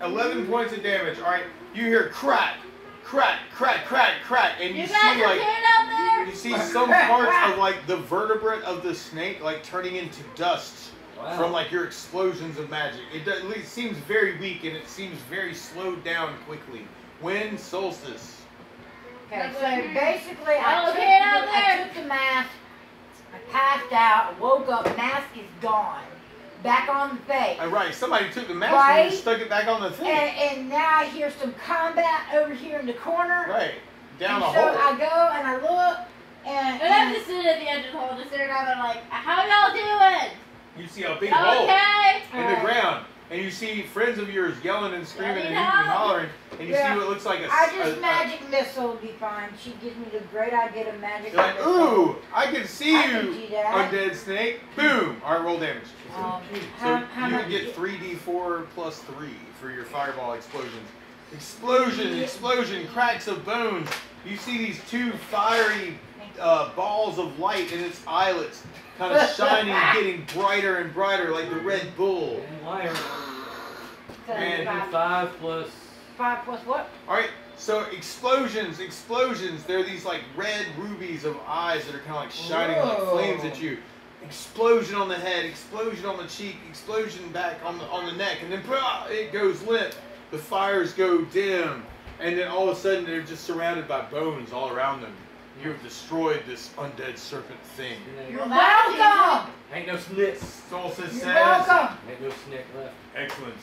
11 points of damage. All right, you hear crack, crack, crack, crack, crack, and you You see guys like okay down there? you see some parts of like the vertebrate of the snake like turning into dust from like your explosions of magic. It seems very weak and it seems very slowed down quickly. Wind solstice. Okay, so basically Okay down I there. took the mask, I passed out, I woke up, mask is gone. Back on the face. Right, somebody took the mask Right. and stuck it back on the thing. And now I hear some combat over here in the corner. Right, down and the so hole. I go and I look and, And I'm just sitting at the edge of the hole, just staring down there like, how y'all doing? You see a big hole Okay. in the ground, and you see friends of yours yelling and screaming and Let me hooting and know. hollering, and you Yeah. see what looks like a. I just a- magic missile will be fine. She gives me the great idea to magic You're like, missile. ooh, I can see I can you, do that. undead snake. Boom. All right, roll damage. How So you much would get 3d4 plus 3 for your fireball explosions. Explosion, cracks of bones. You see these two fiery balls of light in its eyelets, kind of shining, getting brighter and brighter, like the Red Bull. Liar. And five, 5 plus. 5 plus what? All right, so explosions. They're these like red rubies of eyes that are kind of like shining like Whoa. flames at you. Explosion on the head, explosion on the cheek, explosion back on the neck, and then it goes limp. The fires go dim, and then all of a sudden they're just surrounded by bones all around them. You have destroyed this undead serpent thing. You're welcome. Ain't no snitch. Solstice You're says, welcome. Ain't no snake left. excellent.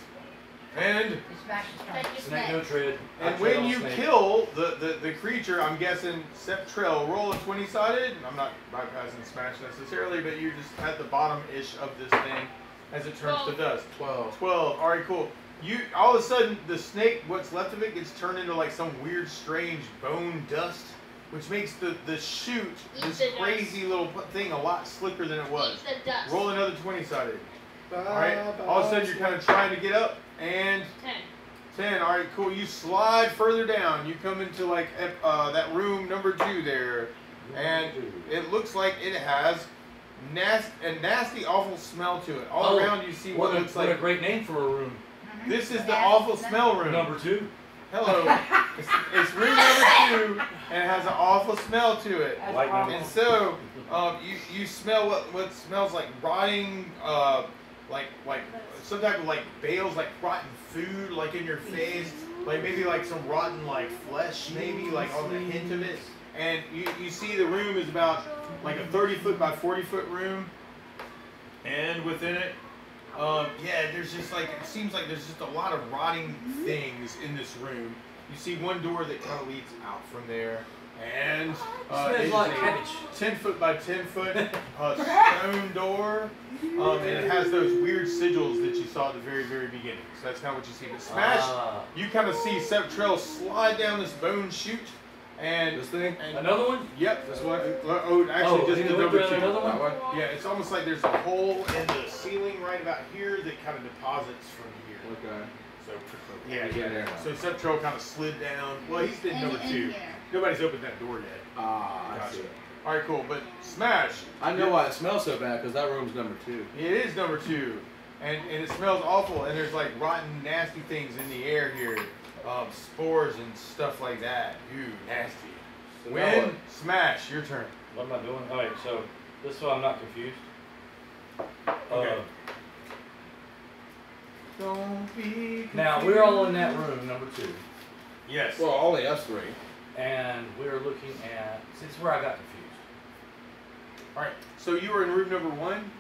And This match is fine. Take your Snake no snake. tread. I And tread when on you snake. kill the creature, I'm guessing Septrell, roll a 20-sided. I'm not bypassing Smash necessarily, but you're just at the bottom-ish of this thing as it turns to 12. dust. 12. 12. All right, cool. You all of a sudden the snake, what's left of it, gets turned into like some weird, strange bone dust, which makes the chute, Eat this the dust. crazy little thing, a lot slicker than it was. Eat the dust. Roll another 20-sided. All right. All of a sudden you're kind of trying to get up and. 10. 10. All right, cool. You slide further down. You come into like that room number 2 there, and it looks like it has a nasty, awful smell to it. All around you see what looks what a like. great name for a room. This is the awful smell room. Number 2. Hello. It's room number 2, and it has an awful smell to it. That's Like awful. And so you smell what smells like rotting, like some type of like bales, like rotten food, like in your face, like maybe like some rotten like flesh, maybe like on the hint of it. And you see the room is about like a 30-foot by 40-foot room, and within it, yeah, there's just like it seems like there's just a lot of rotting things in this room. You see one door that kind of leads out from there, and Smells it's like a cabbage. 10-foot by 10-foot stone door, and it has those weird sigils that you saw at the very, very beginning. So that's kind of what you see. But Smash, you kind of see Septrell slide down this bone chute, and This thing? Another one? Yep, this one. Oh, actually, Oh, just he the went number down 2. another one? That one? Yeah, it's almost like there's a hole in the ceiling right about here that kind of deposits from here. Okay. So yeah, Get there now. So Septrell kind of slid down. Well, he's in number 2. here. Nobody's opened that door yet. Ah, I Gotcha. see. All right, cool. But Smash, I know why it smells so bad, because that room's number 2. it is number 2, and it smells awful. And there's like rotten, nasty things in the air here, spores and stuff like that. Ew, nasty. So now Win, what? Smash, your turn. What am I doing? Alright, so this is why I'm not confused. Okay. Don't be Now we're all in that room, number 2, Yes. Well, only us 3. and we're looking at. See, this is where I got confused. All right. So you were in room number 1.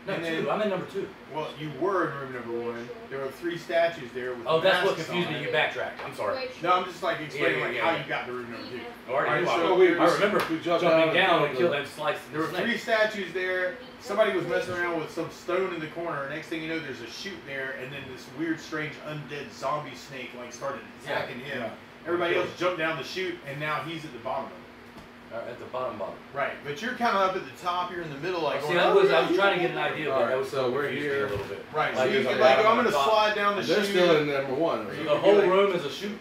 No, And 2. then- I'm in number 2. Well, you were in room number 1. There were 3 statues there with Oh, that's what masks confused on me. it. You backtracked. I'm sorry. No, I'm just like explaining Yeah, like yeah, how yeah. you got to room number 2. I already Alright, knew so I remember we jumped jumping down and and killed and sliced There the were snake. 3 statues there. Somebody was messing around with some stone in the corner. Next thing you know, there's a chute there, and then this weird, strange, undead zombie snake like started attacking him. Yeah. Everybody else jumped down the chute, and now he's at the bottom of it. At the bottom. Right, but you're kind of up at the top. You're in the middle, like. See, going, I was trying to get an idea, but Alright, that was so we're confused me here. a little bit. Right, so Like, you there's can a like, bottom I'm and gonna a top. slide down the They're chute. still in number 1. You The can whole be like- room is a chute.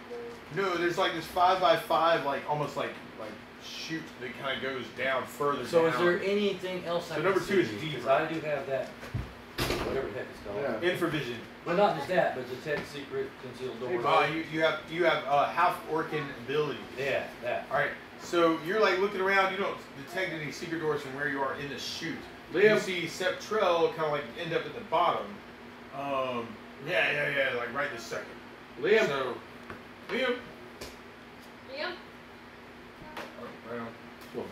No, there's like this 5x5, like almost like chute that kind of goes down further So down. is there anything else I So can number 2 is see? deeper. Because I do have that. whatever the heck it's called. Yeah. Infravision. Well, not just that, but detect secret, concealed doors. You have half Orcan ability. Yeah, that. All right. So you're like looking around. You don't detect any secret doors from where you are in the chute. Liam. You see Septrell kind of like end up at the bottom. Yeah. Like right this second. Liam. So, Liam. Liam? Oh, right on. No,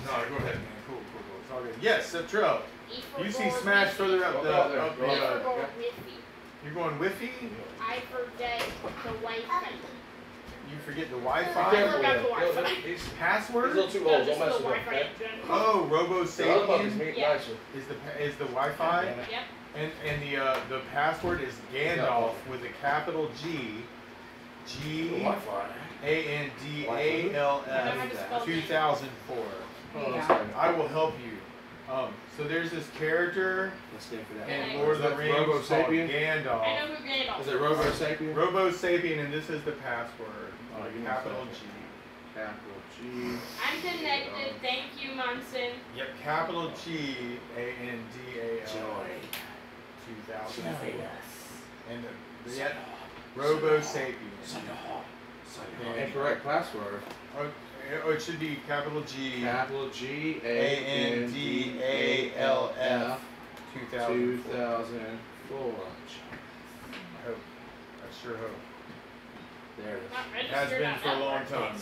go ahead, man. Cool. It's all good. Yes, Septrell. E for You see gold, Smash Whiffy. further up the. Go there. Up Go E the for gold, Whiffy. you're going Wi-Fi? I forget the Wi-Fi. You forget the I Wi-Fi? forgot the Wi-Fi. He's a Password? little too No, old. just Don't mess the with him. Wi-Fi Okay? in general. Oh, Robo The other puppies Sapien meet Yeah. nicer. is the Wi-Fi, Damn it. Yep. and the password is Gandalf with a capital G, Wi-Fi. Gandalf 2004. Oh, that's fine. I will help you. So there's this character Let's go for that. in Lord of the Is that Rings Robo called Sapien? I Gandalf. know who Gandalf Is it Robo Sapien? Robo Sapien, and this is the password. Oh, give me a Capital second. G. Capital G. I'm connected. Thank you, Munson. Yep, capital G Andal. Joy. 2004. And the Robo Sapien. Incorrect password. Oh, it should be capital G Capital G Andalf 2004. 2004. I hope. I sure hope. There it is. Not Has registered been on for a long network. time.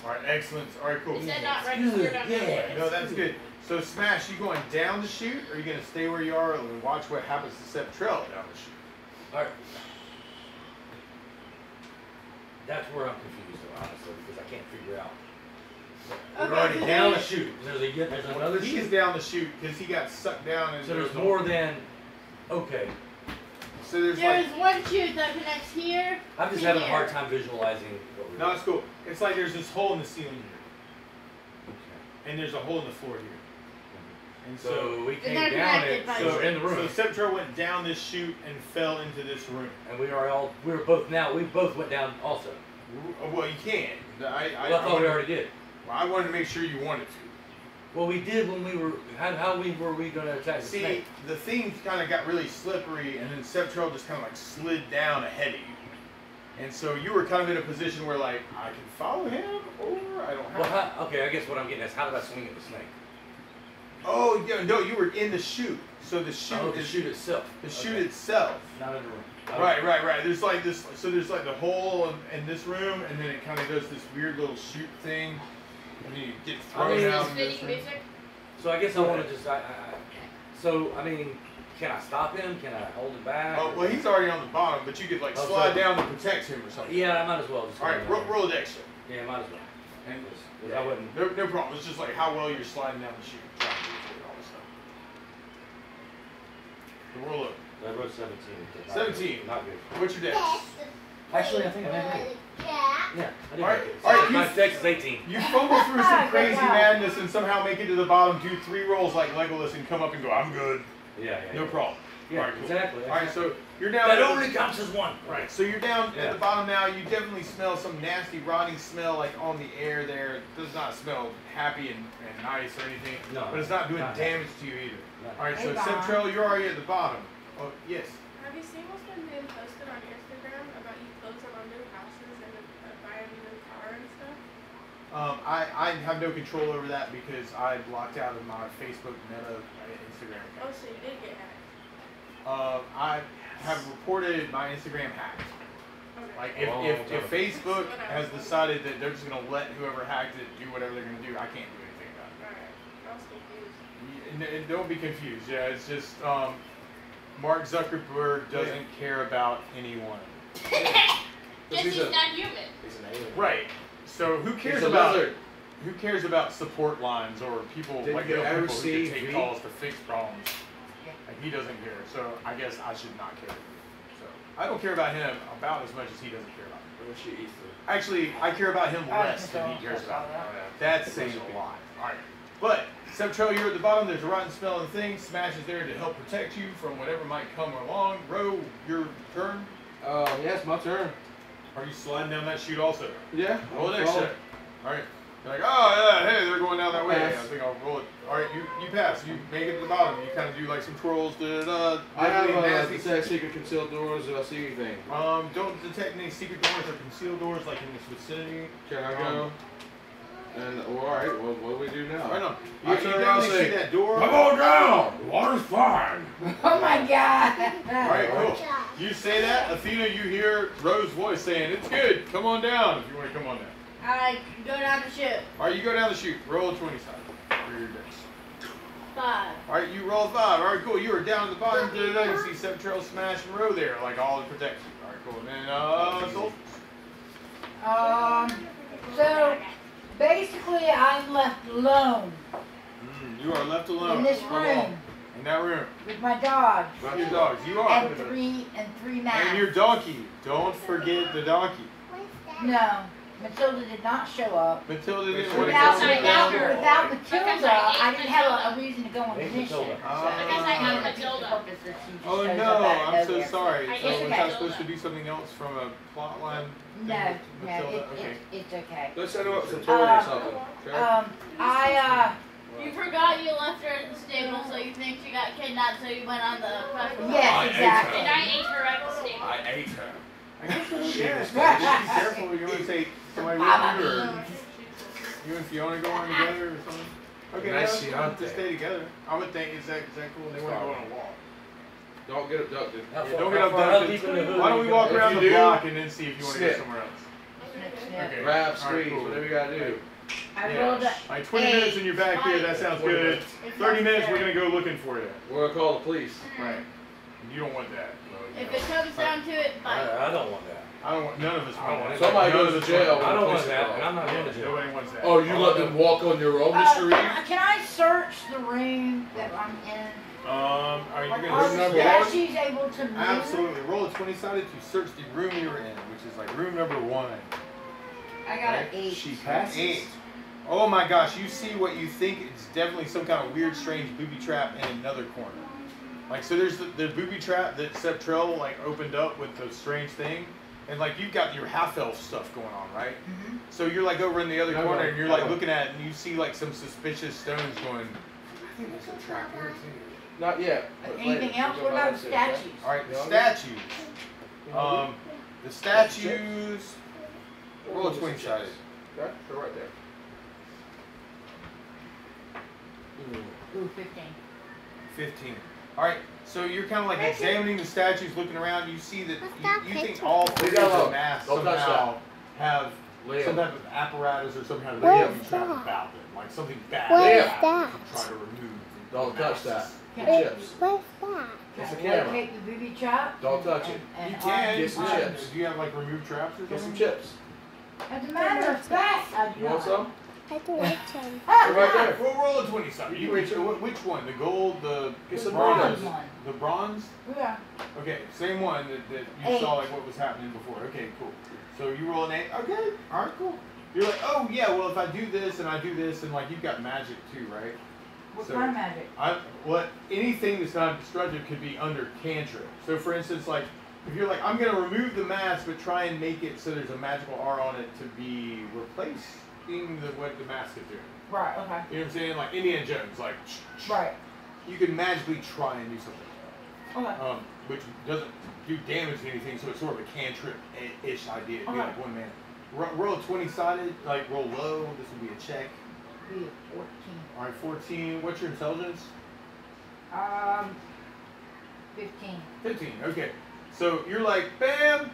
Alright, excellent. Alright, cool. It said not registered on network. No, that's good. So Smash, you going down the chute, or are you gonna stay where you are and watch what happens to Septrell down the chute? Alright. That's where I'm confused, though, honestly, because I can't figure out. We're Okay, already so Down then- the chute. There's another He's chute. down the chute because he got sucked down and So there's no- more than. Okay. So there's There's like one chute that connects here. I'm just to having a here. hard time visualizing what we're no, it's cool. It's like there's this hole in the ceiling here, Okay. and there's a hole in the floor here. And So we And came they're down connected it, by so we're in the room. So Septrell went down this chute and fell into this room. And we both went down also. Well, you can. Well, I thought we already did. Well, I wanted to make sure you wanted to. Well, we did when we were. How were we going to attack the See, snake? the thing kind of got really slippery, and then Septrell just kind of like slid down ahead of you. And so you were kind of in a position where like, I can follow him, or I don't have Well, to. okay, I guess what I'm getting is how did I swing at the snake? Oh, yeah, no, you were in the chute. So the chute Oh, the is chute itself. the chute Okay. itself. Not in the room. Right. There's like this, so there's like the hole in this room, and then it kind of does this weird little chute thing, and then you get thrown I mean, out Is in this this fitting room. music? So I guess I want to just. So I mean, can I stop him? Can I hold him back? Oh, well, he's already on the bottom, but you could like Oh, slide so- down to protect him or something. Yeah, I might as well. Just All right, go down. roll a dex check. Yeah, might as well. And I wouldn't. no problem. It's just like how well you're sliding down the chute, trying to avoid all this stuff. So roll up. I wrote 17. Not 17. Good. Not good. What's your dex? Actually, I think I made it. Yeah, I did All right, make it. all right, My you- dex is 18. You fumble through some crazy madness and somehow make it to the bottom, do 3 rolls like Legolas, and come up and go, I'm good. Yeah. No problem. Yeah, All right, cool. exactly. All right, so you're down. That at the- only counts as one. Right, so you're down Yeah. at the bottom now. You definitely smell some nasty, rotting smell like on the air there. It does not smell happy and nice or anything, No, but it's not doing not damage to you either. Not All right, so Hey, Bob. Septrell, you're already at the bottom. Oh, yes. Have you seen what's been being posted on Instagram about you closing on new houses and buying a new car and stuff? I have no control over that because I blocked out of my Facebook, Meta, Instagram Oh, account. so you did get hacked. I have reported my Instagram hacked. Okay. Like Oh, if okay. Facebook has decided that they're just gonna let whoever hacked it do whatever they're gonna do, I can't do anything about it. Alright. I was confused. And don't be confused. Yeah, it's just Mark Zuckerberg doesn't care about anyone. Guess he's he's a- not human. He's an alien. Right. So who cares He's a about lizard. who cares about support lines or people Did like you real ever people who see can take V? calls to fix problems? And he doesn't care. So I guess I should not care. So I don't care about him about as much as he doesn't care about me. What she eats Actually, I care about him less than he cares about me. That's saying a lot. Alright. But, Septrell, you're at the bottom. There's a rotten smelling thing. Smash is there to help protect you from whatever might come along. Ro, your turn. Yes, my turn. Are you sliding down that chute also? Yeah. Roll an I'll follow. check. Alright. You're like, oh yeah, hey, they're going down that way. I Pass. think I'll roll it. All right, you pass. You make it to the bottom. You kind of do like some twirls. Da-da-da. I have Nasty. detect secret concealed doors. Do I see anything? Don't detect any secret doors or concealed doors like in this vicinity. Can I go? And well, all right. Well, what do we do now? I know. I You turn around and definitely see say, that door. Come on down. The water's fine. Oh my God. All right, cool. You say that, Athena. You hear Rose's voice saying, "It's good. Come on down if you want to come on down." I go down the ship. All right, you go down the chute. Roll a 20 side for your dice. 5. All right, you roll 5. All right, cool. You are down at the bottom. Da-da-da. You see Septrail, Smash, and Row there, like all the protection. All right, cool. And then Soul. So basically, I'm left alone You are left alone. in this How long? room In that room. with my dog About your dogs. You are. and three mats. And your donkey. Don't forget the donkey. No, Matilda did not show up. Matilda didn't Without, Upside down. without Matilda, I didn't have a reason to go on the Ain't mission. Matilda. I guess I got Matilda. Oh shows no, up out of I'm so nowhere. sorry. I So guess was okay. I supposed to do something else from a plot line? No, thing with no, Matilda? Okay. it's okay. Let's set up some toy or something. Okay? You forgot you left her at the stable, so you think she got kidnapped, so you went on the quest. Yes, exactly. And I ate her at the stable. I ate her. I guess you should be careful. You want to take somebody with you, or you and Fiona going together, or something? Okay, Nice no, Fiance. just stay together. I would think is that cool? They want to go on a walk. Don't get abducted. How Yeah, far- don't get how far- how abducted. deep in the hood Why don't you we can walk go? around If the you do, block and then see if you want to go snip. somewhere else? Okay. Grab, All right, squeeze, cool. whatever you gotta do. I Yeah. rolled a Like 20 minutes in your back here, that sounds good. 30 minutes, we're going to go looking for you. We're gonna call the police. Right. You don't want that. If it comes down to it, bite. I don't want that. I don't want, none of us I don't want want that. Somebody None goes of to us jail. want I don't want Police that, are and I'm not going to that. jail. Nobody wants that. Oh, you let them walk on your own the street? Can I search the room that I'm in? Are you Like, going are to the number one? statues able to move? Absolutely. Roll a 20-sided to search the room you're in, which is like room number 1. I got an 8. She passes. 8. Oh my gosh, you see what you think is definitely some kind of weird, strange booby trap in another corner. Like, so there's the booby trap that Septrail, like, opened up with the strange thing. And, like, you've got your half-elf stuff going on, right? Mhm. So you're, like, over in the other No, corner, no, and you're, no. like, looking at it, and you see, like, some suspicious stones going, I think there's a trap here, too. Not yet. but Anything later. else? We'll What go about back the and see, okay? statues? All right, the Yeah. statues. Yeah. The statues. Roll a 20-sided. Okay, they're right there. Ooh, 15. 15. All right, so you're kind of like examining the statues, looking around. You see that you think all three Leave that of the alone. masks Don't touch somehow have Liam. some type of apparatus or some kind of Where's booby trap that? about them, like something bad. Where's that that? you Try to remove. the Don't touch that. masks. Get Can chips. Where's that? It's a I camera. locate the booby trap? Don't touch it. And You can. Get some arm- chips. Do you have like remove traps or Get some something? chips. As a matter of fact, I do You want not. some? I do like some. They're right there. We'll roll a 20-something. You which one? The gold, the Get some bronze, burritos. one. the bronze. Yeah. Okay, same one that you 8. saw like what was happening before. Okay, cool. So you roll an 8. Okay, all right, cool. You're like, oh yeah, well if I do this and I do this and like you've got magic too, right? What So- kind of magic? Anything that's not destructive could be under cantrip. So for instance, like if you're like, I'm gonna remove the mask but try and make it so there's a magical R on it to be replacing what the mask is doing. Right, okay. You know what I'm saying? Like Indiana Jones, like Right. you can magically try and do something. Okay. Which doesn't do damage to anything, so it's sort of a cantrip-ish idea. It'd be Okay. like one man. Roll a 20-sided, like roll low. This would be a check. Be a 14. All right, 14. What's your intelligence? 15. 15. Okay. So you're like, bam,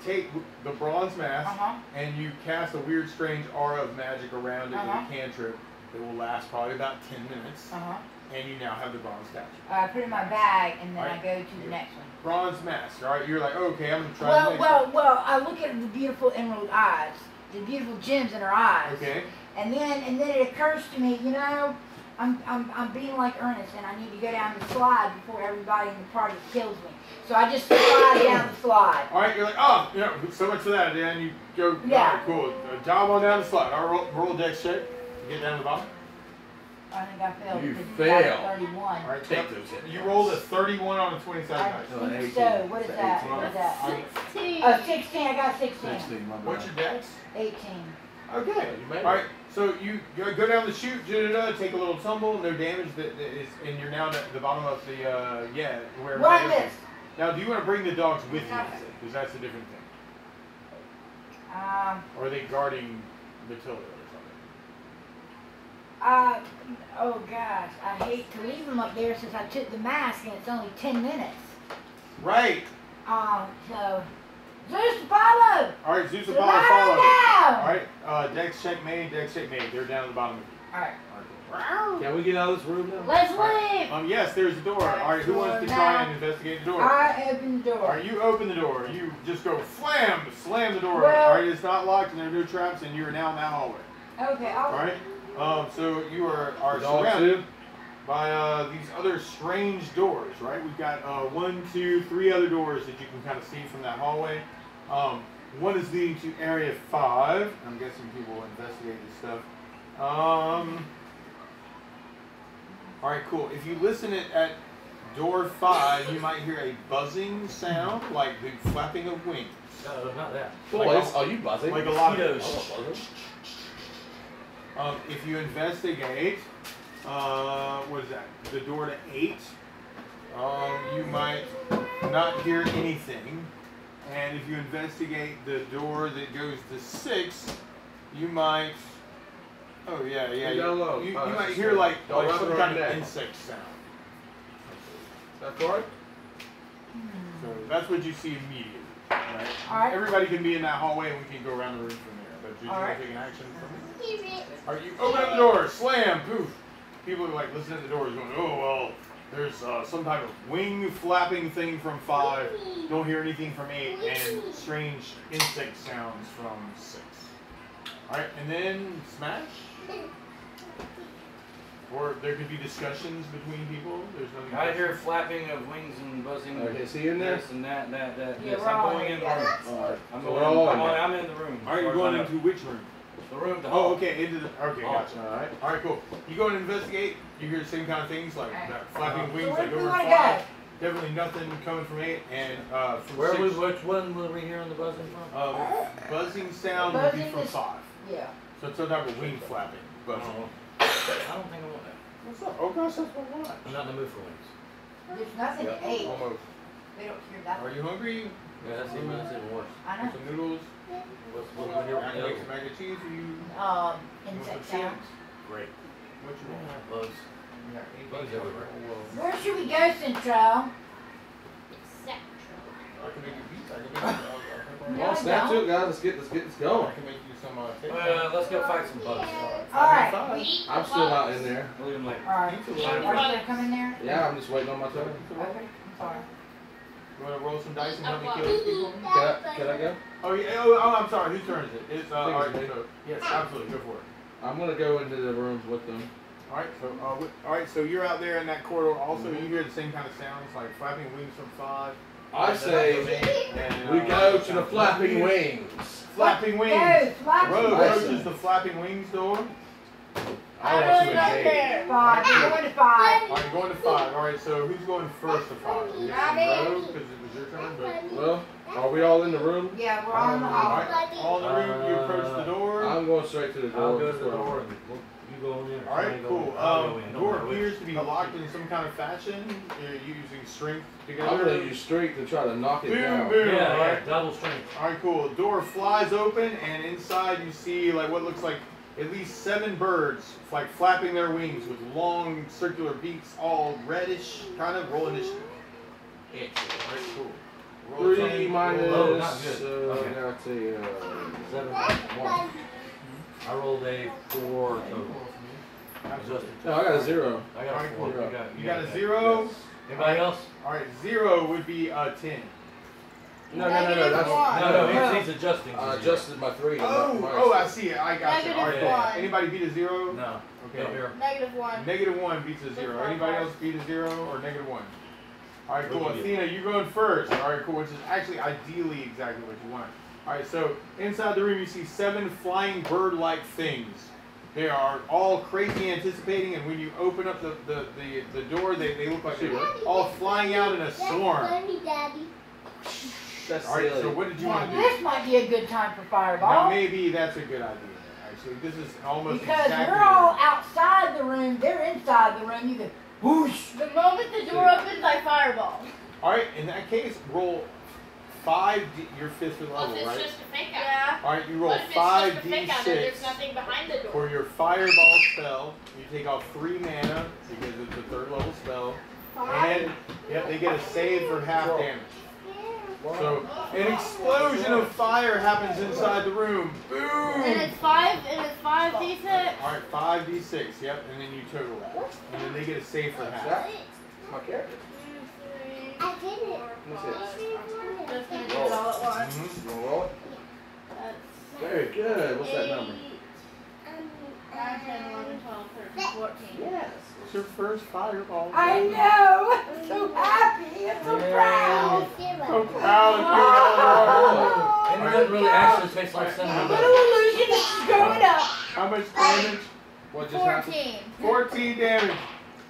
take the bronze mask, Uh-huh. and you cast a weird, strange aura of magic around it Uh-huh. with a cantrip that will last probably about 10 minutes, Uh-huh. and you now have the bronze statue. I put it in my bag and then I Alright. go to the next one. Bronze mask. All right. You're like, okay, I'm gonna try. the Well, next I look at the beautiful emerald eyes, the beautiful gems in her eyes. one. Okay. And then it occurs to me, you know, I'm being like Ernest, and I need to go down the slide before everybody in the party kills me. So I just slide down the slide. All right, you're like, oh, yeah, so much for that. Then you go, Yeah. all right, cool. Job on down the slide. All right, roll a dex check. Get down to the bottom. I think I failed. You because you got a failed. 31. All right, Take yep. those hits. You rolled a 31 on a 20-sided I dice. No, an think 18. so. What is It's that? 18. What is that? 16. Oh, 16. I got 16. 16, my bad. What's your dex? 18. Okay. You made it. All right. So you go down the chute, take a little tumble, no damage, and you're now at the bottom of the where. What is this? Now, do you want to bring the dogs with you? Because that's a different thing. Or are they guarding Matilda or something? Oh gosh, I hate to leave them up there since I took the mask and it's only 10 minutes. Right. So, Zeus Apollo! All right, Zeus Lie Apollo, follow. down! All right, Dex check made. They're down at the bottom of it. Alright. Can we get out of this room now? Let's leave! Yes, there's a door. All right, who wants to try and investigate the door? I open the door. All right, you open the door. You just go slam the door. Well- All right, it's not locked and there are no traps, and you are now in that hallway. Okay, All right. So you are Dog surrounded too? by these other strange doors. Right. We've got 1, 2, 3 other doors that you can kind of see from that hallway. One is leading to Area 5. I'm guessing people will investigate this stuff. All right, cool. If you listen at door 5, you might hear a buzzing sound, like the flapping of wings. No, not that. Boys, are you buzzing? Like a lot of Mosquitoes. if you investigate, what is that? The door to 8, you might not hear anything. And if you investigate the door that goes to 6, you might. Oh yeah. You might hear like Don't rub some it kind around of that. insect sound. That's right. So that's what you see immediately. Right? Alright. Everybody can be in that hallway and we can go around the room from there. But you Alright. take an action from it. Alright, you open up the door, slam, poof. People are like listening to the doors going, oh well, there's some type of wing flapping thing from 5. Don't hear anything from 8, and strange insect sounds from 6. Alright, and then smash. Or there could be discussions between people. There's nothing. I hear flapping of wings and buzzing. Okay, see you in there? This and that. Yeah, Yes, we're I'm all going in in the there. room. Alright. I'm So going. we're all in there. I'm in the room. Alright, you're going into which room? the room. The Oh, hall. okay, into the. Okay, gotcha. Alright. Alright, cool. You go and investigate. You hear the same kind of things like Alright. that flapping wings So that where do go we over want to 5. go? Definitely nothing coming from 8, and from Where 6. which one were we hearing the buzzing from? Buzzing sound would be Buzzing from is- 5. Yeah. So it's some type of wing flapping. Buzzing. I don't think I want that. What's up? Oh gosh, that's what I want. I'm not in the mood for wings. There's nothing to eat. Almost. They don't hear that. Are you hungry? Yeah, that's even worse. I Want know. some noodles? What's your I can make some mac and cheese for you. You want some Insect chips? sounds. Great. What you want? bugs? You got anything? Bugs everywhere. Where should we go, Central? I can make you pizza. I can make you. Come on, snap to it, guys. Let's get this going. I can make you some. Let's go fight some bugs. Alright. I'm still not in there. We'll leave them later. Alright. Pizza Are you roll. gonna come in there? Yeah, I'm just waiting on my turn. Okay. I'm sorry. You want to roll some dice and help me kill these people? Can I go? Oh yeah. Oh, I'm sorry. Whose turn is it? It's I think alright. it's me. So yes, absolutely. Go for it. I'm gonna go into the rooms with them. All right. So you're out there in that corridor. Also, you hear the same kind of sounds like flapping wings from 5. I say And, we go to the flapping wings. Flapping wings. Go, flapping Rogue Nice. approaches the flapping wings door. I want to engage. 5. We're going to 5. All right, going to 5. All right, so who's going first to 5? We got Rogue because it was your turn, but. Well, are we all in the room? Yeah, we're on the All hall. right, all in the room. You approach the door. I'm going straight to the door. I'll go to the door and you go in. All right, cool. I'll go in. Door appears to be locked in some kind of fashion. You're using strength I'm together. gonna use strength to try to knock it Boom, down. boom. Yeah, All yeah, right. double strength. All right, cool. The door flies open, and inside you see like what looks like at least 7 birds, like flapping their wings with long circular beaks, all reddish, kind of. Roll initiative. Excellent. All right, cool. Roll 3 something. minus. Oh, not good. Okay. I got a 7, 1. I rolled a 4 total. Absolutely. No, I got a 0. I got a 4. You got a 0. Anybody else? All right, 0 would be a 10. No. That's No, he's adjusting. I adjusted my 3. Oh, I see it. I got you. All right, Negative cool. 1. Anybody beat a 0? No. Okay. Up here. -1. -1 beats a 0. Anybody else beat a 0 or -1? All right, cool. What do you Athena, you're going first. All right, cool. Which is actually ideally exactly what you want. All right, so inside the room you see 7 flying bird-like things. They are all crazy anticipating, and when you open up the door, they look like they're all flying out in a swarm. That's All right, silly. so what did you Now, want to do? this might be a good time for Now Fireball. maybe that's a good idea. So this is almost Because exactly. we're all outside the room, they're inside the room. You go whoosh. The moment the door opens, I fireball. All right, in that case, roll 5D. Your 5th What level, if it's right? just a fake out? Yeah. All right, you roll What if it's just a 5d6 fake out and there's nothing behind the door? for your fireball spell. You take off 3 mana because it's a 3rd level spell, and yep, they get a save for half damage. So an explosion of fire happens inside the room. Boom! And it's 5 D6. All right, 5d6. Yep, and then you total that, and then they get a save for half. That's my character. I did it. Let me see it. Just gonna do it all at once. Mhm. You wanna roll it? That's Very good. What's that number? 9, 10, 11, 12, 13, 14. Yes. It's your first fireball. I know. I'm so happy. I'm so proud. So proud of And it doesn't really actually taste like A cinnamon. little illusion is going up. you. How much damage? What just happened? 14. 14 damage.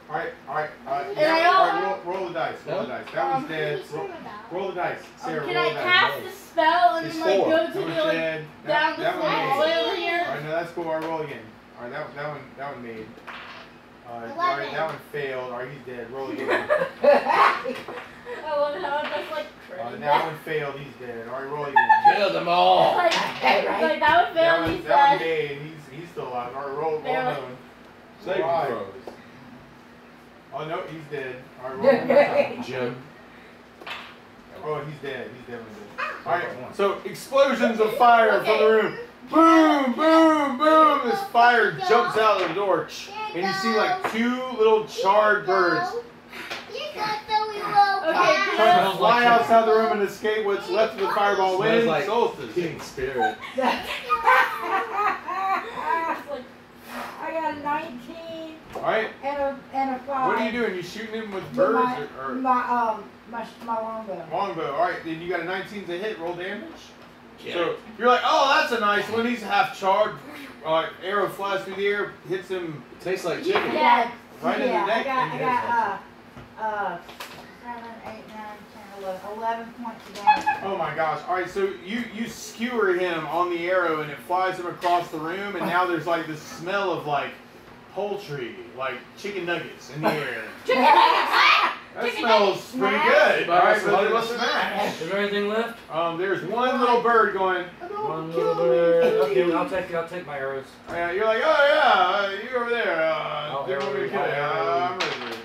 All right. And Now, I all right, roll the dice. Roll the No? dice. That one's dead. Roll the dice. Sarah, Can roll I the dice. cast the spell and It's then like 4. go That to one's the like dead. down the That one floor all the made. way over here? All right, no, that's cool. All right, roll again. All right, that one made. All right, that one failed. All right, he's dead. Roll again. I love how it just like crazy. That one failed. He's dead. All right, roll again. Kill them all. Like, Okay, right. like that would fail, he That one said. made. He's still alive. All right, roll Barely. another one. Saving Why? throws. Oh no, he's dead. All right, roll one more time. Jim. Oh, he's dead. He's definitely dead. All right. So explosions of fire from the room. Boom, boom, boom. This fire jumps out of the door, and you see like 2 little charred birds Okay, trying to fly outside the room and escape what's left of the fireball Smells wind. like Solstice. King Spirit. I got a 19 All right. and a 5. What are you doing? You shooting him with With birds or my longbow. longbow? All right. Then you got a 19 to hit. Roll damage. Yeah. So you're like, oh, that's a nice one. He's half charred. Arrow flies through the air, hits him It tastes like chicken. Yeah. right in the neck. I got 7, 8, 9, 10, 11 points of damage. Oh my gosh. All right, so you skewer him on the arrow and it flies him across the room, and now there's like this smell of like poultry, like chicken nuggets in the air. That smells pretty good. All right, so let's smash. Is there anything left? There's one little bird going. One little bird. Okay, I'll take my arrows. You're like, oh yeah, you over there. I'll Do you want me to kill you? I'm ready for it.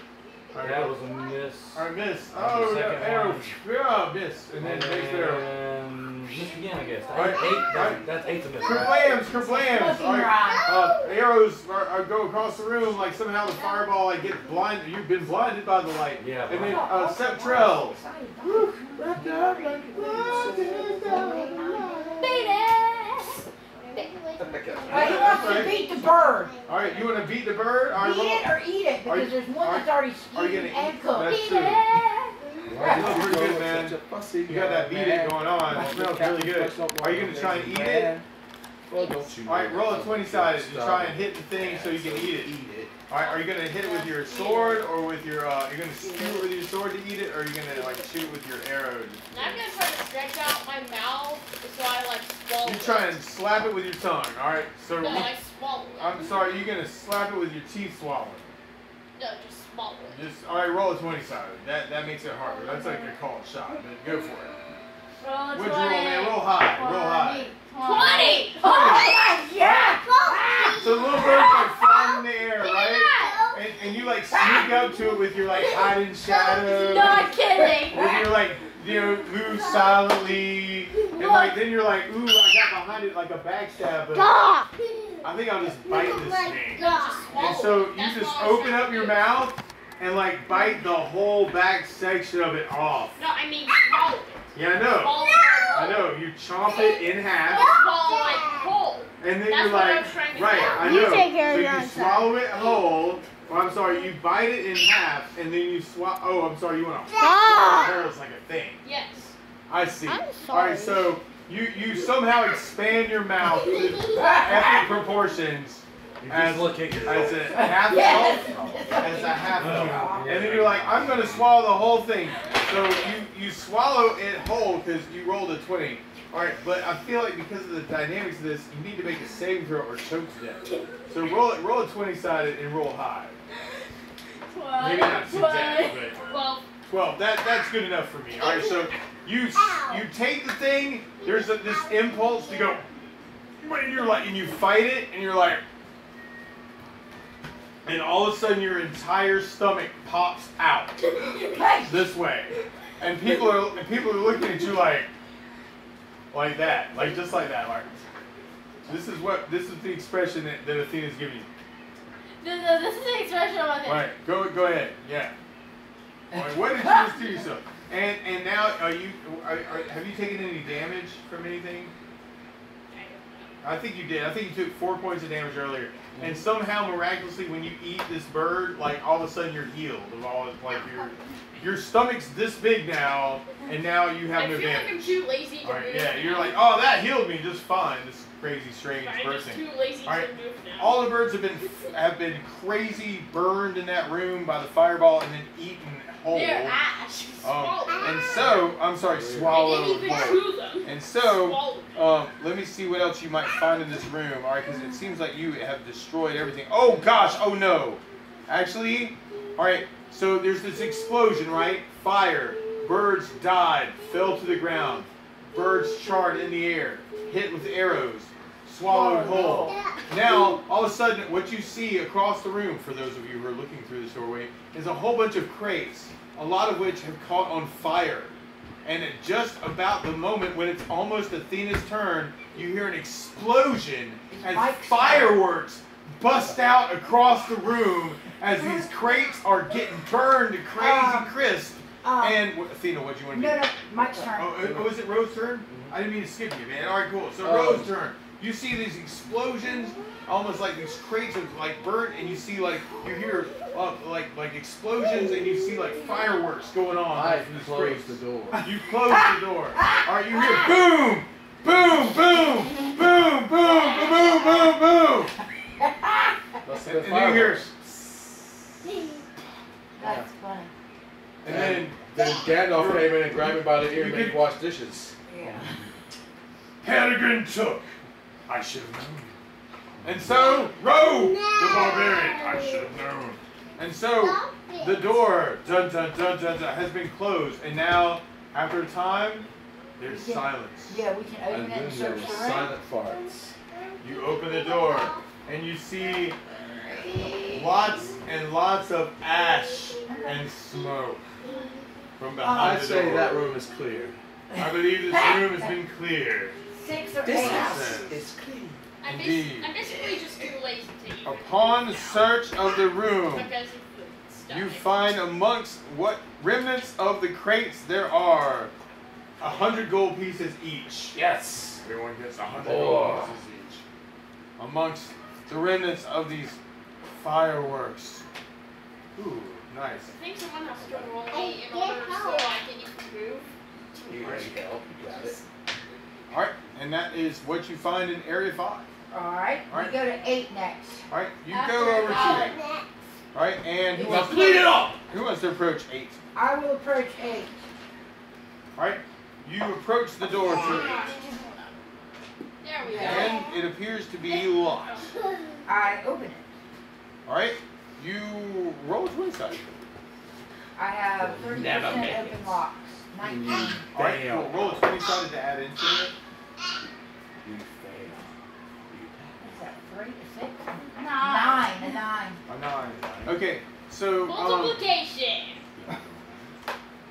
All right, That was a miss. all right, miss. That was Oh, the yeah, second arrow. one. Yeah, miss. And then next arrow. And miss again, I guess. Right, That's 8 to miss. Kerblams. All right. Arrows go across the room like somehow the fireball like gets blinded. You've been blinded by the light. Yeah. And then Septrell. He wants to beat the bird. All right, you want to beat the bird? All right, Beat it or eat it, Are you- because there's one that's already are you stewed gonna and eat? cooked. That's true. You look pretty good, man. You got that beat it going on. It smells really good. Are you going to try and eat it? Well, don't you? All right, roll a 20-sided. You try and hit the thing so you can eat it. All right, are you going to hit it with your sword or with your, you're going to skew it with your sword to eat it, or are you going to, like, shoot it with your arrow? I'm gonna try to stretch out my mouth so I like swallow. You try and slap it with your tongue, all right? So, No, I swallow it. I'm sorry, you're going to slap it with your teeth swallowing. No, just swallow it. Just, all right, roll a 20-sided. That makes it harder. That's like a called shot, but go for it. Roll a What'd you roll, man? 20. Roll high. Roll high. 20! Oh my God! So the little bird's like flying in the air, right? And you like sneak up to it with your like hide in shadow. Not kidding. With your like, you know, move silently. And like then you're like, ooh, I got behind it like a backstab, but I think I'll just bite this thing. No, just swallow And so it. you That's just what I was open trying up to your do. mouth and like bite the whole back section of it off. No, I mean swallow it. Yeah, I know. Swallow I know. You chomp it in half. Swallow like whole. And then That's you're what I like, was trying to right, do. I You know. take care of So your you own swallow it whole. Well, I'm sorry, you bite it in half, and then you swallow. Oh, I'm sorry, you want to swallow Ah. Harold's like a thing. Yes. I see. I'm All sorry. right, so you somehow expand your mouth to epic proportions You as just look at yourself. a half Yes. elf, as a half elf, and then you're like, I'm gonna swallow the whole thing. So you swallow it whole because you rolled a 20. All right, but I feel like because of the dynamics of this, you need to make a saving throw or choke to death. So roll a 20-sided and roll high. 12. Maybe not too bad, but 12. 12. That's good enough for me. All right, so you take the thing. There's this impulse to go, and you're like, and you fight it, and you're like, and all of a sudden your entire stomach pops out this way, and people are looking at you like that, like just like that, like. This is the expression that Athena's giving you. This is the expression of my face. Right, go ahead, yeah. All right, what did you just do yourself? And now have you taken any damage from anything? I think you did. I think you took 4 points of damage earlier. And somehow miraculously when you eat this bird, like all of a sudden you're healed of all like your stomach's this big now, and now you have no damage. I feel like I'm too lazy to All right, move. yeah, you're like, oh, that healed me just fine. This crazy, strange I'm bird just thing. too lazy All right, to move now. all the birds have been crazy burned in that room by the fireball and then eaten whole. They're ash. And so, I'm sorry, swallowed I didn't even whole. chew them. And so, Swallowed. let me see what else you might find in this room. All right, because it seems like you have destroyed everything. Oh gosh, oh no. Actually, all right. So there's this explosion, right? Fire. Birds died, fell to the ground. Birds charred in the air, hit with arrows, swallowed whole. Now, all of a sudden, what you see across the room, for those of you who are looking through this doorway, is a whole bunch of crates, a lot of which have caught on fire. And at just about the moment when it's almost Athena's turn, you hear an explosion as fireworks bust out across the room as these crates are getting burned to crazy crisp. And Athena, what do you want to do? No, Mike's turn. Oh, was it Rose's turn? I didn't mean to skip you, man. All right, cool. So Rose's turn. You see these explosions, almost like these crates of like burnt, and you see like you hear like explosions, and you see like fireworks going on. I from this closed crate. the door. You close the door. All right, you hear boom, boom, boom, boom, boom, boom, boom, boom, boom. And then you hear. That's funny. And then Gandalf came in and grabbed me by the ear and You made could- me wash dishes. Yeah. Peregrine Took. I should have known. And so, Roe, The barbarian. I should have known. and so the door, dun dun dun dun dun, has been closed, and now after a time, there's silence. Yeah, we can open And it and then there search was the room. silent farts. You open the door, and you see lots and lots of ash and smoke from behind I'd the say door. that room is clear. I believe this room has been cleared. 6 or 8. This house Says, is clean. I'm Indeed. basically just too lazy to eat. Upon search of the room, Because of the stuff. you find amongst what remnants of the crates there are 100 gold pieces each. Yes. Everyone gets 100 Oh. gold pieces each. Amongst the remnants of these fireworks. Ooh, nice. I think someone has to roll me in order so I can even move. Here you go. You got it. Alright, and that is what you find in Area 5. Alright, we Alright. go to 8 next. Alright, you After go over to five. 8. Alright, and Now clean it up! who wants to approach 8? I will approach 8. Alright, you approach the door to 8. There we go. And it appears to be locked. I open it. Alright, you roll 20 sided. I have 30% Never make open it. locks. 19. Alright, Damn. cool. Roll a 20 sided to add into it. You fail. What's that, 3 to 6? 9. 9. A 9. A 9. Okay, so Multiplication.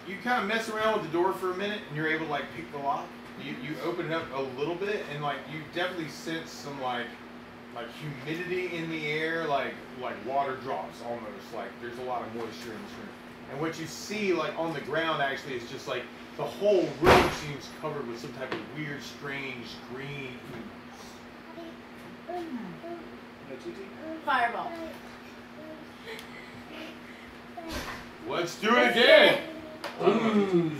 you kind of mess around with the door for a minute and you're able to like pick the lock. You open it up a little bit and like you definitely sense some like humidity in the air, like water drops almost. Like there's a lot of moisture in this room. And what you see like on the ground actually is just like the whole room seems covered with some type of weird, strange green ooze. Fireball. Let's do it again. Ooze.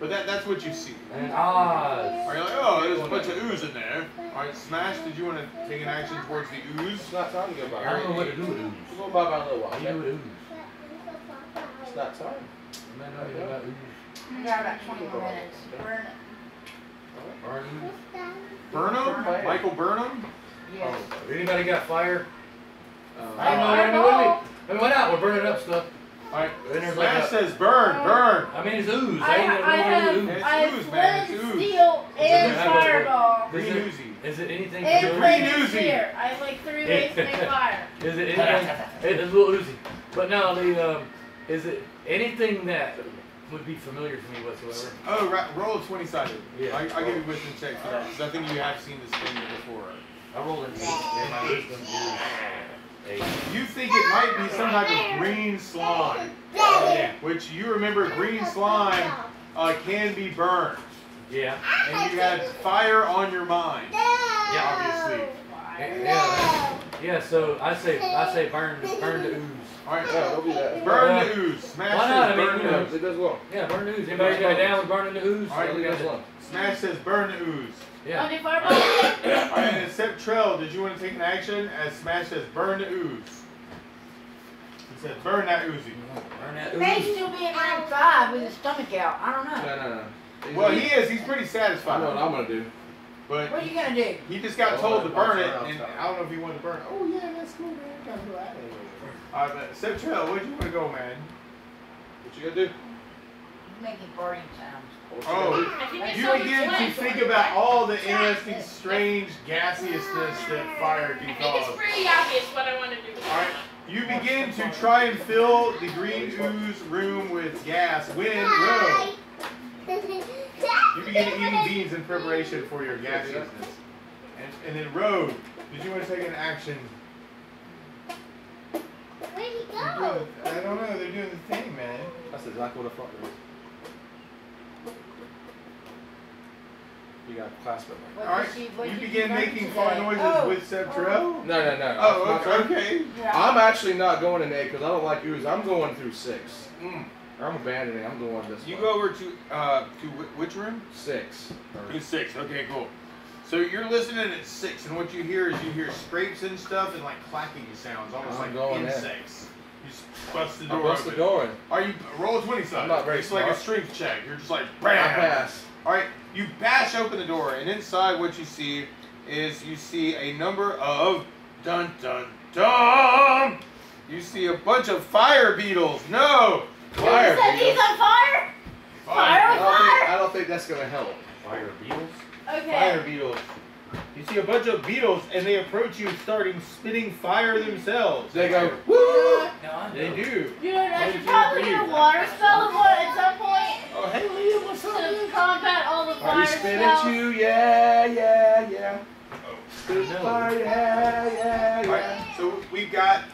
But that's what you see. And Are you like, oh, there's a bunch of ooze in there. All right, Smash, did you want to take an action towards the ooze? It's not time to go by. I don't know what to do with ooze. We'll go by a little while. What do you do with ooze? It's not time. I might not know about ooze. We got about 20 more minutes. Burn it. Burnham? Michael Burnham? Yes. Anybody got fire? I don't know. Fireball. I mean, why not? We're burning up stuff. Alright, And there's like Smash a, says burn, burn. I mean, it's ooze. I have It's ooze, man, it's flint, ooze. steel, and have a- fireball. Green Is it- oozy. Is it anything And familiar? Green flint and oozy. spear. I have like 3 ways to make fire. Is it anything? It's a little oozy. But no, is it anything that would be familiar to me whatsoever? Oh, roll a 20-sided. Yeah. I'll give you wisdom check for that, because I think you have seen this thing before. I rolled in and my wisdom is 8. You think it might be some type of green slime, Yeah. which you remember green slime can be burned. Yeah. And you had fire on your mind, obviously. Yeah. So I say burn the ooze. Alright, Yeah, don't do that. burn the ooze. Smash Why not? I says mean, burn you the know, ooze. It does well. Yeah, burn the ooze. Anybody got down with burning the ooze? Alright, It does well. Smash says burn the ooze. Yeah. Only fireball. Alright, and except Trell, did you want to take an action as Smash says burn the ooze? He said burn that oozy. Burn that He may ooze. still be in round 5 with his stomach out. I don't know. No. Well, he is. He's pretty I satisfied. know what I'm gonna do. But What are you gonna do? he just got Oh, told to burn it, I'll and stop. I don't know if he wanted to burn it. Oh yeah, that's cool, man. Gotta go out Alright, but except Trell, where'd you want to go, man? What you gonna do? Making farting sounds. What you gonna do? I think it's You so begin to much. think about all the interesting, strange gasseousness that fire can I think it's cause. pretty obvious what I want to do. Alright, you begin to try and fill the green ooze room with gas when Roe, you begin eating beans in preparation for your gaseousness. And then Roe, did you want to take an action? Where'd he They're go? doing the- I don't know, they're doing the thing, man. That's exactly what I thought it was. You gotta clasp it. What Alright, did what you did begin learn making today? fart noises Oh, with Septrell? No. Oh, okay. Yeah. I'm actually not going in 8 because I don't like ooze. I'm going through 6. Mm. I'm abandoning. I'm going this You way. go over to which room? 6. To 6. Okay, cool. So you're listening at 6, and what you hear is you hear scrapes and stuff and like clacking sounds, almost I'm like going in. insects. You just bust the I door bust open. the door in. Are you roll a 20 side? I'm not very It's like a smart. strength check. You're just like I bam. pass. All right, you bash open the door, and inside what you see is you see a number of dun dun dun. You see a bunch of fire beetles. No, Fire Set these beetles. on fire? Fire I on don't, think, fire? I don't think that's gonna help. Fire beetles. Okay. Fire beetles. You see a bunch of beetles, and they approach you, starting spitting fire themselves. They go, woo! They do. You know, I One, should two, probably three. get a water spell at some point Oh, hey, Liam, what's up? to combat all the Are fire you spitting spells. at you? Yeah. Oh. Spit fire, yeah. Alright, so we've got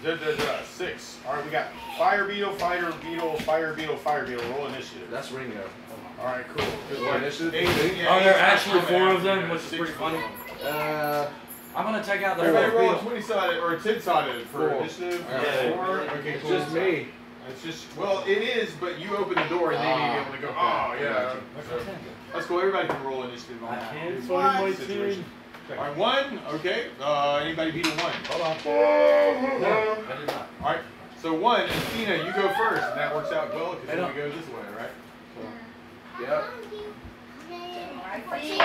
6. Alright, we got fire beetle, fire beetle, fire beetle, fire beetle. Roll initiative. That's Ringo. Alright, cool. Good What work. initiative? Are there actually 4 of them, which is Six pretty funny? Uh, I'm gonna take out the Everybody fire roll a beetle. 20-sided or a 10-sided for 4. initiative. Yeah. 4. Okay, it's cool. just me. It's just, well, it is, but you open the door and they need to be able to go, okay. oh, yeah. Gotcha. So, that's cool. Everybody can roll initiative on I that. can't It's find my situation. tin. Alright, 1. Okay. Anybody beat a 1? Hold on. No, I did not. Alright. So 1, Athena, you go first, and that works out well because I then know. we go this way, right? Yep. I see.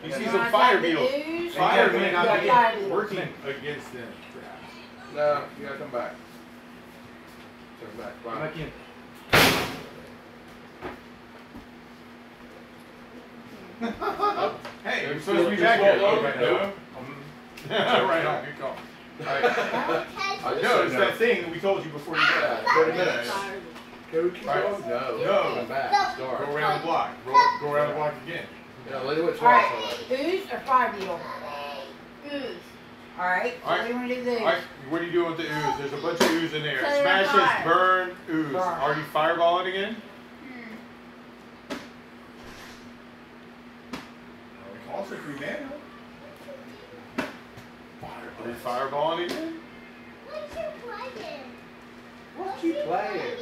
You see You some wanna fire fight the beetles. ooze? Fire may You not got be fire beetles. working against them, perhaps. No, you gotta come back. Come back. Come Wow. back in. Hey, you're Just supposed to be just back here. walk Okay, over. no. Right on, good call. Alright. No, it's that thing that we told you before you got. 30 minutes. Go, keep Right. going. No. No. Come back. Start. Go around the block. Go around the block again. Yeah, let it which Alright, one. ooze or fire beetle? Ooze. Alright, so Alright. what do you want to do with the ooze? Alright, what are you doing with the ooze? There's a bunch of ooze in there. So Smash they're says fire. burn ooze. Burn. Are you fireballing again? Also 3 mana. Are you fireballing again? What you playing?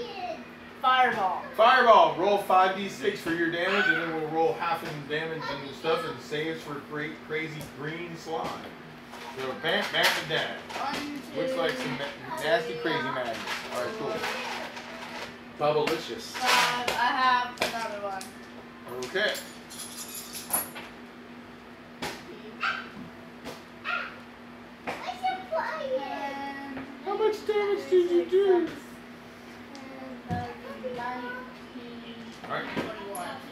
Fireball. Fireball. Roll 5d6 for your damage, and then we'll roll half in damage and stuff and saves for great crazy green slime. So bam, bam, and down. 1, 2, Looks like some nasty crazy madness. Alright, cool. Bubblicious. 5. I have another one. Okay. And How much damage did you do? Alright.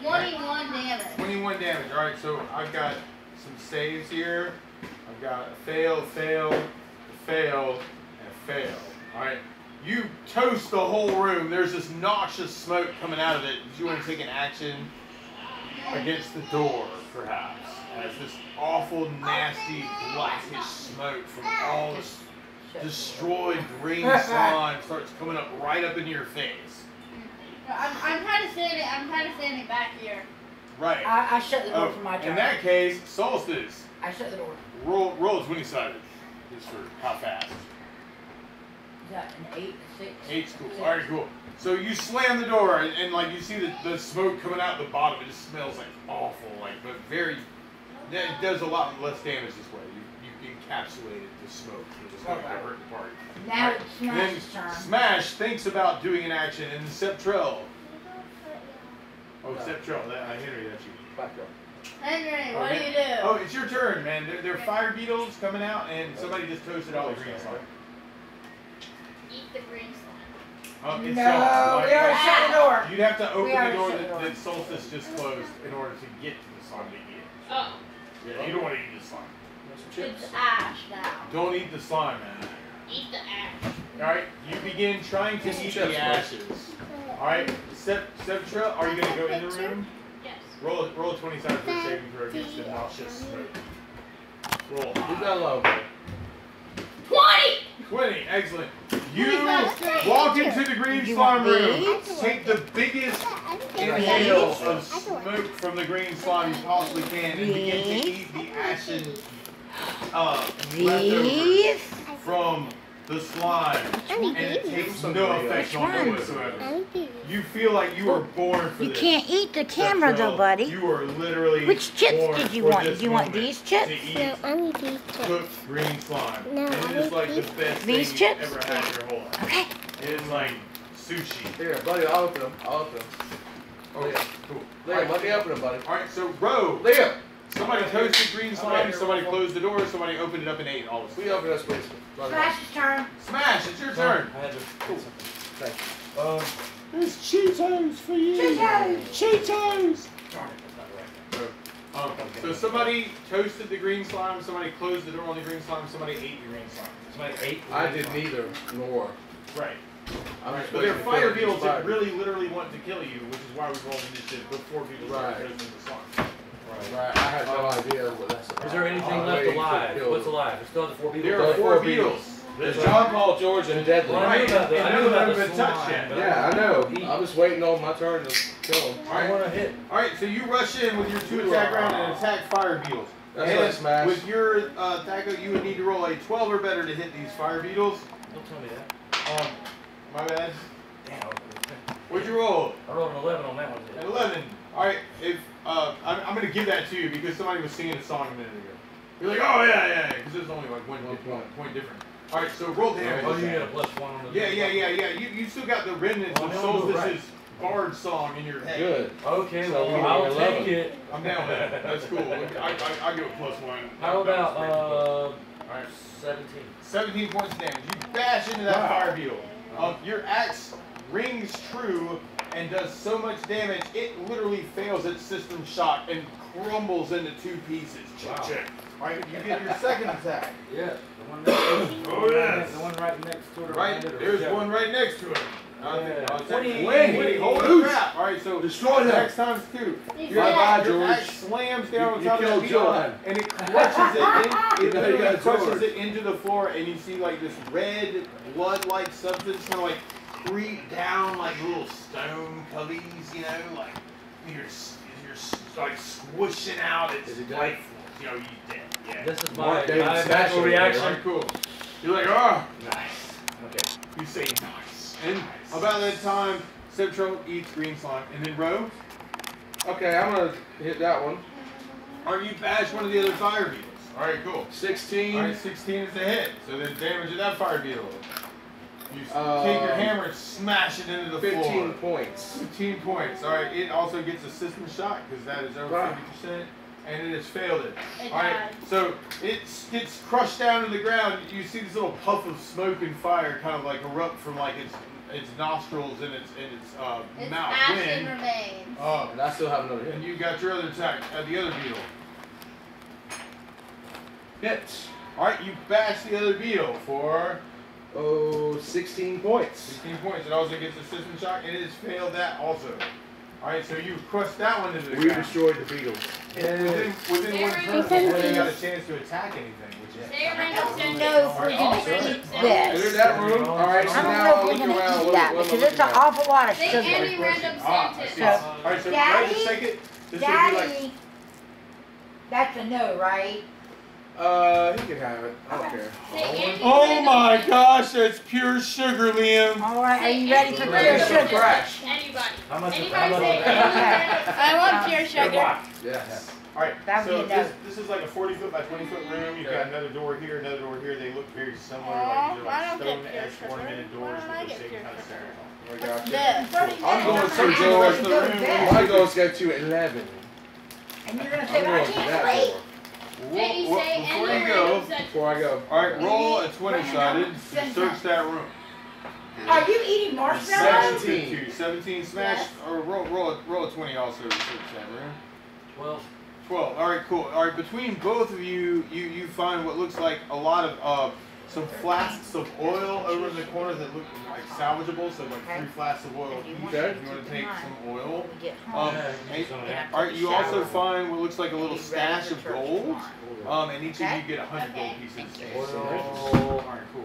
21 damage. 21 damage. Alright, so I've got some saves here. I've got a fail, fail, a fail, and a fail. Alright. You toast the whole room. There's this noxious smoke coming out of it. Did you want to take an action against the door, perhaps? As this awful, nasty, blackish smoke from all this destroyed green slime starts coming up right up into your face. I'm kind of standing back here. Right. I shut the door for my turn. In that case, Solstice, I shut the door. roll a 20-sided. Just for how fast. Is that an 8, a 6? 8's cool. Alright, cool. So you slam the door and like you see the smoke coming out the bottom. It just smells like awful, like, but very, it does a lot less damage this way. You encapsulated the smoke, which is not going to hurt the party. Now Alright, it's then Smash's turn. Smash thinks about doing an action and Septrell. Oh, Septrell, Henry, that's you. Back up. Henry, what do Okay. you do? Oh, it's your turn, man. There are fire beetles coming out, and somebody just toasted all the green slime. Eat the green slime. Oh, it's No, gone. we already shut the door. You'd have to open the already door shut the door. that Solstice just closed in order to get to the slime to eat it. Oh. Yeah, you don't want to eat the slime. It's ash now. Don't eat the slime, man. Eat the ash. Alright, you begin trying to eat the ashes. Alright, Septra, are you going to go in the room? Yes. Roll a 20-sided for saving throw against the nauseous smoke. Roll. Leave that alone, man. 20! 20, excellent. You Who's that? walk into the green You slime want room, these? take the biggest inhale of smoke from the green slime you possibly can, and begin to eat the ashen leftovers from the slime, and it takes no effect on you whatsoever. You feel like you were born for You this. can't eat the camera Septrell. though, buddy. You are literally Which chips born did you for want? this Did you want moment these chips? to eat No, I need these chips. cooked green slime. No, and I it is need like the these- best these thing chips? you've ever had in your whole life. Okay. It is like sushi. Here, buddy, I'll open them. I'll open them. Oh, yeah, cool. Liam, let me open them, buddy. Alright, so row. Liam! Somebody toasted green slime, here, somebody one. closed the door, somebody opened it up and ate all of We it. open this, please. Smash's turn. Smash, it's your turn. I had to. Cool. Thank you. There's Cheetos for you. Cheetos. Cheetos. Darn it, that's not right. So somebody toasted the green slime, somebody closed the door on the green slime, somebody ate the green slime. Somebody ate. I did neither nor. Right. I'm Right. just But waiting they're to fire kill these beetles that fire- really literally want to kill you, which is why we rolled initiative before people started Right. toasting the slime. Right, I had no idea what that's about. Is there anything I'm left waiting to alive? kill What's them. alive? There's still the 4 people. There There are are 4 four beetles. There's John Paul, George, and Deadly. Well, I knew about the, and I none knew of about them the have been touched slime, yet. but Yeah, I know. I'm just waiting on my turn to kill him. I want to hit. Alright, so you rush in with your 2 attack round and attack fire beetles. That's and right, Smash. with your Thaco, you would need to roll a 12 or better to hit these fire beetles. Don't tell me that. My bad. Damn. What'd you roll? I rolled an 11 on that one. An 11. Alright, if I'm going to give that to you because somebody was singing a song a minute ago. You're like, oh yeah, because there's only like one point different. Alright, so roll damage. Oh, you get a +1 on the. Yeah. You still got the remnants Oh, of no, Solstice's right. bard song in your head. Good. Okay, So well, you I'll were 11. take it. I'm down with that. That's cool. I go +1. How about Alright. 17? 17 points of damage. You bash into that fire beetle. Your axe rings true and does so much damage, it literally fails its system shock and crumbles into 2 pieces. Wow. Check. Alright, you get your second attack. Yeah, the one next. Oh, yes. The one right next to it. Right, there's one right next to it. Yeah. 20, holy crap. Alright, so Destroy them. next times 2. He's Your dead. axe slams down on You top of that killed beetle John. and it crushes it, You literally got crushes George. it into the floor, and you see like this red blood-like substance kind of like creep down like little stone cubbies, you know, like you're like squishing out its Is he dead? life force. You know, he's dead. Yeah. This is Mark my David natural Smashing reaction. Alright, cool. You're like, oh, Nice. Okay. you say nice. And about that time, Septro eats green slime, and then Ro, Okay, I'm gonna hit that one. you bash one of the other fire beetles. Alright, cool. 16. Alright, 16 is the hit. So then damage of that fire beetle. You take your hammer and smash it into the 15 floor. points. 15 points. All right. It also gets a system shock because that is over 50%, and it has failed it. All right. So it gets crushed down to the ground. You see this little puff of smoke and fire kind of like erupt from like its nostrils and its Its mouth. action remains. And I still have another hit. And you got your other attack at the other beetle. Hits. All right. You bash the other beetle for 16 points. 16 points. It also gets a system shock, and it has failed that also. All right, so you crushed that one into the We ground. destroyed the beetle. And within one turn before they got a chance to attack anything, which is. Say a random sentence. No, we're gonna keep this. There's that room. All right, so I don't now know if look we're gonna around. eat that What because am I it's an looking at? awful lot of Say sugar. any random I sentence. see. All right, so right a second. This would be like. Daddy, that's a no, right? He can have it. I don't care. Say any Oh random my sentence. gosh, that's pure sugar, Liam. All right, are Say you ready for any pure random sugar? Crash. Anybody. How much? Anybody How much? say any random I want pure sugar. Yes. All right, That would so be a no. this is like a 40-foot by 20-foot room. You've got another door here, another door here. They look very similar, like they're I like don't get pure stone-etched sugar. ornamented doors Why don't I with the get same pure kind of sugar? center. I got you. This. I'm going So to the go. rest of the room. My goals go to 11. And you're gonna I'm say, well, I going to can't that wait. door. Say Before any you go, random sentence. Before I go. all right, roll a 20-sided and search that room. Are you eating marshmallows? 17 smash, Yes. or roll a 20 also to search that room. 12. 12. All right, cool. All right, between both of you, you find what looks like a lot of some flasks of oil over in the corner that look like salvageable. So like 3 flasks of oil each. Okay. If you want to take some oil. We get home. And- Yeah. all right, you also find what looks like a little stash of gold. And each of you get 100 gold pieces. Oil. All right, cool.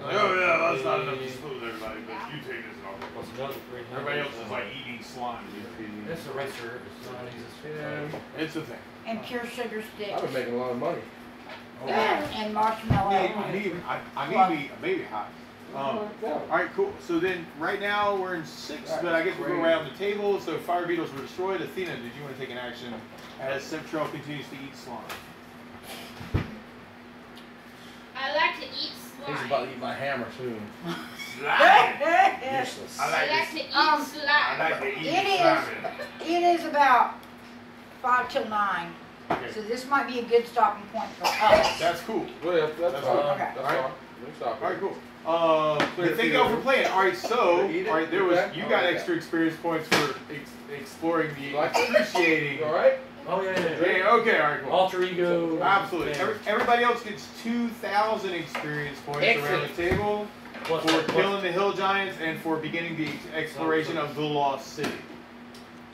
Oh yeah, that's not enough to split with everybody, but you take this and I'll take What's this. another 300? Everybody else is like eating slime. It's a racer. It's not easy. It's a thing. And pure sugar sticks. I've been making a lot of money. And marshmallow. Maybe hot. All right, cool. So then, right now we're in 6, but I guess we'll go around the table. So fire beetles were destroyed. Athena, did you want to take an action as Septrel continues to eat slime? I like to eat slime. He's about to eat my hammer soon. Slime. Useless. I I like like this. to eat I slime. like to eat It slime. is about 5 till 9. Okay. So this might be a good stopping point for us. That's cool. Well, yeah, that's That's fine. all. Okay. That's All right. all. Let me stop. All right, cool. Clear Thank y'all for field. playing. All right, so Eat it? all right, there Eat was that? you Oh, got yeah. extra experience points for exploring the Like- excruciating. All right. Oh, yeah, yeah. Yeah, okay, all right, cool. Alter ego. Absolutely. thing. Everybody else gets 2,000 experience points around Excellent. the table Plus- for plus- killing the hill giants and for beginning the exploration of the lost city.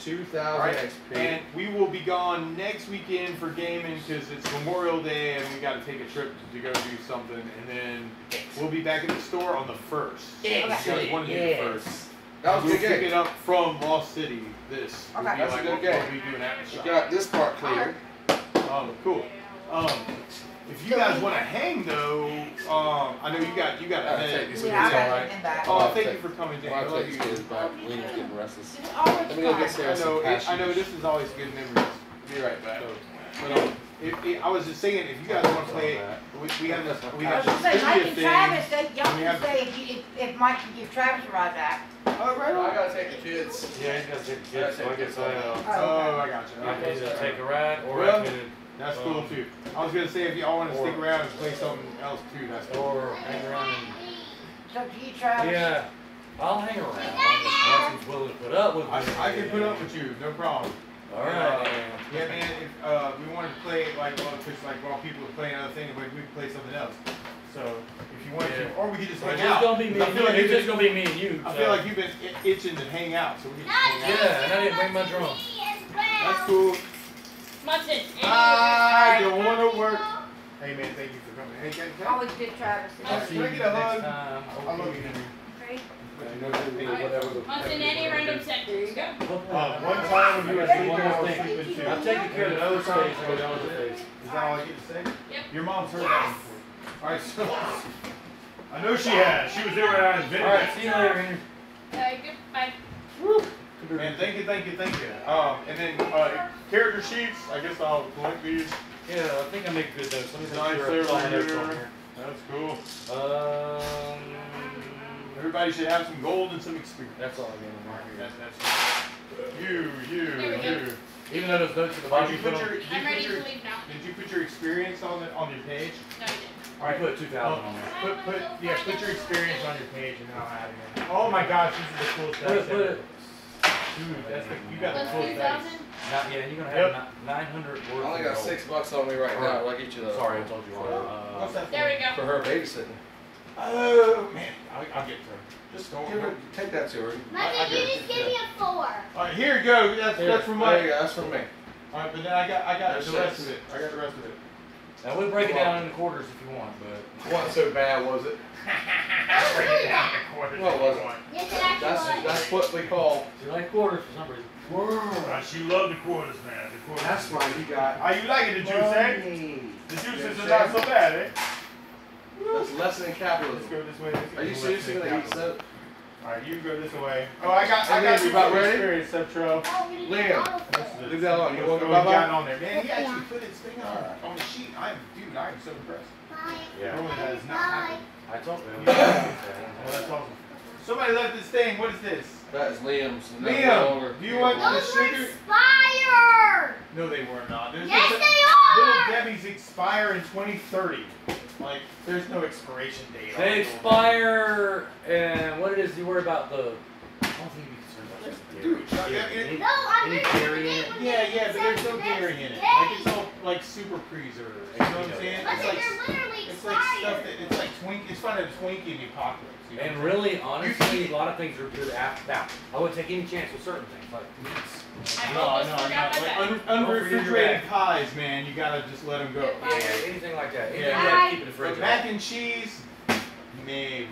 2,000 All right, XP. and we will be gone next weekend for gaming because it's Memorial Day and we got to take a trip to go do something, and then we'll be back at the store on the 1st. You guys want to do the first? That was a We'll good pick game. it up from Lost City. This will Okay. be That's a like good what game. we do in We Aftershock. got this part cleared. Cool. If you guys want to hang though, I know you got a Take head. these Yeah, I kids, all got right? them back. Oh, thank you for coming, Dan. I I'll love take you. these kids back. Liam's getting restless. It's always Let me go get fun. Sarah some I know cashews. this is always good memories. Be right back. But I was just saying, if you guys want to play it, we have this I was this gonna say, Mike trivia and thing. Travis, y'all We can have- say if Mike can give Travis a ride back. Oh, right I on. gotta take the kids. Yeah, he's got to take the kids, so I guess Oh, I got you. I can either take a ride or Well, I can, That's cool too. I was gonna say if y'all want to stick around and play something else too, that's cool. or hang around and, It's up to you, Travis. yeah, I'll hang around. If Nelson's willing to put up with me. I can put up with you, no problem. All right. Yeah, man. If we wanted to play while people are playing other things, but we could play something else. So if you wanted to, or we could just So hang it's just out. gonna be me. I feel like It's you've just been, gonna be me and you. I so. feel like you've been itching to hang out, so we can just hang out. Yeah, and I didn't bring my drum. That's cool. Munson. I don't want to work. Hey man, thank you for coming. Hey, can I Always good, Travis. I'll see Can you I get a hug? next time. I love you. Great. Munson, any random sentence. Go. One time when you were sleeping, I was sleeping too. I'm taking care of the other space and the other space. Is that all I get to say? Yep. Your mom's heard that before. Alright, so. I know she has. She was there when I invented All right, it. see you later, Henry. Goodbye. Man, thank you. And then character sheets. I guess I'll collect these. Yeah, I think I make a good notes. Let me Nice make there, sure I find right notes on here. here. That's cool. Everybody should have some gold and some experience. That's all I get in my here. That's you. There we go. Even though there's notes in the bottom, Did you put your, I'm ready to leave now. did you put your experience on your page? No, you didn't. I put 2,000 on there. Put your experience on your page and I'll add it in. Oh my gosh, this is the coolest Put it, thing put ever. it. Dude, that's the, you got the Plus coolest 2,000? dice. Yeah, you're gonna Yep. have 900 worth. I only of got gold. $6 on me right now. Like each of those. Sorry, I told you. What's that There we go. For her babysitting. Oh man, I'll get to her. Just don't. Give her, take that to her. Mother, you just gave me a 4. All right, here you go. That's from There you my. go. That's from me. All right, but then I got There's the rest six. of it. I got the rest of it. Now we'll break it down into quarters if you want, but Wasn't so bad, was it? Break it down to quarters. Well, it wasn't. Yes, it actually was. That's what we call. you like quarters for some reason. She loved the quarters, man. The quarters. That's why you got. How you liking the juice, eh? money. The juices Yes, are not so bad, eh? That's lesson in Let's capitalism. go this way. Are you seriously gonna eat soap? All right, you can go this way. Oh, I got Liam, you about some ready? experience, Subtro. Oh, we didn't Liam. get all of them. Leave that alone. You want to What's go going bye-bye? on there? Man, he actually put his thing on the sheet. I'm so impressed. Bye. Yeah. Normally that is not Bye. happening. I told you. Oh, that's awesome. Somebody left this thing. What is this? That is Liam's. No longer. Liam, do you want the Those were sugar? expired. No, they were not. There's Yes, just they Little are. Debbie's expire in 2030. Like, there's no expiration date. on They it. expire, and what it is, you worry about the. I don't think you be concerned about this. Dude, No, I'm Any gonna dairy in forget it? when Yeah, they yeah, but there's no accept dairy the in it. next Like, it's day. all like super preserved. You know what I'm saying? But It's like, they're literally it's like stuff expired. that it's like it's fun at a Twinkie in the apocalypse. You know? And really, honestly, a lot of things are good after that. I wouldn't take any chance with certain things, like meats. I No, almost no, forgot no. my Like bag. unrefrigerated pies, man. You gotta just let them go. Yeah, anything like that. Anything Yeah. you gotta keep in the fridge. But mac and cheese, maybe.